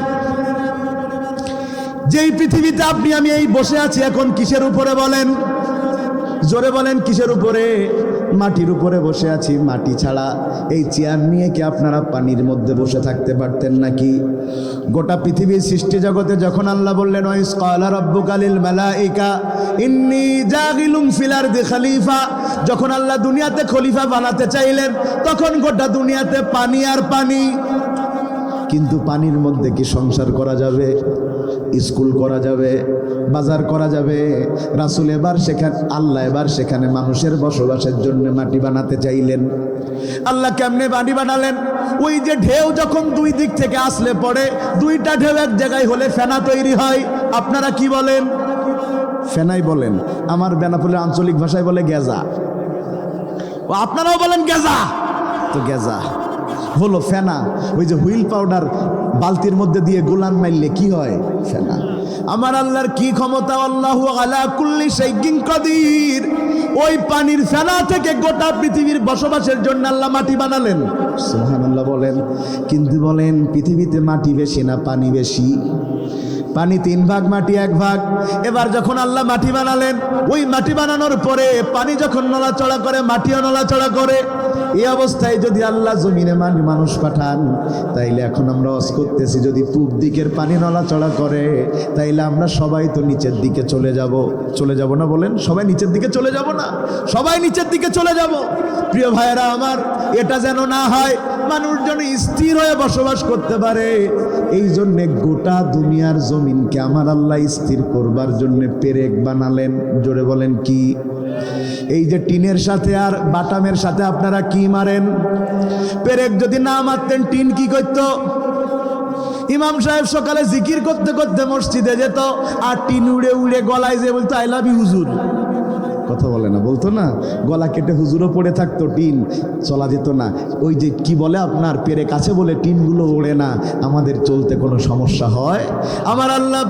যেই পৃথিবীতে আপনি আমি এই বসে আছি, এখন কিসের উপরে বলেন? জোরে বলেন, কিসের উপরে? মাটির উপরে বসে আছি। মাটি ছাড়া এই চেয়ার নিয়ে কি আপনারা পানির মধ্যে বসে থাকতে পারতেন নাকি? গোটা পৃথিবীর সৃষ্টি জগতে যখন আল্লাহ বললেন, ওয়াইস ক্বালা রাব্বুকা লিল মালাইকা ইন্নী জাগিলুম ফিল আরদি খলিফা, যখন আল্লাহ দুনিয়াতে খলিফা বানাতে চাইলেন, তখন গোটা দুনিয়াতে পানি আর পানি। কিন্তু পানির মধ্যে কি সংসার করা যাবে? স্কুল করা যাবে? বাজার করা যাবে? রাসূল এবার সেখানে, আল্লাহ এবার সেখানে মানুষের বসবাসের জন্য মাটি বানাতে চাইলেন। আল্লাহ কেমনে মাটি বানালেন? ওই যে ঢেউ যখন 2 দিক থেকে আসলে পড়ে, 2টা ঢেউ এক জায়গায় হলে ফেনা তৈরি হয়। আপনারা কি বলেন? ফেনাই বলেন। আমার বেনাপোলের আঞ্চলিক ভাষায় বলে গেজা। ও আপনারাও বলেন গেজা? তো গেজা হলো ফেনা। ওই যে হুইল পাউডার বালতির মধ্যে দিয়ে গোলান মারলে কি হয়? ফেনা। আমার আল্লাহর কি ক্ষমতা! আল্লাহু আলা কুল্লি শাইইন কাদির। ওই পানির ফেনা থেকে গোটা পৃথিবীর বসবাসের জন্য আল্লাহ মাটি বানালেন। সুবহানাল্লাহ বলেন। কিন্তু বলেন, পৃথিবীতে মাটি বেশি না পানি বেশি? পানি 3 ভাগ, মাটি 1 ভাগ। এবার যখন আল্লাহ মাটি বানালেন, ওই মাটি বানানোর পরে পানি যখন নড়াচড়া করে, মাটিও নড়াচড়া করে। এই অবস্থায় যদি আল্লাহ জমিনে মানুষ পাঠান, তাইলে এখন আমরা ওয়াজ করতেছি, যদি পূব দিকের পানি নড়াচড়া করে, তাইলে আমরা সবাই তো নিচের দিকে চলে যাব। চলে যাব না? বলেন, সবাই নিচের দিকে চলে যাব না? সবাই নিচের দিকে চলে যাব। প্রিয় ভাইয়েরা আমার, এটা যেন না হয়, মানুষজন স্থির হয়ে বসবাস করতে পারে। এই জন্যে গোটা দুনিয়ার জমিনকে আমার আল্লাহ স্থির করবার জন্য পেরেক বানালেন। জোরে বলেন কি? এই যে টিনের সাথে আর বাটামের সাথে আপনারা কি মারেন? পেরেক যদি না মারতেন, টিন কি করত? ইমাম সাহেব সকালে জিকির করতে করতে মসজিদে যেত, আর টিন উড়ে উড়ে গলায় যে বলতো, আই লাভ ইউ হুজুর। কথা বলে না? বলতো না? গলা কেটে হুজুরও পড়ে থাকতো, টিন চলা যেত না। ওই যে কি বলে আপনার, পেরেক আছে বলে টিনগুলো ওড়ে না, আমাদের চলতে কোনো সমস্যা হয়? আমার আল্লাহ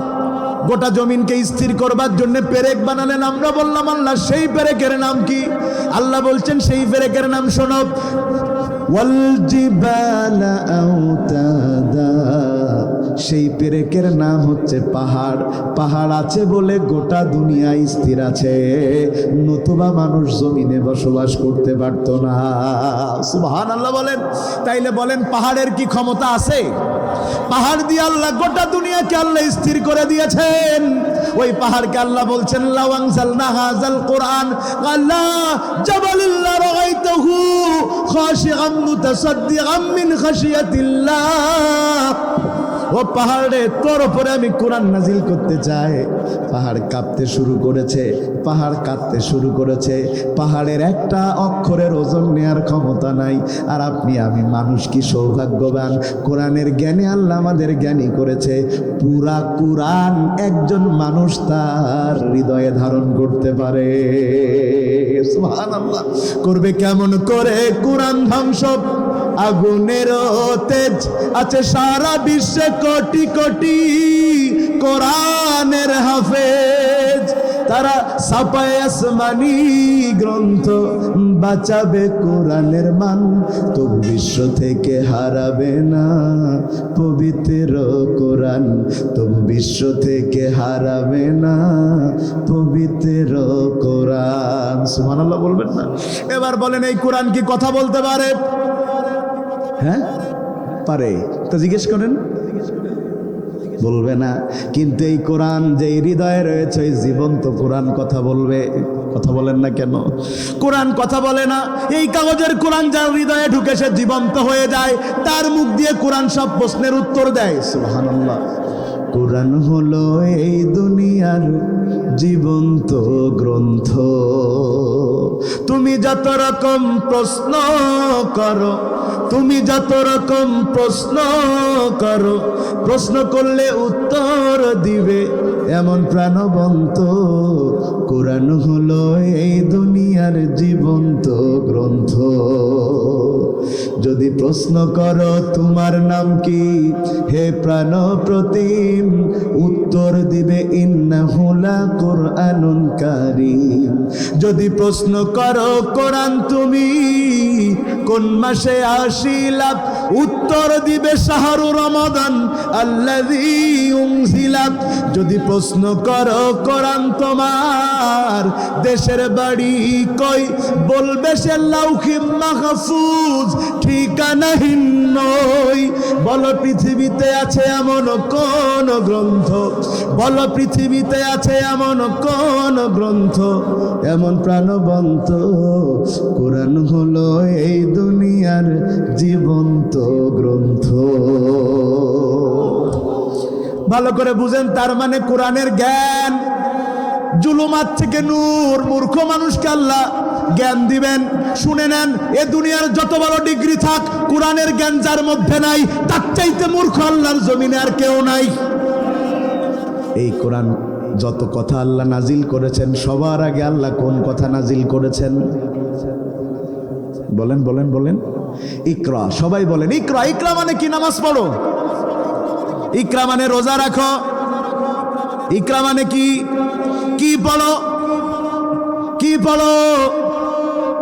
গোটা জমিনকে স্থির করবার জন্য পেরেক বানালেন। আমরা বললাম, আল্লাহ সেই পেরেকের নাম কি? আল্লাহ বলছেন, সেই পেরেকের নাম শোনো, ওয়াল জিবালা আওতাদা। সেই পেরেকের নাম হচ্ছে পাহাড়। পাহাড় আছে বলে গোটা দুনিয়া স্থির আছে, নতুবা মানুষ জমিনে বসবাস করতে পারত না। সুবহানাল্লাহ বলেন। তাইলে বলেন, পাহাড়ের কি ক্ষমতা আছে? পাহাড় দিয়ে আল্লাহ গোটা দুনিয়াকে আল্লাহ স্থির করে দিয়েছেন। ওই পাহাড়কে আল্লাহ বলছেন লাউ আনজালনা হাযাল কুরআন আলা জাবালিন লারাআইতাহু খাশিআম মুতাসাদ্দিআম মিন খাশিয়াতিল্লাহ। ও পাহাড়ে, তোর উপরে আমি কোরআন নাজিল করতে চাই। পাহাড় কাঁপতে শুরু করেছে, পাহাড় কাঁপতে শুরু করেছে। পাহাড়ের একটা অক্ষরের ওজন নেয়ার ক্ষমতা নাই। আর আপনি আমি মানুষ কি সৌভাগ্যবান, কোরআনের জ্ঞানে আল্লাহ আমাদের জ্ঞানী করেছে। পুরা কোরআন একজন মানুষ তার হৃদয়ে ধারণ করতে পারে। সুবহানাল্লাহ। করবে কেমন করে কোরআন ধ্বংস? আগুনের তেজ আছে সারা বিশ্বে কোটি কোটি কোরআনের হাফেজ। তারা ছাপায় আসমানি গ্রন্থ, বাঁচাবে কোরআনের মান। তবু বিশ্ব থেকে হারাবে না পবিত্র কোরআন, তবু বিশ্ব থেকে হারাবে না পবিত্র কোরআন। সুবহানাল্লাহ বলবেন না? এবার বলেন, এই কোরআন কি কথা বলতে পারে? হ্যাঁ পারে, তো জিজ্ঞেস করেন। বলবে না। কিন্তু এই কোরআন যে হৃদয়ে রয়েছে, ওই জীবন্ত কোরআন কথা বলবে। কথা বলেন না কেন? কোরআন কথা বলে না। এই কাগজের কোরআন যার হৃদয়ে ঢুকে সে জীবন্ত হয়ে যায়, তার মুখ দিয়ে কোরআন সব প্রশ্নের উত্তর দেয়। সুবহানাল্লাহ। কোরআন হলো এই দুনিয়ার জীবন্ত গ্রন্থ। তুমি যত রকম প্রশ্ন করো, তুমি যত রকম প্রশ্ন করো, প্রশ্ন করলে উত্তর দিবে এমন প্রাণবন্ত কোরআন হলো এই দুনিয়ার জীবন্ত গ্রন্থ। যদি প্রশ্ন করো তোমার নাম কি, হে প্রাণ প্রতিম, উত্তর দিবে ইন্নাহু লা কুরআনুন কারীম। যদি প্রশ্ন করো কোরআন তুমি কোন মাসে আসিলা, উত্তর দিবে শাহরু রমাদান আল্লাযী উনজিলা। যদি প্রশ্ন করো কোরআন তোমার দেশের বাড়ি কই, বলবে সে লাউহে মাহফুজ ঠিকানাহীন নই। বলো পৃথিবীতে আছে এমন কোন গ্রন্থ, বলো পৃথিবীতে আছে এমন কোন গ্রন্থ, এমন প্রাণবন্ত কোরআন হলো এই দুনিয়ার জীবন্ত গ্রন্থ। ভালো করে বুঝেন, তার মানে কোরআনের জ্ঞান জুলুমাত থেকে নূর। মূর্খ মানুষকে আল্লাহ জ্ঞান দিবেন। শুনে নেন, এ দুনিয়ার যত বড় ডিগ্রি থাক, কোরআনের জ্ঞান যার মধ্যে নাই, তার চাইতে মূর্খ আল্লাহর জমিনে আর কেউ নাই। এই কোরআন যত কথা আল্লাহ নাজিল করেছেন, সবার আগে আল্লাহ কোন কথা নাজিল করেছেন? বলেন বলেন বলেন। ইকরা। সবাই বলেন ইকরা। ইকরা মানে কি? নামাজ পড়ো। ইকরা মানে রোজা রাখো। ইকরা মানে কি? কি পড়ো? কি পড়ো?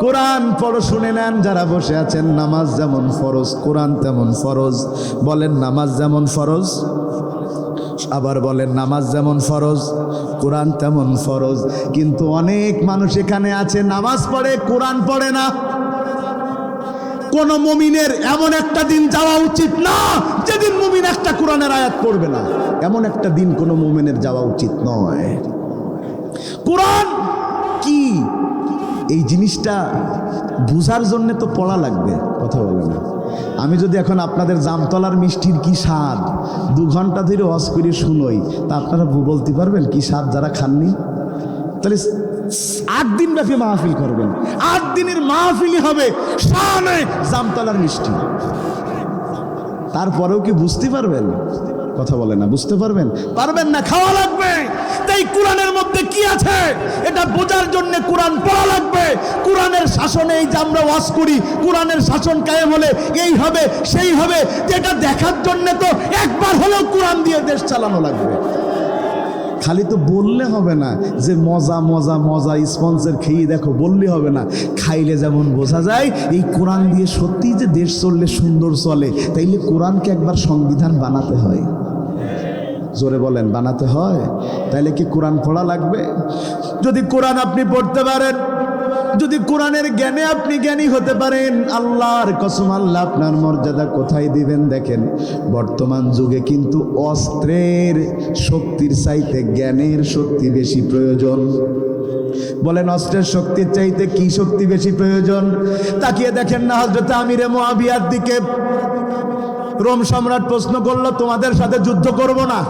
কোরআন পড়ো। শুনে নেন, যারা বসে আছেন, নামাজ যেমন ফরজ, কোরআন তেমন ফরজ। বলেন নামাজ যেমন ফরজ, আবার বলেন নামাজ যেমন ফরজ, কোরআন তেমন ফরজ। কিন্তু অনেক মানুষ এখানে আছে নামাজ পড়ে, কোরআন পড়ে না। কোন মুমিনের এমন একটা দিন যাওয়া উচিত না যেদিন মুমিন একটা কোরআনের আয়াত পড়বে না। এমন একটা দিন কোন মুমিনের যাওয়া উচিত নয়। কোরআন কি, এই জিনিসটা বুঝার জন্য তো পড়া লাগবে। কথা বলে না। আমি যদি এখন আপনাদের জামতলার মিষ্টির কি স্বাদ 2 ঘন্টা ধরে ওয়াজ করে শুনোই, তা আপনারা বলতে পারবেন কি স্বাদ যারা খাননি? তাহলে 8 দিন ব্যাপী মাহফিল করবেন, 8 দিনের মাহফিলই হবে শানে জামতলার মিষ্টি। তারপরেও কি বুঝতে পারবেন? কথা বলে না। বুঝতে পারবেন? পারবেন না। খাওয়া লাগবে। তাই কোরআনের মধ্যে কি আছে এটা বোঝার জন্য কোরআন পড়া লাগবে। কোরআনের শাসনে এই যে আমরা ওয়াজ করি, কোরআনের শাসন কায়েম হলে এই হবে সেই হবে, এটা দেখার জন্য তো একবার হলেও কোরআন দিয়ে দেশ চালানো লাগবে। খালি তো বললে হবে না যে মজা মজা মজা স্পন্সর খেয়ে দেখো, বললে হবে না। খাইলে যেমন বোঝা যায় এই কোরআন দিয়ে সত্যি যে দেশ চললে সুন্দর চলে, তাইলে কোরআনকে একবার সংবিধান বানাতে হয়। জোরে বলেন, বানাতে হয়। তাইলে কি কোরআন পড়া লাগবে? যদি কোরআন আপনি পড়তে পারেন, যদি কোরআনের জ্ঞানে আপনি জ্ঞানী হতে পারেন, আল্লাহর কসম আল্লাহ আপনার মর্যাদা কোথায় দিবেন দেখেন। বর্তমান যুগে কিন্তু অস্ত্রের শক্তির চাইতে জ্ঞানের শক্তি বেশি প্রয়োজন। বলেন অস্ত্রের শক্তির চাইতে কি শক্তি বেশি প্রয়োজন? তাকিয়ে দেখেন না হযরত আমিরে মুআবিয়ার দিকে। রোম সম্রাট প্রশ্ন করলো, তোমাদের সাথে যুদ্ধ করব না,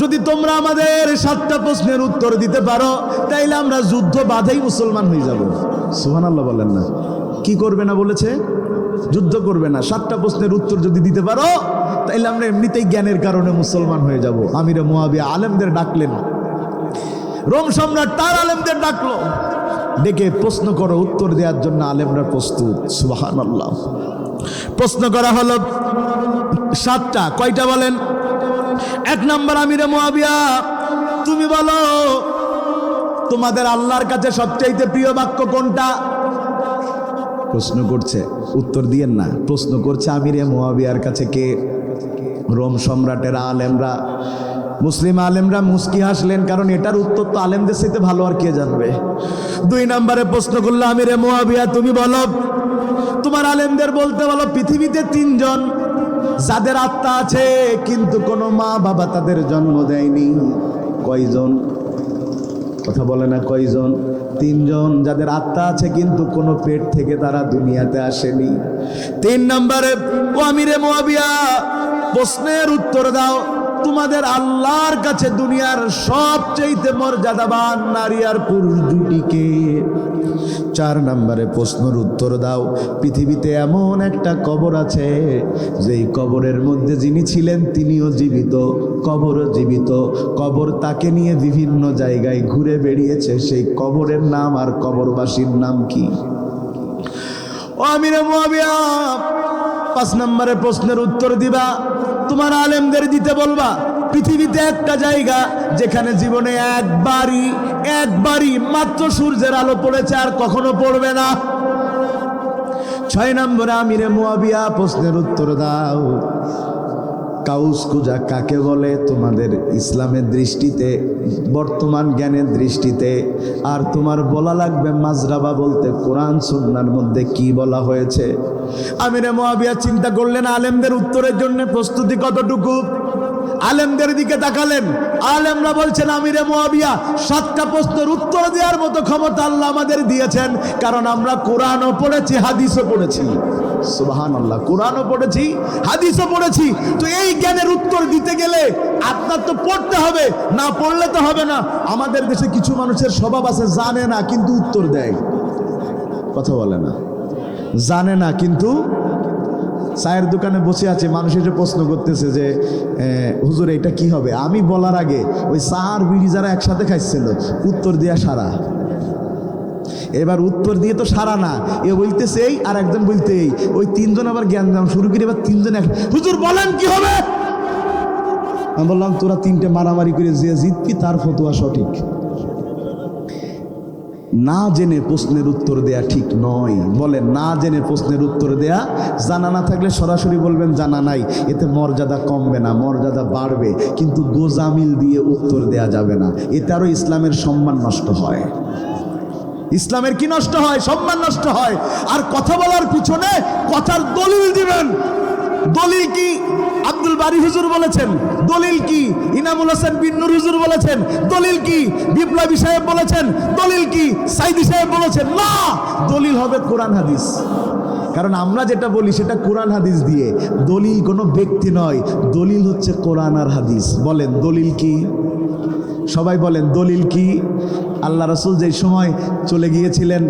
যদি তোমরা আমাদের 7টা প্রশ্নের উত্তর দিতে পারো তাইলে আমরা যুদ্ধ বাধাই মুসলমান হয়ে যাব। সুবহানাল্লাহ বলেন না। কি করবে না বলেছে? যুদ্ধ করবে না। 7টা প্রশ্নের উত্তর যদি দিতে পারো তাইলে আমরা এমনিতেই জ্ঞানের কারণে মুসলমান হয়ে যাব। আমিরে মুআবিয়া আলেমদের ডাকলেন, রোম সম্রাট তার আলেমদের ডাকলো, ডেকে প্রশ্ন করো, উত্তর দেওয়ার জন্য আলেমরা প্রস্তুত। সুবহানাল্লাহ। প্রশ্ন করা হলো 7টা। কয়টা বলেন? 1 নম্বর, আমিরে মুআবিয়া তুমি বলো তোমাদের আল্লাহর কাছে সবচাইতে প্রিয় বাক্য কোনটা? প্রশ্ন করছে, উত্তর দিয়েন না। প্রশ্ন করছে আমিরে মুআবিয়ার কাছে কে? রোম সম্রাটের আলেমরা। মুসলিম আলেমরা মুস্কি হাসলেন, কারণ এটার উত্তর তো আলেমদের সাথে ভালো আর কে জানবে। 2 নম্বরে প্রশ্ন করলো, আমিরে মুআবিয়া তুমি বলো তোমার আলেমদের বলতে বলো পৃথিবীতে 3 জন যাদের আত্মা আছে কিন্তু কোনো মা বাবা তাদের জন্ম দেয়নি। কয়জন? কথা বলে না কয়জন? 3 জন যাদের আত্মা আছে কিন্তু কোনো পেট থেকে তারা দুনিয়াতে আসেনি। 3 নম্বরে, ও আমিরে মুআবিয়া প্রশ্নের উত্তর দাও তোমাদের আল্লাহর কাছে দুনিয়ার সবচেয়ে মর্যাদাবান নারী আর পুরুষ জুটিকে। 4 নম্বরে প্রশ্নের উত্তর দাও পৃথিবীতে এমন একটা কবর আছে যেই কবরের মধ্যে যিনি ছিলেন তিনিও জীবিত, কবরও জীবিত, কবর তাকে নিয়ে বিভিন্ন জায়গায় ঘুরে বেরিয়েছে, সেই কবরের নাম আর কবরবাসীর নাম কি? ও আমিরে মুআবিয়া 5 নম্বরে প্রশ্নের উত্তর দিবা, তোমার আলেমদের দিতে বলবা পৃথিবীতে একটা জায়গা যেখানে জীবনে একবারই মাত্র সূর্যের আলো পড়েছে, আর কখনো পড়বে না। 6 নম্বরে আমিরে মুআবিয়া প্রশ্নের উত্তর দাও কাউস কুজা কাকে বলে তোমাদের ইসলামের দৃষ্টিতে, বর্তমান জ্ঞানের দৃষ্টিতে? আর তোমার বলা লাগবে মাজরাবা বলতে কোরআন সুন্নাহর মধ্যে কি বলা হয়েছে। আমিরে মুআবিয়া চিন্তা করলেন আলেমদের উত্তরের জন্য প্রস্তুতি কতটুকু। আলেমদের দিকে তাকালেন, আলেমরা বলছেন আমিরে মুআবিয়া 7টা প্রশ্নের উত্তর দেওয়ার মতো ক্ষমতা আল্লাহ আমাদের দিয়েছেন, কারণ আমরা কোরআনও পড়েছি হাদিসও পড়েছি। সুবহানাল্লাহ। কোরআনও পড়েছি হাদিসও পড়েছি। তো এই জ্ঞানের উত্তর দিতে গেলে আপনার তো পড়তে হবে, না পড়লে তো হবে না। আমাদের দেশে কিছু মানুষের স্বভাব আছে জানে না কিন্তু উত্তর দেয়। কথা বলে না, জানে না কিন্তু চায়ের দোকানে বসে আছে, মানুষ এসে প্রশ্ন করতেছে যে হুজুর এটা কি হবে। আমি বলার আগে ওই চা আর বিড়ি যারা একসাথে খাইছিল উত্তর দিয়া সারা। এবার উত্তর দিয়ে তো সারা না, এ বলতেছে এই আর একজন বলতে এই, ওই 3 জন আবার জ্ঞান দাম শুরু করে এবার 3 জন হুজুর বলেন কি হবে। আমি বললাম তোরা 3টে মারামারি করে যে জিতবি তার ফতোয়া সঠিক। না জেনে প্রশ্নের উত্তর দেয়া ঠিক নয়। বলেন না জেনে প্রশ্নের উত্তর দেয়া, জানা না থাকলে সরাসরি বলবেন জানা নাই, এতে মর্যাদা কমবে না, মর্যাদা বাড়বে, কিন্তু গোজামিল দিয়ে উত্তর দেয়া যাবে না, এতে আরও ইসলামের সম্মান নষ্ট হয়। ইসলামের কি নষ্ট হয়? সম্মান নষ্ট হয়। আর কথা বলার পিছনে কথার দলিল দিবেন। দলিল কি? আব্দুল বারী হুজুর বলেছেন। দলিল কি? ইনামুল হোসেন বিন্নুর হুজুর বলেছেন। দলিল কি? বিপ্লবী সাহেব বলেছেন। দলিল কি? সাইদি সাহেব বলেছেন। না, দলিল হবে কোরআন হাদিস। কারণ আমরা যেটা বলি সেটা কোরআন হাদিস দিয়ে। দলিল কোনো ব্যক্তি নয়, দলিল হচ্ছে কোরআন আর হাদিস। বলেন দলিল কি? সবাই বলেন দলিল কি? আল্লাহ রাসূল যেই সময় চলে গিয়েছিলেন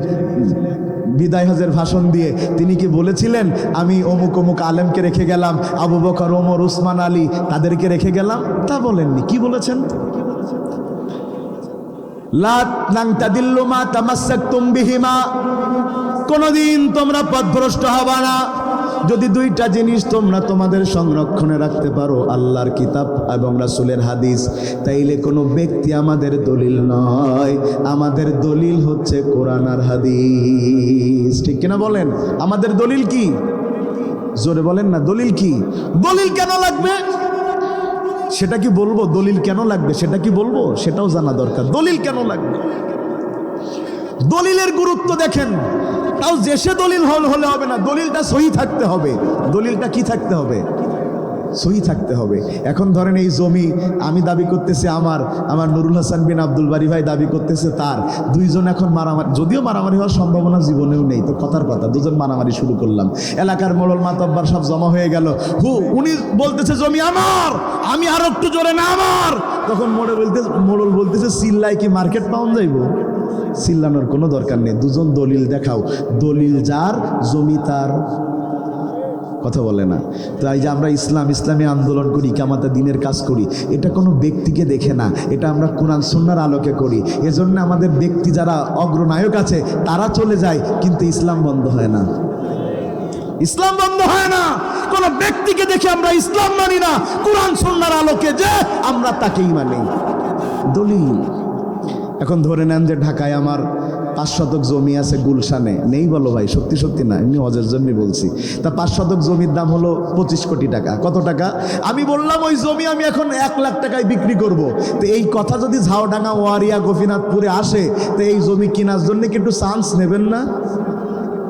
বিদায় হজের ভাষণ দিয়ে, তিনি কি বলেছিলেন আমি অমুক অমুক আলেমকে রেখে গেলাম, আবু বকর, ওমর, উসমান, আলী তাদেরকে রেখে গেলাম? তা বলেননি। কি বলেছেন? লা তাদিল্লু মা তামাসসাকতুম বিহিমা, কোনদিন তোমরা পথভ্রষ্ট হবে না যদি 2টা জিনিস তোমরা তোমাদের সংরক্ষণে রাখতে পারো, আল্লাহর কিতাব এবং রাসূলের হাদিস। তাইলে কোনো ব্যক্তি আমাদের দলিল নয়, আমাদের দলিল হচ্ছে কোরআন আর হাদিস। ঠিক কিনা বলেন? আমাদের দলিল কি? জোরে বলেন না, দলিল কি? দলিল কেন লাগবে সেটা কি বলবো? দলিল কেন লাগবে সেটা কি বলবো? সেটাও জানা দরকার। দলিল কেন লাগবে? দলিলের গুরুত্ব দেখেন। তাও যে সে দলিল হলে হবে না, দলিলটা সহি থাকতে হবে। দলিলটা কি থাকতে হবে? সহি থাকতে হবে। এখন ধরেন এই জমি আমি দাবি করতেছি আমার নুরুল হাসান বিন আব্দুল বারী ভাই দাবি করতেছে তার, দুইজন এখন মারামারি, যদিও মারামারি হওয়ার সম্ভাবনা জীবনেও নেই, তো কথার কথা দুজন মারামারি শুরু করলাম। এলাকার মোড়ল মাতব্বার সব জমা হয়ে গেল। উনি বলতেছে জমি আমার, আমি আরো একটু জোরে না আমার। তখন মোড়ল বলতেছে চিল্লাই কি মার্কেট পাউন যাইব? চিল্লানোর কোনো দরকার নেই, দুজন দলিল দেখাও, দলিল যার জমি তার। কথা বলে না। তো এই যে আমরা ইসলামী আন্দোলন করি, ইকামাতে দিনের কাজ করি, এটা কোনো ব্যক্তিকে দেখে না, এটা আমরা কোরআন সুন্নাহর আলোকে করি। এজন্য আমাদের ব্যক্তি যারা অগ্রনায়ক আছে তারা চলে যায়, কিন্তু ইসলাম বন্ধ হয় না। ইসলাম বন্ধ হয় না। কোন ব্যক্তিকে দেখে আমরা ইসলাম মানি না, কোরআন সুন্নাহর আলোকে যে আমরা তাকেই মানি। দলিল। এখন ধরে নেন যে ঢাকায় আমার 5 শতক জমি আছে গুলশানে, নেই বলো ভাই? সত্যি সত্যি না, এমনি হজের জন্যই বলছি। তা 5 শতক জমির দাম হলো 25 কোটি টাকা। কত টাকা? আমি বললাম ওই জমি আমি এখন 1 লাখ টাকায় বিক্রি করব। তো এই কথা যদি ঝাউডাঙ্গা, ওয়ারিয়া, গোপীনাথপুরে আসে, তো এই জমি কেনার জন্য কি একটু চান্স নেবেন না?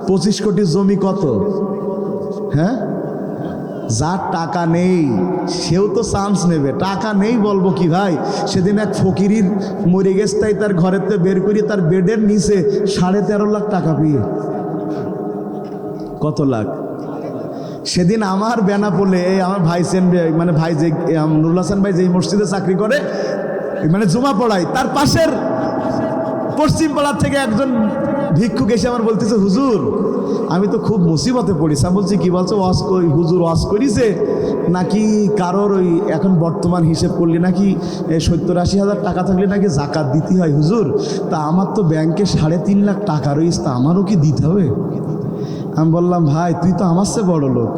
25 কোটি জমি কত? হ্যাঁ, যার টাকা নেই সেও তো চান্স নেবে। টাকা নেই বলবো কি ভাই? সেদিন এক ফকিরির মরে গেছে, তাই তার ঘরের থেকে বের করিয়ে তার বেডের নিচে 13.5 লাখ টাকা পেয়ে। কত লাখ? সেদিন আমার বেনাপোলে আমার ভাই মানে ভাই যে নুরুল হাসান ভাই যে মসজিদে চাকরি করে, মানে জুমা পড়ায়, তার পাশের পশ্চিম পাড়ার থেকে একজন ভিক্ষুক এসে আমার বলতেছে, হুজুর আমি তো খুব মুসিবতে পড়িস। আমি বলছি কি বলছো? হুজুর ওয়াজ করিছে নাকি কারোর ওই এখন বর্তমান হিসেব করলে নাকি 70-80 হাজার টাকা থাকলে নাকি জাকাত দিতে হয় হুজুর। তা আমার তো ব্যাংকে 3.5 লাখ টাকা রয়েছে, তা আমারও কি দিতে হবে? আমি বললাম ভাই তুই তো আমার চেয়ে বড় লোক।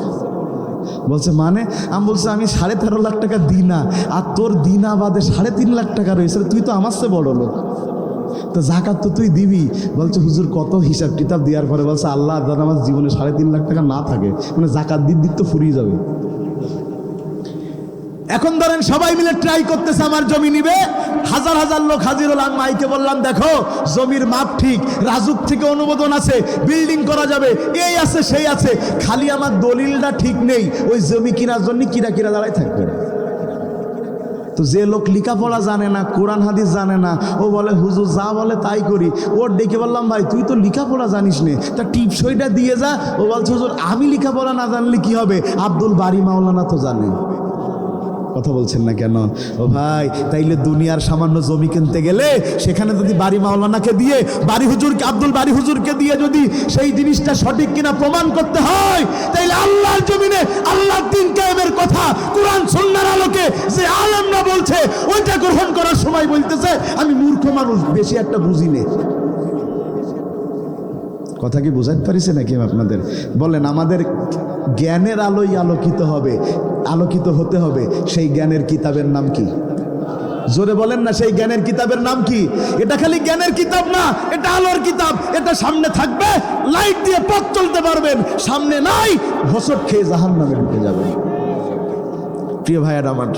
বলছে মানে? আমি বলছি আমি 13.5 লাখ টাকা দিই না, আর তোর দিনা বাদে 3.5 লাখ টাকা রয়েছে, তুই তো আমার চেয়ে বড় লোক, তো জাকাত তো তুই দিবি। বলছে হুজুর কত হিসাব টিতাব দেওয়ার পরে বলছে আল্লাহ যেন আমার জীবনে 3.5 লাখ টাকা না থাকে, মানে জাকাত দিক তো ফুরিয়ে যাবে। এখন ধরেন সবাই মিলে ট্রাই করতেছে আমার জমি নিবে, হাজার হাজার লোক হাজির হল। আমি মাইকে বললাম দেখো জমির মাপ ঠিক, রাজুক থেকে অনুমোদন আছে, বিল্ডিং করা যাবে, এই আছে সেই আছে, খালি আমার দলিলটা ঠিক নেই। ওই জমি কেনার জন্য কিরা দাঁড়াই থাকবে। তো যে লোক লেখাপড়া জানে না, কোরআন হাদিস জানে না, ও বলে হুজুর যা বলে তাই করি। ওর ডেকে বললাম ভাই তুই তো লেখাপড়া জানিস নে, তা টিপসইটা দিয়ে যা। ও বলছে হুজুর আমি লেখাপড়া না জানলে কি হবে, আব্দুল বারী মাওলানা তো জানে। কথা বলছেন না কেন? ও ভাই তাইলে দুনিয়ার সামান্য জমি কিনতে গেলে সেখানে যদি বারী মাওলানাকে দিয়ে, বারী হুজুরকে, আব্দুল বারী হুজুরকে দিয়ে যদি সেই জিনিসটা সঠিক কিনা প্রমাণ করতে হয়, তাইলে আল্লাহর জমিনে আল্লাহর দ্বীন কায়েমের কথা কোরআন সুন্নাহর আলোকে যে আলেমরা বলছে ওইটা গ্রহণ করার সময় বলতেছে আমি মূর্খ মানুষ, বেশি একটা বুঝি নে। কথা কি বুঝাতে পারিছে নাকি আপনাদের? বলেন আমাদের জ্ঞানের আলোয় আলোকিত হতে হবে। সেই জ্ঞানের কিতাবের নাম কি? জোরে বলেন না, সেই জ্ঞানের কিতাবের নাম কি? এটা খালি জ্ঞানের কিতাব না, এটা আলোর কিতাব। এটা সামনে থাকবে, লাইট দিয়ে পথ চলতে পারবেন, সামনে নাই হোঁচট খেয়ে জাহান্নামে ঢুকে যাবেন। প্রিয় ভাইয়ার আমার,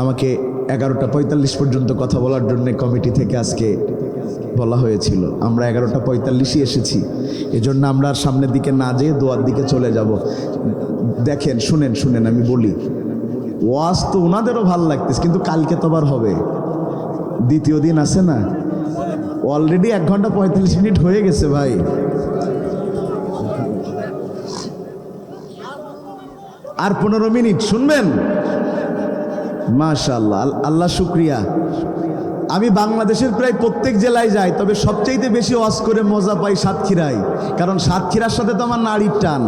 আমাকে 11টা 45 পর্যন্ত কথা বলার জন্য কমিটি থেকে আজকে বলা হয়েছিল। আমরা 11টা 45-ই এসেছি, এজন্য আমরা আর সামনের দিকে না যেয়ে দোয়ার দিকে চলে যাব। দেখেন শুনেন আমি বলি, ওয়াজ তো ওনাদেরও ভাল লাগতেছে, কিন্তু কালকে তো আবার হবে, দ্বিতীয় দিন আছে না। অলরেডি 1 ঘন্টা 45 মিনিট হয়ে গেছে ভাই। আর 15 মিনিট শুনবেন। মাশাআল্লাহ, আল্লাহ শুকরিয়া। আমি বাংলাদেশের প্রায় প্রত্যেক জেলায় যাই, তবে সবচাইতে বেশি ওয়াজ করে মজা পাই সাতক্ষীরায়, কারণ সাতক্ষীরার সাথে তো আমার নাড়ির টান।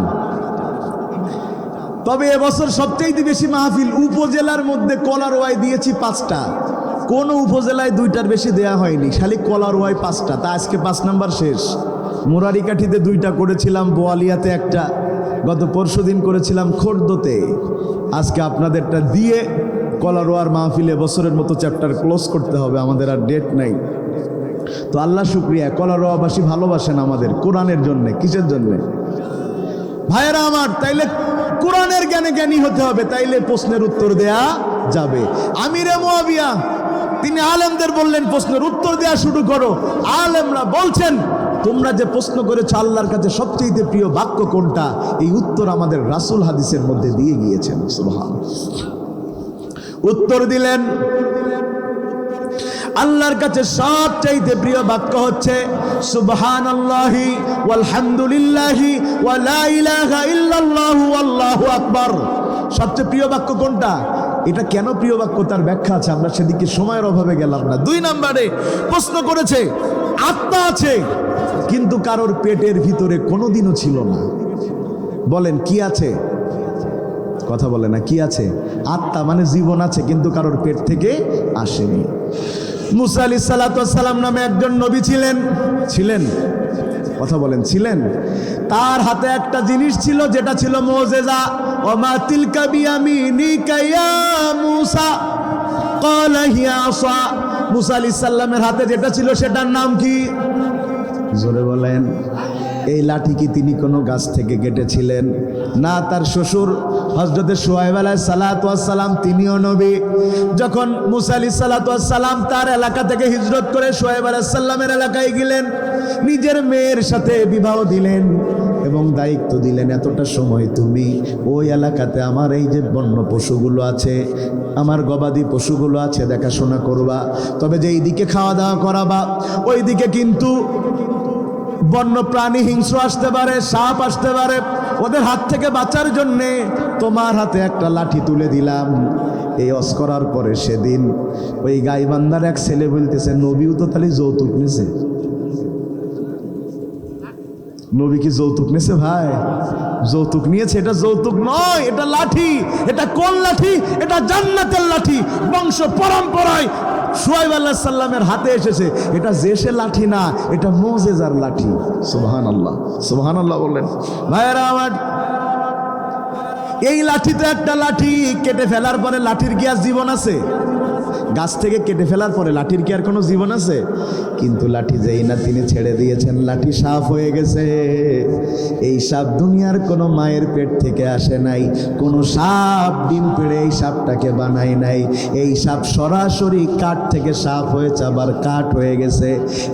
তবে এবছর সবচাইতে বেশি মাহফিল উপজেলার মধ্যে কলারোয়ায় দিয়েছি 5টা, কোন উপজেলায় 2টার বেশি দেয়া হয়নি, খালি কলারোয়ায় 5টা। তা আজকে 5 নাম্বার শেষ। মুরারিকাঠিতে 2টা করেছিলাম, বোয়ালিয়াতে 1টা, গত পরশুদিন করেছিলাম খোর্দতে। আজকে আপনাদেরটা দিয়ে কলারোয়ার মাহফিলে বছরের মতো চ্যাপ্টার ক্লোজ করতে হবে, আমাদের আর ডেট নাই। তো আল্লাহ শুকরিয়া, কলারোয়াবাসী ভালোবাসেন আমাদের কোরআনের জন্য। কিসের জন্য ভাইয়েরা আমার? তাইলে কোরআনের জ্ঞানী হতে হবে, তাইলে প্রশ্নের উত্তর দেয়া যাবে। আমিরে মুয়াবিয়া তিনি আলেমদের বললেন প্রশ্নের উত্তর দেওয়া শুরু করো। আলেমরা বলছেন তোমরা যে প্রশ্ন করেছো আল্লাহর কাছে সবচেয়ে প্রিয় বাক্য কোনটা, এই উত্তর আমাদের রাসূল হাদিসের মধ্যে দিয়ে গিয়েছেন। সুবহানাল্লাহ। উত্তর দিলেন আল্লাহর কাছে সবচেয়ে প্রিয় বাক্য হচ্ছে সুবহানাল্লাহি ওয়ালহামদুলিল্লাহি ওয়া লা ইলাহা ইল্লাল্লাহু আল্লাহু আকবার। সবচেয়ে প্রিয় বাক্য কোনটা? এটা কেন প্রিয় বাক্য তার ব্যাখ্যা আছে, আমরা সেদিকে সময়ের অভাবে গেলাম না। 2 নম্বরে প্রশ্ন করেছে আত্মা আছে কিন্তু কারোর পেটের ভিতরে কোনোদিনও ছিল না। বলেন কি আছে? কথা বলে না, কি আছে? আত্মা মানে জীবন আছে কিন্তু কারোর পেট থেকে আসেনি। মুসা আলাইহিস সালাতু ওয়াস সালাম নামে একজন নবী ছিলেন কথা বলেন ছিলেন। তার হাতে একটা জিনিস ছিল যেটা ছিল মুজিজা। ওমা তিলকা বিয়ামিনিকা ইয়া মুসা ক্বালা হিয়া আসা। মুসা আলাইহিস সালামের হাতে যেটা ছিল সেটার নাম কি? জোরে বলেন। এই লাঠি কি তিনি কোনো গাছ থেকে কেটেছিলেন? না, তার শ্বশুর হযরতে শুআয়ব আলাইহিস সালাতু ওয়াস সালাম তিনিও নবী। যখন মুসা আলাইহিস সালাতু ওয়াস সালাম তার এলাকা থেকে হিজরত করে শুআয়ব আলাইহিস সালামের এলাকায় গেলেন, নিজের মেয়ের সাথে বিবাহ দিলেন এবং দায়িত্ব দিলেন এতটা সময় তুমি ওই এলাকাতে আমার এই যে বন্য পশুগুলো আছে, আমার গবাদি পশুগুলো আছে দেখাশোনা করবা। তবে যে এইদিকে খাওয়া দাওয়া করাবা ওই দিকে কিন্তু বন্য প্রাণী হিংস্র আসতে পারে, সাপ আসতে পারে, ওদের হাত থেকে বাঁচার জন্যে তোমার হাতে একটা লাঠি তুলে দিলাম। এই ওয়াজ করার পরে সেদিন ওই গাইবান্ধার এক ছেলে বলতেছে নবীও তো তাহলে যৌতুক নিছে। নবী কি যৌতুক নিয়েছে? ভাই যৌতুক নিয়েছে, এটা যৌতুক নয়, এটা লাঠি। এটা কোন লাঠি? এটা জান্নাতের লাঠি, বংশ পরম্পরায় শুআয়ব আলাইহিস সালামের হাতে এসেছে। এটা জেসে লাঠি না, এটা মুজিজার লাঠি। সুবহানাল্লাহ, সুবহানাল্লাহ বললেন। ভাইরা আমার, এই লাঠি তো একটা লাঠি, কেটে ফেলার পরে লাঠির কি আর জীবন আছে? গাছ থেকে কেটে ফেলার পরে লাঠির কি আর কোনো জীবন আছে? কিন্তু লাঠি যেই না তিনি ছেড়ে দিয়েছেন লাঠি সাপ হয়ে গেছে। এই সাপ দুনিয়ার কোনো মায়ের পেট থেকে আসে নাই, কোনো সাপ ডিম পেড়ে এই সাপটাকে বানায় নাই। এই সাপ সরাসরি কাঠ থেকে সাপ হয়েছে, আবার কাঠ হয়ে গেছে।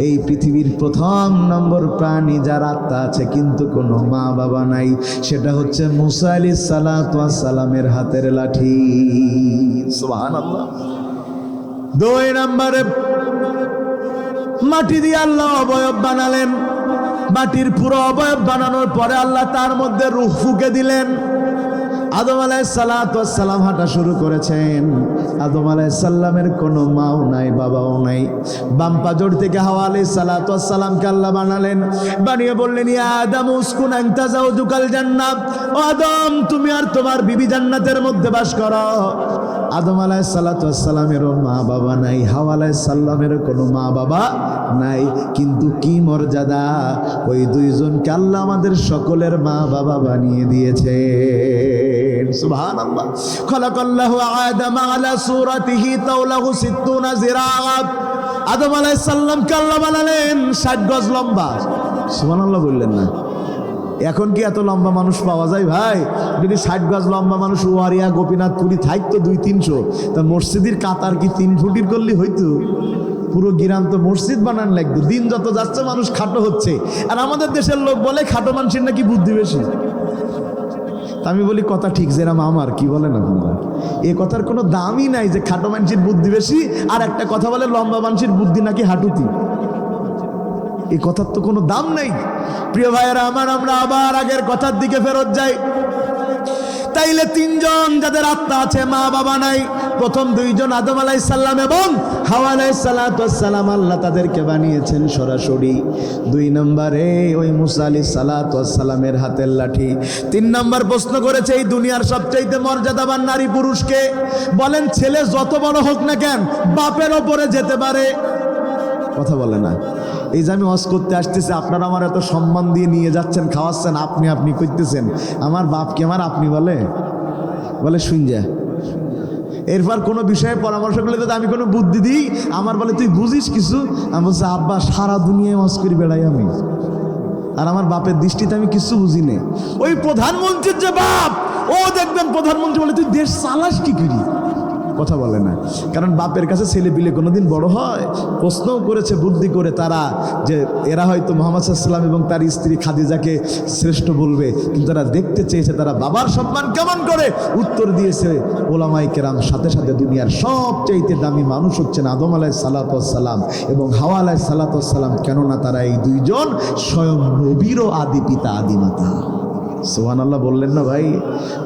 এই পৃথিবীর প্রথম নম্বর প্রাণী যার আত্মা আছে কিন্তু কোনো মা বাবা নাই, সেটা হচ্ছে মুসা আলাইহিস সালাতু ওয়াস সালামের হাতের লাঠি। সুবহানাল্লাহ। 2 নম্বরে মাটি দিয়ে আল্লাহ অবয়ব বানালেন। মাটির পুরো অবয়ব বানানোর পরে আল্লাহ তার মধ্যে রূহ ফুঁকে দিলেন। আদম আলাইহিস সালাতু ওয়াস সালাম হাঁটা শুরু করেছেন। আদম আলাইহিস সালামের কোনো মাও নাই, বাবাও নাই। বাম পাজর থেকে হাওয়া আলাইহিস সালাতু ওয়াস সালামকে আল্লাহ বানালেন। বানিয়ে বললেন ইয়া আদম উসকুন আনতা যাওজুকাল জান্নাত। ও আদম, তুমি আর তোমার বিবি জান্নাতের মধ্যে বাস করো। আদম আলাইহিস সালাতু ওয়াস সালামেরও মা বাবা নাই, হাওয়া আলাইহিস সালামেরও কোনো মা বাবা নাই। কিন্তু কি মর্যাদা! ওই দুইজনকে আল্লাহ আমাদের সকলের মা বাবা বানিয়ে দিয়েছে। সুবহানাল্লাহ। খালাকাল্লাহু আদম আলা সূরাতিহি তাওলাহু 60 জিরাআ। আদম আলাইহিস সালামকে আল্লাহ বানালেন 60 গজ লম্বা। সুবহানাল্লাহ বললেন না? এখন কি এত লম্বা মানুষ পাওয়া যায় ভাই? যদি 60 গজ লম্বা মানুষ ওয়ারিয়া গোপীনাথপুরি থাকতো 200-300, তা মসজিদের কাতার কি 3 ফুটির করলে হইতো? পুরো গ্রাম তো মসজিদ বানান লাগতো। দিন যত যাচ্ছে মানুষ খাটো হচ্ছে, আর আমাদের দেশের লোক বলে খাটো মানুষের নাকি বুদ্ধি বেশি। আমি বলি কথা ঠিক, যেরাম আমার, কি বলেন আপনারা? এ কথার কোনো দামই নাই যে খাটো মানুষের বুদ্ধি বেশি, আর একটা কথা বলে লম্বা মানুষের বুদ্ধি নাকি হাঁটুতি। এই কথার তো কোনো দাম নেই। প্রিয় ভাইয়েরা আমার, আমরা আবার আগের কথার দিকে ফেরত যাই। তাইলে 3 জন যাদের আত্মা আছে, মা বাবা নাই, প্রথম 2 জন আদম আলাইহিস সালাম এবং হাওয়া আলাইহিস সালাতু ওয়াস সালাম, আল্লাহ তাদেরকে বানিয়েছেন সরাসরি। 2 নম্বরে ওই মুসা আলাইহিস সালাতু ওয়াস সালামের হাতের লাঠি। 3 নম্বর প্রশ্ন করেছে এই দুনিয়ার সবচেয়ে মর্যাদাবান নারী পুরুষকে। বলেন ছেলে যত বড় হোক না কেন বাপের ওপরে যেতে পারে? কথা বলে না? এই যে আমি হজ করতে আসতেছি, আপনারা আমার এত সম্মান দিয়ে নিয়ে যাচ্ছেন, খাওয়াচ্ছেন, আপনি করতেছেন, আমার বাপকে আমার আপনি বলে শুন যা। এরপর কোনো বিষয়ে পরামর্শ করলে যদি আমি কোনো বুদ্ধি দিই, আমার বলে তুই বুঝিস কিছু? আমি বলছি আব্বা সারা দুনিয়ায় হজ করে বেড়াই আমি, আর আমার বাপের দৃষ্টিতে আমি কিছু বুঝি না। ওই প্রধানমন্ত্রীর যে বাপ, ও দেখবেন প্রধানমন্ত্রী বলে তুই দেশ চালাস কি করি? কথা বলে না। কারণ বাপের কাছে ছেলে পিলে কোনোদিন বড় হয়? প্রশ্নও করেছে বুদ্ধি করে তারা যে এরা হয়তো মুহাম্মদ সাল্লাল্লাহু আলাইহি ওয়াসাল্লাম এবং তার স্ত্রী খাদিজাকে শ্রেষ্ঠ বলবে, কিন্তু তারা দেখতে চেয়েছে তারা বাবার সম্মান কেমন করে। উত্তর দিয়েছে ওলামায়ে কেরাম, সাথে সাথে দুনিয়ার সবচাইতে দামি মানুষ হচ্ছেন আদম আলাইহিস সালাতু ওয়াস সালাম এবং হাওয়া আলাইহিস সালাতু ওয়াস সালাম, কেননা তারা এই দুইজন স্বয়ং নবীরও আদি পিতা আদি মাতা। সুবহানাল্লাহ বললেন না ভাই?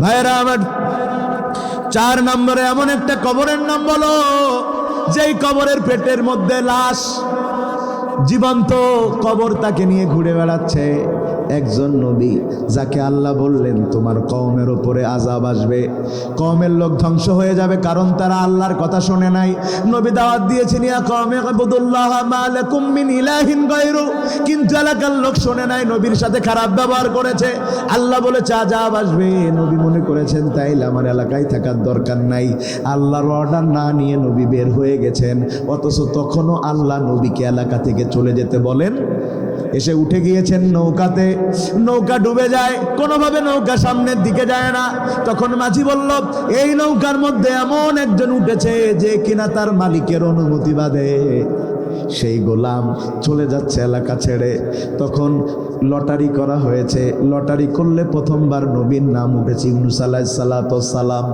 ভাইরা আমার, 4 নম্বরে এমন একটা কবরের নাম বলো যেই কবরের পেটের মধ্যে লাশ, জীবন্ত কবর তাকে নিয়ে ঘুরে বেড়াচ্ছে। একজন নবী যাকে আল্লাহ বললেন তোমার কওমের উপরে আযাব আসবে, কওমের লোক ধ্বংস হয়ে যাবে, কারণ তারা আল্লাহর কথা শোনে নাই। নবী দাওয়াত দিয়েছেন ইয়া কওমি ইবুদুল্লাহ মা লাকুম মিন ইলাহিন গায়রু, কিন্তু এলাকার লোক শোনে নাই, নবীর সাথে খারাপ ব্যবহার করেছে। আল্লাহ বলেছে আযাব আসবে, নবী মনে করেছেন তাইলে আমার এলাকায় থাকার দরকার নাই। আল্লাহর অর্ডার না নিয়ে নবী বের হয়ে গেছেন, অথচ তখনও আল্লাহ নবীকে এলাকা থেকে চলে যেতে বলেন। এসে উঠে গিয়েছেন নৌকাতে, নৌকা ডুবে যায়, কোনোভাবে নৌকা সামনের দিকে যায় না। তখন মাঝি বলল এই নৌকার মধ্যে এমন একজন উঠেছে যে কিনা তার মালিকের অনুমতি বাদে সেই গোলাম চলে যাচ্ছে এলাকা ছেড়ে। তখন লটারি করা হয়েছে, লটারি করলে প্রথমবার নবীর নাম উঠেছে ইউনুস আলাইহিস সালাতু ওয়াস সালাম।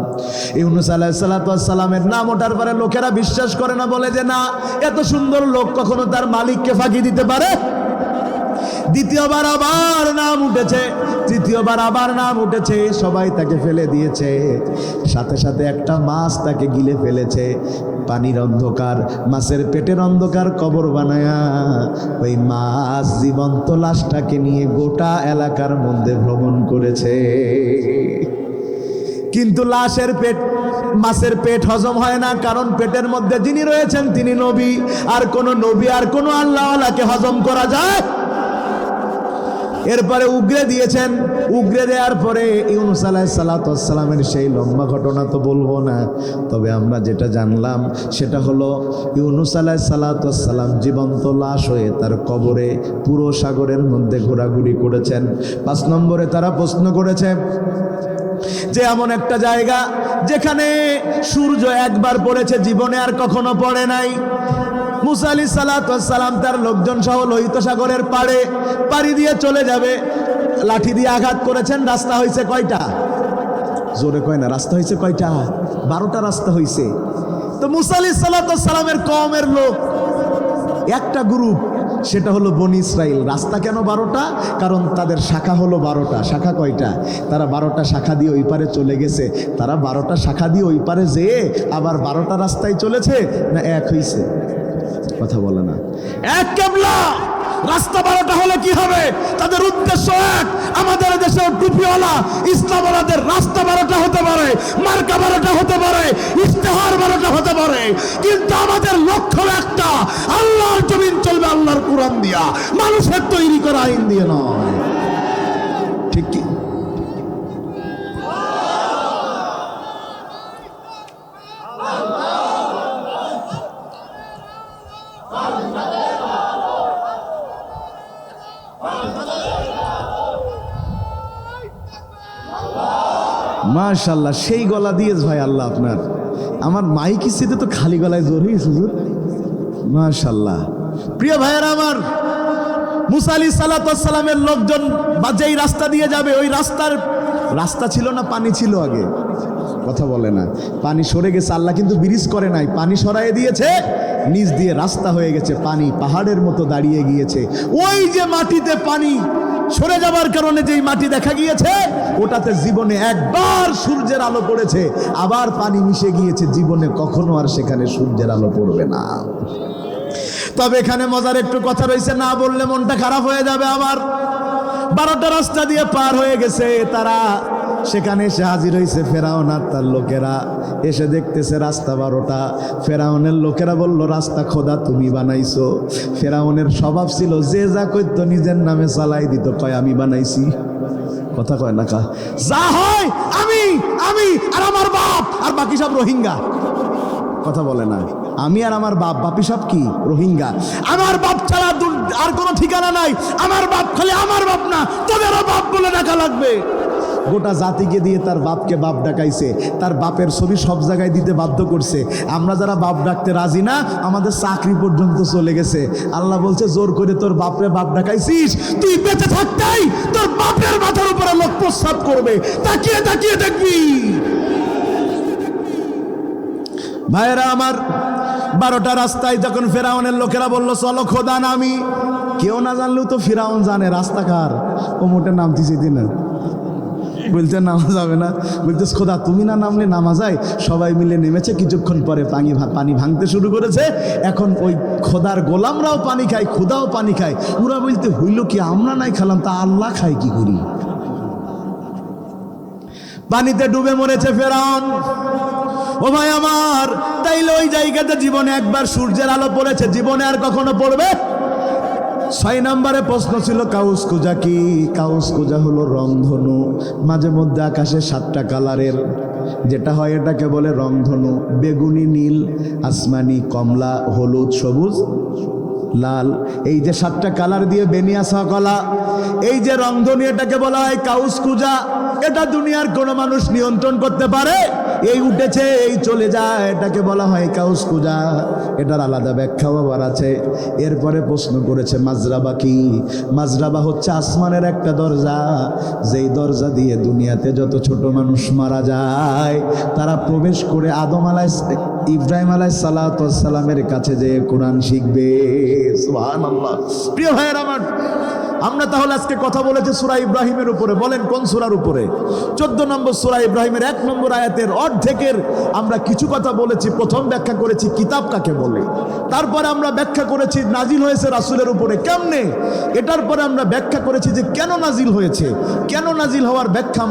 ইউনুস আলাইহিস সালাতু ওয়াস সালামের নাম ওঠার পরে লোকেরা বিশ্বাস করে না, বলে যে না, এত সুন্দর লোক কখনো তার মালিককে ফাঁকি দিতে পারে। দ্বিতীয়বার আবার নাম উঠেছে, তৃতীয়বার আবার নাম উঠেছে, সবাই তাকে ফেলে দিয়েছে। সাথে সাথে একটা মাছ তাকে গিলে ফেলেছে। পানির অন্ধকার, মাছের পেটের অন্ধকার কবর বানায়া ওই মাছ জীবন্ত লাশটাকে নিয়ে গোটা এলাকার মধ্যে ভ্রমণ করেছে। কিন্তু লাশের পেট, মাছের পেট হজম হয় না, কারণ পেটের মধ্যে যিনি রয়েছেন তিনি নবী। আর কোন নবী আর কোন আল্লাহওয়ালাকে হজম করা যায়? এরপরে উগরে দিয়েছেন, উগরে দেওয়ার পরে ইউনুস আলাইহিস সালাতু ওয়াস সালামের সেই লম্বা ঘটনা তো বলবো না, তবে আমরা যেটা জানলাম সেটা হলো ইউনুস আলাইহিস সালাতু ওয়াস সালাম জীবন্ত লাশ হয়ে তার কবরে পুরো সাগরের মধ্যে ঘোরাঘুরি করেছেন। 5 নম্বরে তারা প্রশ্ন করেছে যে এমন একটা জায়গা যেখানে সূর্য একবার পড়েছে, জীবনে আর কখনো পড়ে নাই। মুসা আলাইহিস সালাতু ওয়াস সালাম তার লোকজন সহ লোহিত সাগরের পাড়ে পাড়ি দিয়ে চলে যাবে, লাঠি দিয়ে আঘাত করেছেন। রাস্তা হয়েছে কয়টা? জোরে কয় না, রাস্তা হয়েছে কয়টা? 12টা রাস্তা হয়েছে। তো মুসা আলাইহিস সালাতু ওয়াস সালামের কওমের লোক একটা গ্রুপ, সেটা হলো বনি ইসরাইল। রাস্তা কেন 12টা? কারণ তাদের শাখা হলো 12টা। শাখা কয়টা? তারা 12টা শাখা দিয়ে ওই পারে চলে গেছে। তারা 12টা শাখা দিয়ে ওই পারে যেয়ে আবার 12টা রাস্তায় চলেছে না এক হইছে? কথা বলে না। এক কেবলা, রাস্তা 12টা হলে কি হবে? তাদের উদ্দেশ্য এক। আমাদের দেশে টুপিওয়ালা ইসলামওয়ালাদের রাস্তা 12টা হতে পারে, মার্কা 12টা হতে পারে, ইশতেহার 12টা হতে পারে, কিন্তু আমাদের লক্ষ্য একটা, আল্লাহর জমিন চলবে আল্লাহর কোরআন দিয়া, মানুষের তৈরি করা আইন দিয়ে নয়। ঠিক কি? মাশাআল্লাহ, সেই গলা দিয়েছ ভাই আল্লাহ আপনার। আমার মাইক ইসিতে তো খালি গলায় জোর হয়েছে হুজুর। মাশাআল্লাহ। প্রিয় ভাইয়েরা আমার, মুসা আলাইহিস সালাতু ওয়াস সালামের লোকজন যেই রাস্তা দিয়ে যাবে, ওই রাস্তা ছিল না, পানি ছিল আগে? কথা বলে না। পানি সরে গেছে, আল্লাহ কিন্তু ব্রিজ করে নাই, পানি সরাইয়ে দিয়েছে, নিচ দিয়ে রাস্তা হয়ে গেছে, পানি পাহাড়ের মতো দাঁড়িয়ে গিয়েছে। ওই যে মাটিতে পানি সরে যাবার কারণে যেই মাটি দেখা গিয়েছে, ওটাতে জীবনে একবার সূর্যের আলো পড়েছে, আবার পানি মিশে গিয়েছে, জীবনে কখনো আর সেখানে সূর্যের আলো পড়বে না। তবে এখানে মজার একটু কথা রয়েছে, না বললে মনটা খারাপ হয়ে যাবে আমার। 12টা রাস্তা দিয়ে পার হয়ে গেছে তারা, সেখানে এসে হাজির হয়েছে ফেরাউন আর তার লোকেরা। এসে দেখতেছে রাস্তা 12টা। ফেরাউনের লোকেরা বলল, রাস্তা খোদা তুমি বানাইছো। ফেরাউনের স্বভাব ছিল যে যা করত নিজের নামে চালাই দিত, কয় আমি বানাইছি। কথা কয় না, যা হয় আমি আমি আর আমার বাপ, আর বাকি সব রোহিঙ্গা। কথা বলে না। আমি আর আমার বাপ, বাপি সব কি? রোহিঙ্গা। আমার বাপ ছাড়া আর কোনো ঠিকানা নাই। আমার বাপ খালি আমার বাপ না, তোদেরও বাপ বলে ডাকা লাগবে। গোটা জাতিকে দিয়ে তার বাপকে বাপ ডাকাইছে, তার বাপের ছবি সব জায়গায় দিতে বাধ্য করছে। আমরা যারা বাপ ডাকতে রাজি না, আমাদের চাকরি পর্যন্ত চলে গেছে। আল্লাহ বলছে, জোর করে তোর বাপরে বাপ ডাকাইছিস, তুই বেঁচে থাকতেই তোর বাপের মাথার উপরে লোক প্রস্রাব করবে, তাকিয়ে তাকিয়ে দেখবি। ভাইয়েরা আমার, 12টা রাস্তায় যখন ফেরাউনের লোকেরা বলল চলো খোদা নামি, কেউ না জানলেও তো ফিরাউন জানে রাস্তা কার। ও মোটে নামতেছে দিন, বলতে নামা যাবে না, বলতে খোদা তুমি না নামলে নামা যায়। সবাই মিলে নেমেছে, কিছুক্ষণ পরে পানি ভাঙতে শুরু করেছে। এখন ওই খোদার গোলামরাও পানি খায়, খোদাও পানি খায়। ওরা বলতে হইল কি, আমরা নাই খেলাম তা আল্লাহ খায় কি করি। পানিতে ডুবে মরেছে ফেরাউন। ও ভাই আমার, তাইলে ওই জায়গাতে জীবনে একবার সূর্যের আলো পড়েছে, জীবনে আর কখনো পড়বে? 6 নম্বরে প্রশ্ন ছিল কাউস কুজা কি? কাউস কুজা হলো রংধনু। মাঝে মধ্যে আকাশে 7টা কালারের যেটা হয় এটাকে বলে রংধনু। বেগুনি, নীল, আসমানি, কমলা, হলুদ, সবুজ, লাল, এই যে 7টা কালার দিয়ে বেনিয়াসা কলা, এই যে রংধনু, এটাকে বলা হয় কাউস কুজা। এটা দুনিয়ার কোনো মানুষ নিয়ন্ত্রণ করতে পারে? এই উঠেছে এই চলে যায়, এটাকে বলা হয় কাউস কুজা। এটার আলাদা ব্যাখ্যাও আবার আছে। এরপরে প্রশ্ন করেছে মাজরাবা কি? মাজরাবা হচ্ছে আসমানের একটা দরজা, যেই দরজা দিয়ে দুনিয়াতে যত ছোট মানুষ মারা যায় তারা প্রবেশ করে ইব্রাহিম আলাইহিসসালামের কাছে যে কোরআন শিখবে। সুবহানাল্লাহ। প্রিয় ভাইয়ের আমার, আমরা তাহলে আজকে কথা বলেছি সূরা ইব্রাহিমের উপরে। বলেন কোন সূরার উপরে? 14 নম্বর সূরা ইব্রাহিমের 1 নম্বর আয়াতের অর্ধেকের আমরা কিছু কথা বলেছি। প্রথম ব্যাখ্যা করেছি কিতাব কাকে বলে, তারপরে আমরা ব্যাখ্যা করেছি নাজিল হয়েছে রাসূলের উপরে কেমনে, এটার পরে আমরা ব্যাখ্যা করেছি যে কেন নাজিল হয়েছে, কেন নাজিল হওয়ার ব্যাখ্যা